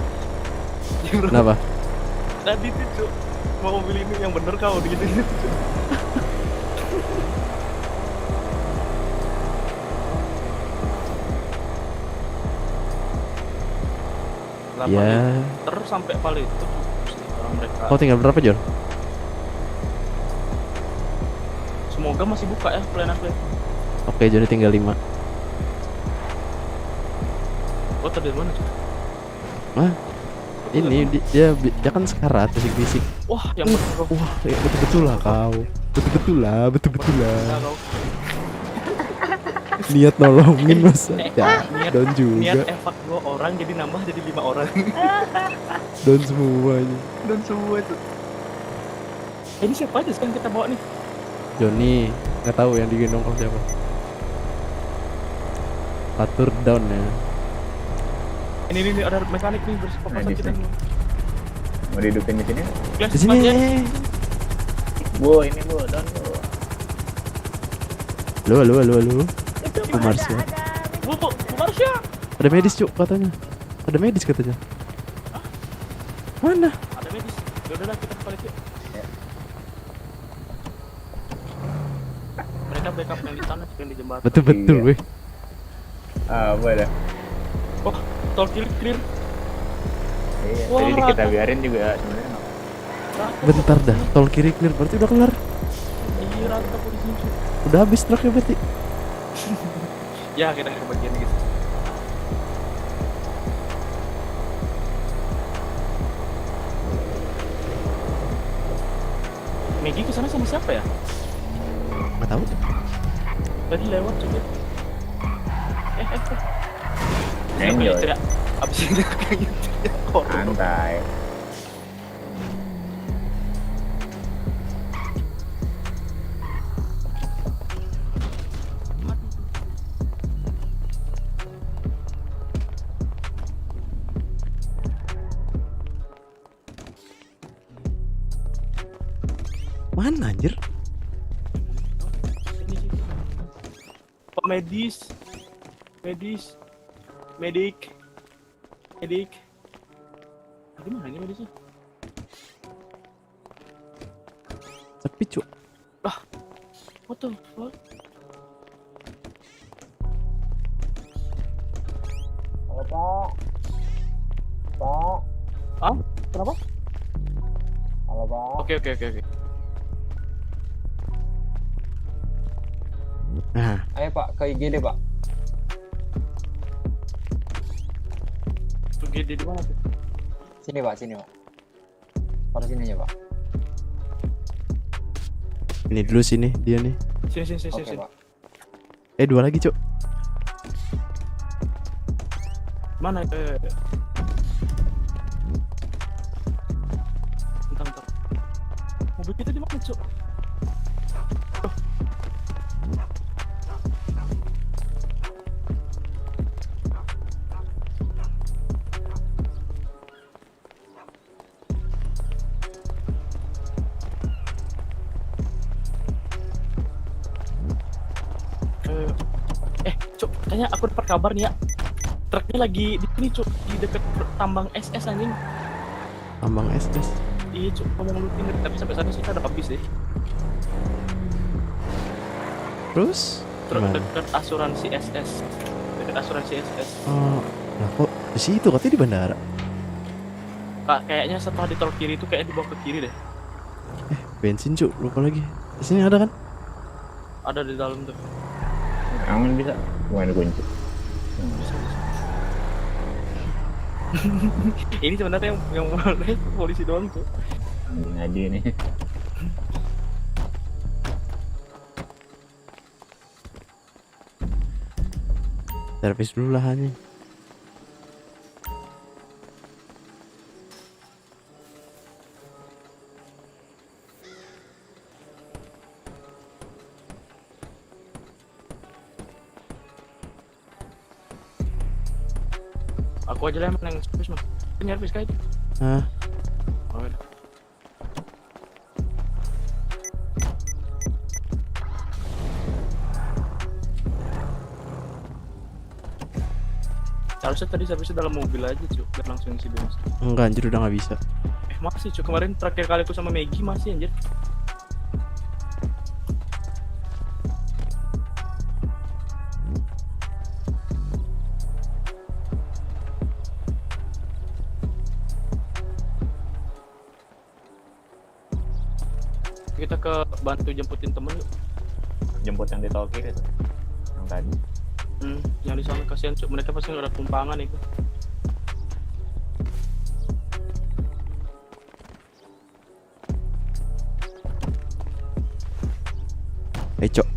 Kenapa? Tadi tuh cuk, mau mobil ini yang bener kau gitu. Ya. Terus sampai Palu itu orang mereka. Kau tinggal berapa Jon? Semoga masih buka ya plan. Oke, Joni tinggal 5. Oh tadi mana cuk? Wah, ini dia kan sekarat bisik-bisik. Wah, yang betul. Wah, ya, betul lah kau. Betul lah. Niat nolongin masa. Ya, don juga. Niat evak 2 orang jadi nambah jadi 5 orang. Don semuanya. Don semua itu. Ini siapa aja sekarang kita bawa nih? Joni, nggak tahu yang digendong kau siapa. Atur down ya. Ini ada mekanik nih bersepakat kita nih. Mau dihidupin di sini? Di sini. Bu, ini Bu, down Bu. Lu. Bu Marsha. Bu Marsha. Ada medis cuk katanya. Ada medis katanya. Mana? Ada medis. Ya udahlah kita balik yuk. Mereka backup yang di sana, yang di jembatan. Betul weh. Boleh. Oh, tol kiri clear. Iya, tadi kita biarin juga sebenarnya. Bentar dah, tol kiri clear berarti udah kelar. Iya, rata polisi. Udah habis truknya berarti. Ya, kita ke bagian gitu. Maggie kesana sama siapa ya? Nggak tahu. Tadi lewat juga. Enjoy. Abis ini kayak gitu. Santai. Mana anjir? Pak medis. Medik. Gimana ini medisnya? Sepi cuk. What the fuck? Halo Pak. Ah? Kenapa? Halo Pak. Oke. Nah. Ayo Pak, ke IGD Pak. IGD di mana tuh? Sini Pak. Taruh sini aja Pak. Ini dulu sini dia nih. Sini. Oke, Pak. 2 lagi cuk. Mana? Bentar. Mobil kita di mana, Cuk? Kayaknya aku dapat kabar nih ya. Truknya lagi di sini cuk, di dekat tambang SS anjing. Tambang SS. Iya cuk, ngomong looting tapi sampai sana sih ada habis deh. Terus? Truk Gimana? dekat asuransi SS. Dekat asuransi SS. Oh, nah kok di situ katanya di bandara. Kak, kayaknya setelah di tol kiri itu kayak dibawa ke kiri deh. Bensin cuk, lupa lagi. Di sini ada kan? Ada di dalam tuh. Aman bisa. Gimana kunci? Ini sebenarnya yang polisi doang tuh. Ngaji nih. Servis dulu lah hanya. Aku aja lah yang servis mah. Nyervis kayak itu. Hah? Oh, udah. Harusnya tadi servisnya dalam mobil aja cuy, biar langsung isi bensin. Enggak anjir, udah nggak bisa. Masih cuy, kemarin terakhir kali aku sama Maggie masih anjir. Kita ke bantu jemputin temen yuk. Jemput yang di tol kiri tuh. Yang tadi. Yang di sana kasihan cuk, mereka pasti nggak ada tumpangan itu. Cok.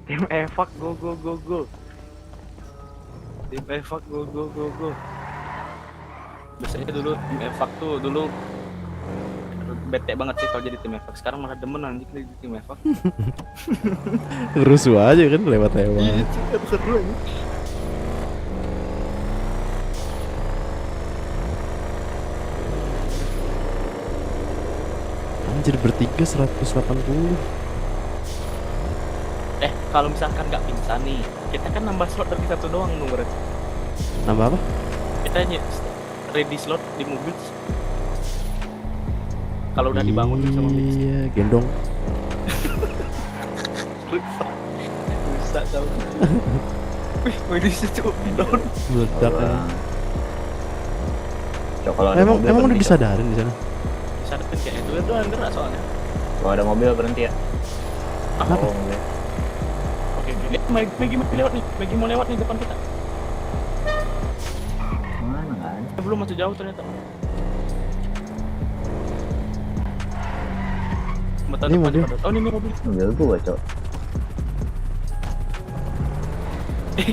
Tim evak go. Tim evak go. Biasanya dulu tim evak tuh dulu bete banget sih kalau jadi tim evak. Sekarang malah demen anjing jadi tim evak. Rusuh aja kan lewat-lewat. Iya, seru ini. Anjir bertiga 180. Kalau misalkan nggak pingsan nih, kita kan nambah slot dari satu doang nomornya. Nambah apa? Kita ready slot di mobil. Kalau udah dibangun sama bis. Iya, gendong. Bisa tahu. Wih, ini secu down. Meledak kan. Emang udah disadarin di sana. Disadarin kayak itu doang gerak soalnya. Kalau ada mobil berhenti ya. Apa? Oke. Maggie lewat nih. Maggie mau lewat nih depan kita. Mana nggak ada? Belum masih jauh ternyata. Ini mobil. Oh ini mobil. Mobil gua cok.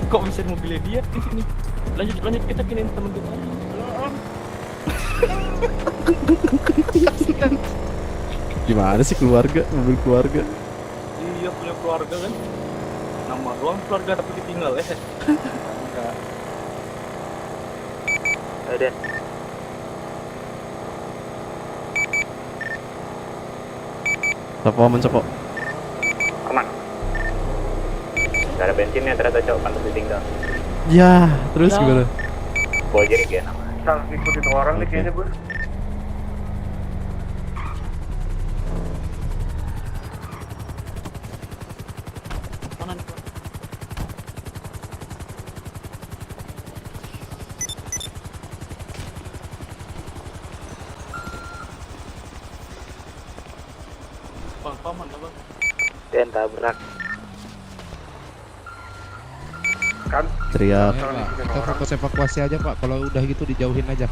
Kok bisa mobilnya dia di sini? Lanjut kita kiriin temen kita. Gimana sih keluarga, mobil keluarga? Iya punya keluarga kan. Nama doang keluarga tapi ditinggal ya. Enggak. Ada. Mencopo. Aman. Gak ada bensinnya ternyata cok, pantas ditinggal. Ya, terus gimana? Bawa jerik ya namanya. Salah ngikutin orang nih kayaknya bro. Paman apa? Dan tabrak. Kan teriak. Kita fokus evakuasi aja Pak. Kalau udah gitu dijauhin aja.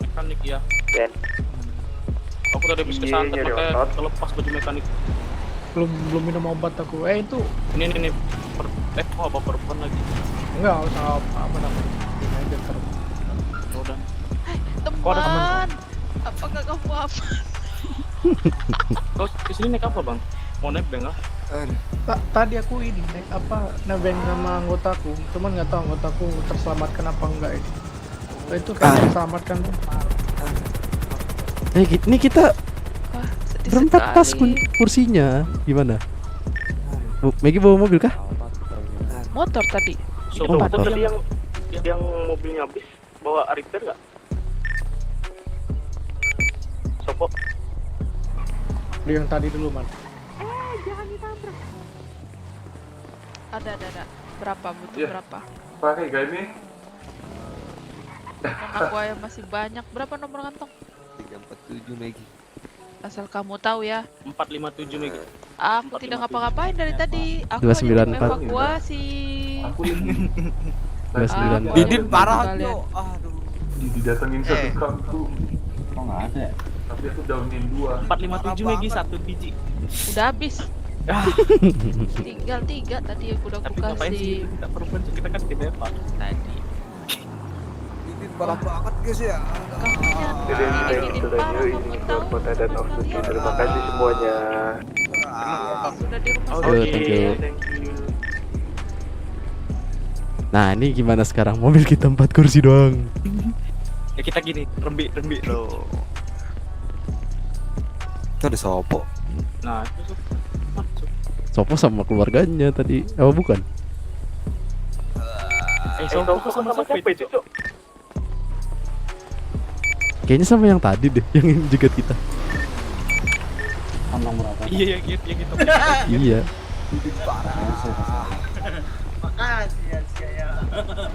Mekanik ya. Dan. Aku tadi habis kesantet makanya terlepas baju mekanik. Belum minum obat aku. Itu. Ini. Mau apa perempuan lagi? Enggak usah apa namanya. Ini aja terus. Udah. Kok ada teman? Apakah kamu apa? Kau kesini naik apa bang? Mau naik nggak? Tadi aku ini naik apa? Nebeng sama anggotaku. Cuman nggak tahu anggotaku terselamatkan apa enggak ini. Itu kan terselamatkan tuh. Ini kita berempat pas kursinya. Gimana? Maggie bawa mobil kah? Motor tadi. So, motor. tadi yang mobilnya habis bawa repair nggak? Sopo. Lu yang tadi dulu, Man. Jangan ditabrak. Ada. Berapa butuh berapa? Pakai gak ini? Aku ya masih banyak. Berapa nomor kantong? 347 Maggie. Asal kamu tahu ya. 457 Megi. Aku tidak ngapa-ngapain dari tadi. Aku 294. hanya evakuasi. Aku ini 294. Didin parah yo. Aduh. Didatengin satu kampung. Oh nggak ada. Tapi aku downin 2. 457 Megi 1 biji. Udah habis. Tinggal 3 tadi aku udah aku Ngapain kasih. sih kita perempuan kita kan tim Eva tadi. Didin parah banget guys ya. Kota dan Oksuci. Terima kasih semuanya. Sudah di rumah Oh, thank you. Nah, ini gimana sekarang? Mobil kita 4 kursi doang. Ya kita gini, rembik loh. Itu ada Sopo. Nah, itu masuk. Sopo sama keluarganya tadi. Oh, bukan. Sopo sama siapa itu? Cuk? Kayaknya sama yang tadi deh, yang jegat kita. Kantong berapa? Iya, yang gitu. Iya. Makasih ya.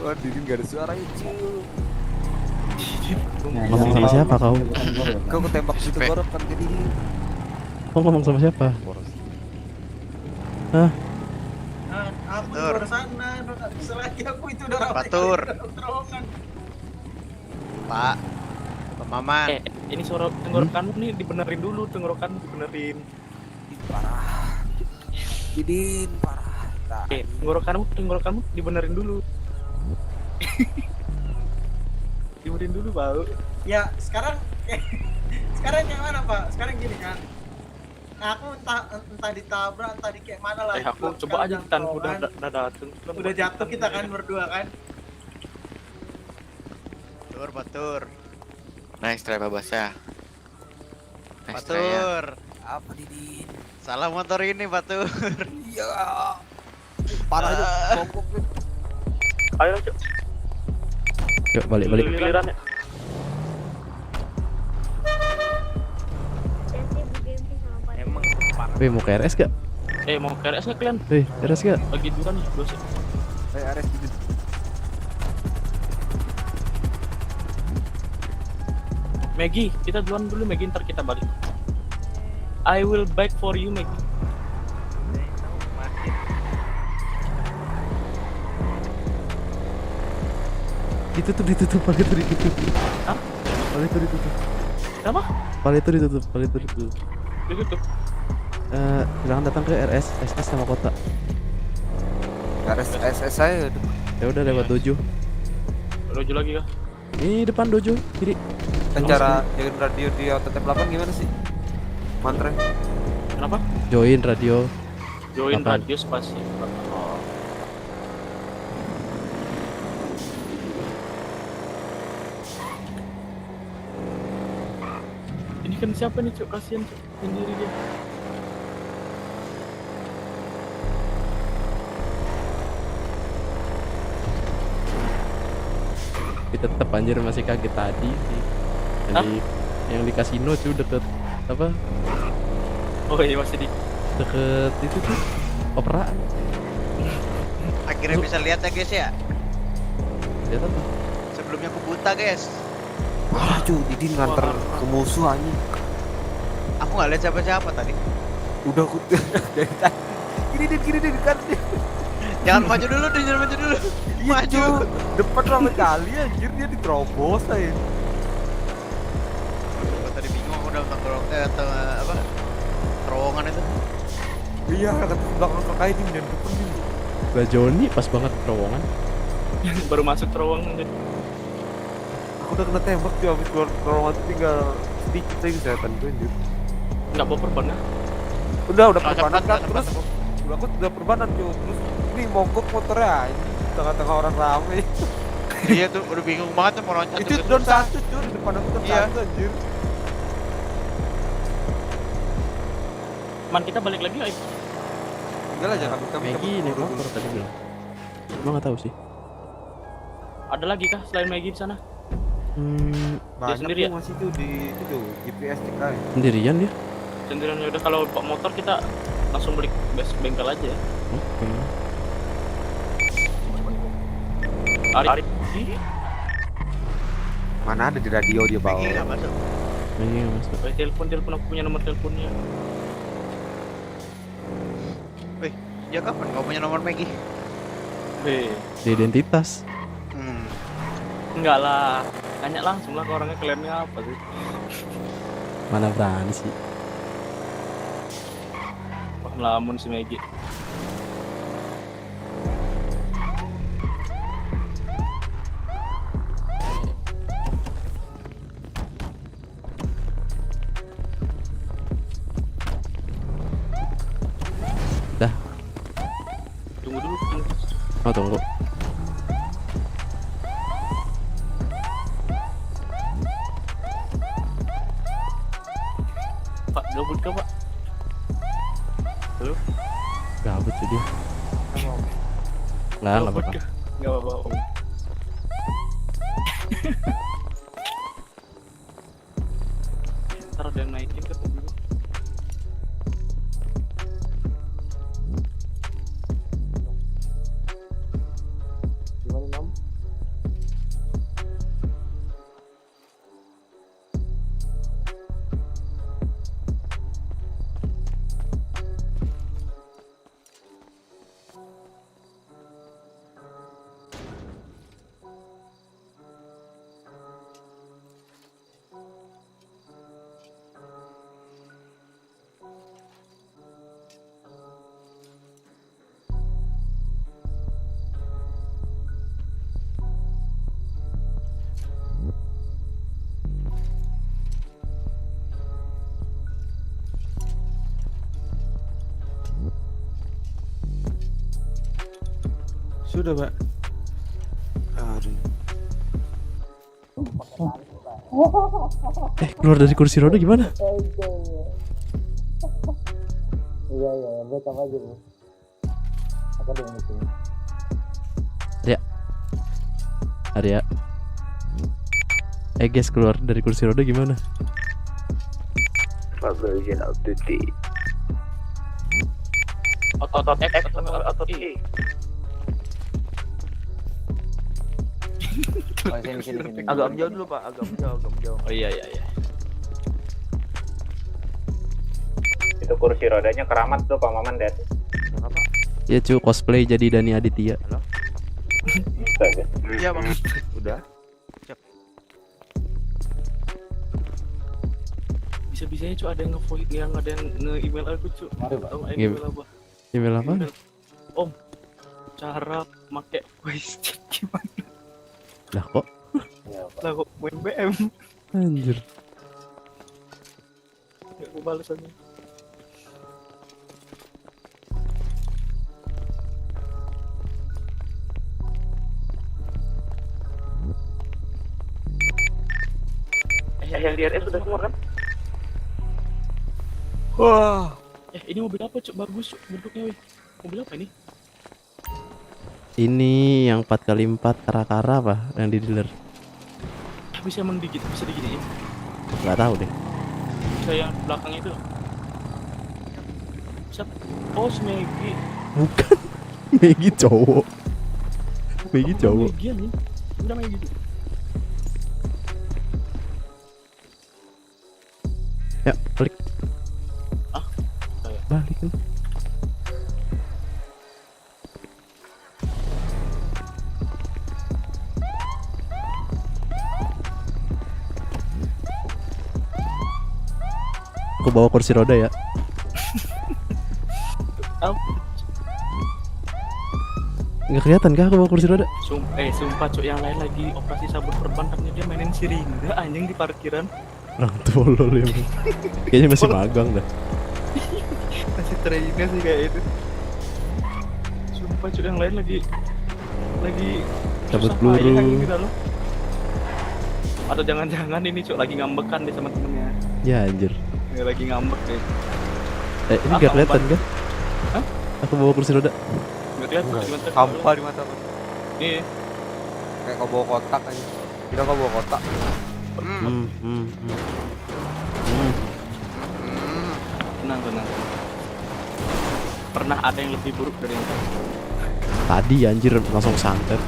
Wah, Didin gak ada suara itu. Ngomong sama siapa kau? Kau ketembak situ gorok kan jadi. Kau ngomong sama siapa? Hah? Aku di luar sana, nggak bisa lagi aku itu udah rapi. Batur. Pak, Pak Maman. Ini suara tenggorokanmu nih dibenerin dulu, tenggorokanmu dibenerin. Parah. Didin parah. Tenggorokanmu dibenerin dulu. Dibenerin dulu, Bau. Ya, sekarang yang mana, Pak? Sekarang gini kan. Nah, aku entah ditabrak, entah di kayak mana lah. Aku coba aja kita udah dateng. Udah jatuh kita kan berdua kan. Batur. Nice try Babasa. Batur. Apa Didin? Salah motor ini, Batur. Iya. Parah aja. Ayo, Cuk. Yuk, balik. Giliran ya. Weh, mau ke RS gak? Mau ke RS nggak kalian? Weh, RS gak? Lagi duluan nih, dosen. RS Didin. Maggie, kita duluan dulu Maggie, ntar kita balik. I will bike for you, Maggie. Ditutup, paling itu ditutup. Hah? Paling itu ditutup. Kenapa? Paling itu ditutup. Ditutup. Silakan datang ke RS, SS nama kota. RS SS saya. Ya udah lewat dojo. Dojo lagi kah? Ini depan dojo, kiri. Cara join radio di OTT 8 gimana sih? Mantre. Kenapa? Join radio. Join Apaan? radio spasi. Oh. Ini kan siapa nih, Cuk? Kasihan, Cuk. Sendiri dia. Tapi tetep anjir masih kaget tadi sih. Yang di kasino cuy, deket apa? Oh iya, masih di deket itu tuh opera. Akhirnya bisa lihat ya, guys ya. Lihat apa? Sebelumnya aku buta, guys. Wah, cuy, Didin nganter ke musuh anjing. Aku nggak lihat siapa-siapa tadi. Udah aku dari tadi. Gini Din kan. Jangan maju dulu. Maju. Depan ramai kali anjir, dia diterobos aja. Gua tadi bingung udah atau apa? Terowongan itu. Iya, kata belakang kakak ini dan depan nih. Lah Joni pas banget terowongan. Baru masuk terowongan. Aku udah kena tembak tuh, habis keluar terowongan tinggal sedikit lagi kesehatan gue anjir. Enggak bawa perban ya? Udah perbanan kan, terus aku udah perbanan cuy, terus ini mogok motornya ini tengah-tengah orang rame. Iya tuh, udah bingung banget tuh mau loncat. Itu down satu cuy, di depan aku down satu anjir. teman kita balik lagi ayo. Tinggal aja kami Maggie naik motor tadi bilang. Emang nggak tahu sih. Ada lagi kah selain Maggie di sana? Banyak sendiri ya? tuh masih tuh di itu tuh GPS TK. Sendirian dia? Sendirian. Ya udah, kalau bawa motor kita langsung balik bengkel aja ya. Oke. Ari. Mana ada di radio dia bawa. Maggie nggak masuk. Maggie nggak masuk. Telepon aku punya nomor teleponnya. Wih, ya kapan kau punya nomor Maggie? Weh, Di identitas. enggak lah. Tanya langsung lah ke orangnya, klaimnya apa sih? Mana berani sih. Wah, melamun si Maggie. Dah. Tunggu dulu. Oh tunggu. Pak, gabut kah Pak? Halo? Gabut sih dia. Nggak apa-apa. Nggak apa-apa. Ntar ada yang naikin ke dulu. Gimana Nom? Sudah, Pak. Aduh. Keluar dari kursi roda gimana? Iya, backup aja bro. Aku ada yang meeting. Arya. Guys, keluar dari kursi roda gimana? Version of duty. Otot X, otot Y. Sini. Agak menjauh dulu Pak, agak menjauh. Oh iya. Itu kursi rodanya keramat tuh Pak Maman, Dad. Ya cu, cosplay jadi Dani Aditya. Iya Bang. Udah. Bisa-bisanya cu ada yang nge-voice, yang ada yang nge-email aku cu. Tahu email apa? Email apa? Om, cara make voice chat gimana? Lah kok? Lah kok main BM? Anjir. Gak aku balas aja. Yang di RS sudah semua kan? Wah. Ini mobil apa cuk? Bagus cuk bentuknya weh. Mobil apa ini? Ini yang 4x4 kara-kara apa yang di dealer? Bisa emang bisa diginiin? Nggak tahu deh. Bisa yang belakang itu. Siap. Oh, si Maggie. Bukan. Maggie cowok. Maggie cowok. Maggie nih. Udah Maggie gitu. Ya, balik. Ah, balik kan. Aku bawa kursi roda ya. Nggak kelihatan kah aku bawa kursi roda? Sumpah cuk, yang lain lagi operasi sabut perban, tapi dia mainin Siringa anjing di parkiran. Orang tolol ya. Kayaknya masih magang dah. Masih trainingnya sih kayak itu. Sumpah cuk, yang lain lagi cabut susah peluru. payah gitu loh. Atau jangan-jangan ini cuk lagi ngambekan deh sama temennya. Ya anjir. Lagi ngambek deh. Ini gak kelihatan kan? Hah? Aku bawa kursi roda. Nggak kelihatan cuma Hampa di mata lu. Iya. Kayak kau bawa kotak aja. Kira kau bawa kotak. Tenang. Pernah ada yang lebih buruk dari yang tadi? Tadi anjir langsung santet.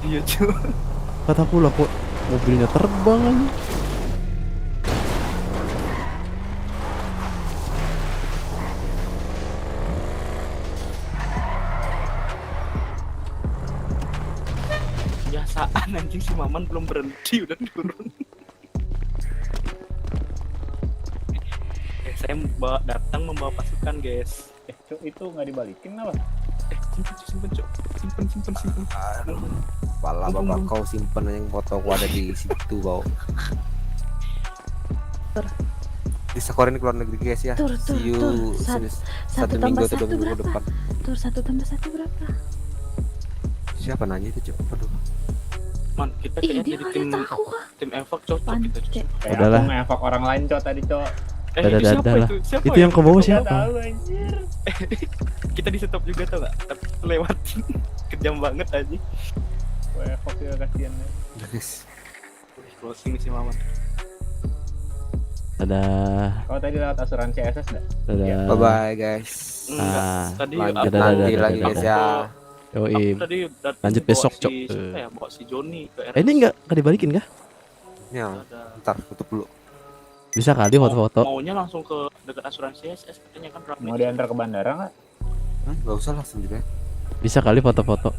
Iya cuy. Kata pula kok mobilnya terbang aja. Biasaan anjing si Maman belum berhenti udah turun. Saya datang membawa pasukan guys. Cuk, itu nggak dibalikin apa? Simpen cuk. Simpen. Pala bapak kau simpen yang foto gua ada di situ bau. Disekorin ke luar negeri guys ya. See you satu minggu atau 2 minggu ke depan. Tur 1 tambah 1 berapa? Siapa nanya itu cuk? Aduh. Man, kita kayaknya jadi tim evak cocok kita cuk. Kayak Udahlah. aku nge-evak orang lain cok tadi cok. Itu siapa lah. itu? Siapa Itu yang kau bawa siapa? Tahu anjir. Kita di stop juga tau gak? Tapi lewatin. Kejam banget aja. Gue evak juga kasihan ya. Guys. Closing si Maman. Dadah. Kau tadi lewat asuransi SS nggak? Dadah. Bye bye guys. Tadi lanjut aku nanti lagi guys ya. Yoi. tadi Lanjut besok cok. Siapa ya? Bawa si Joni ke Ini enggak dibalikin kah? Ya, ntar tutup dulu. Bisa kali foto-foto. Maunya langsung ke dekat asuransi SS katanya kan ramai. Mau diantar ke bandara nggak? Nggak usah lah sendiri. Bisa kali foto-foto.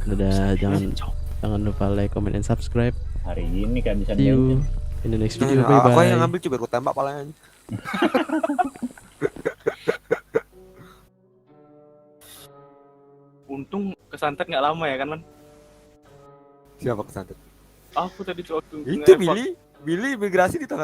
Dadah, jangan lupa like, comment, and subscribe. Hari ini kan bisa See you diantar. in the next video. Bye bye. Aku yang ngambil coba aku tembak palanya. Untung kesantet nggak lama ya kan man? Siapa kesantet? Aku tadi waktu Itu Billy imigrasi di tengah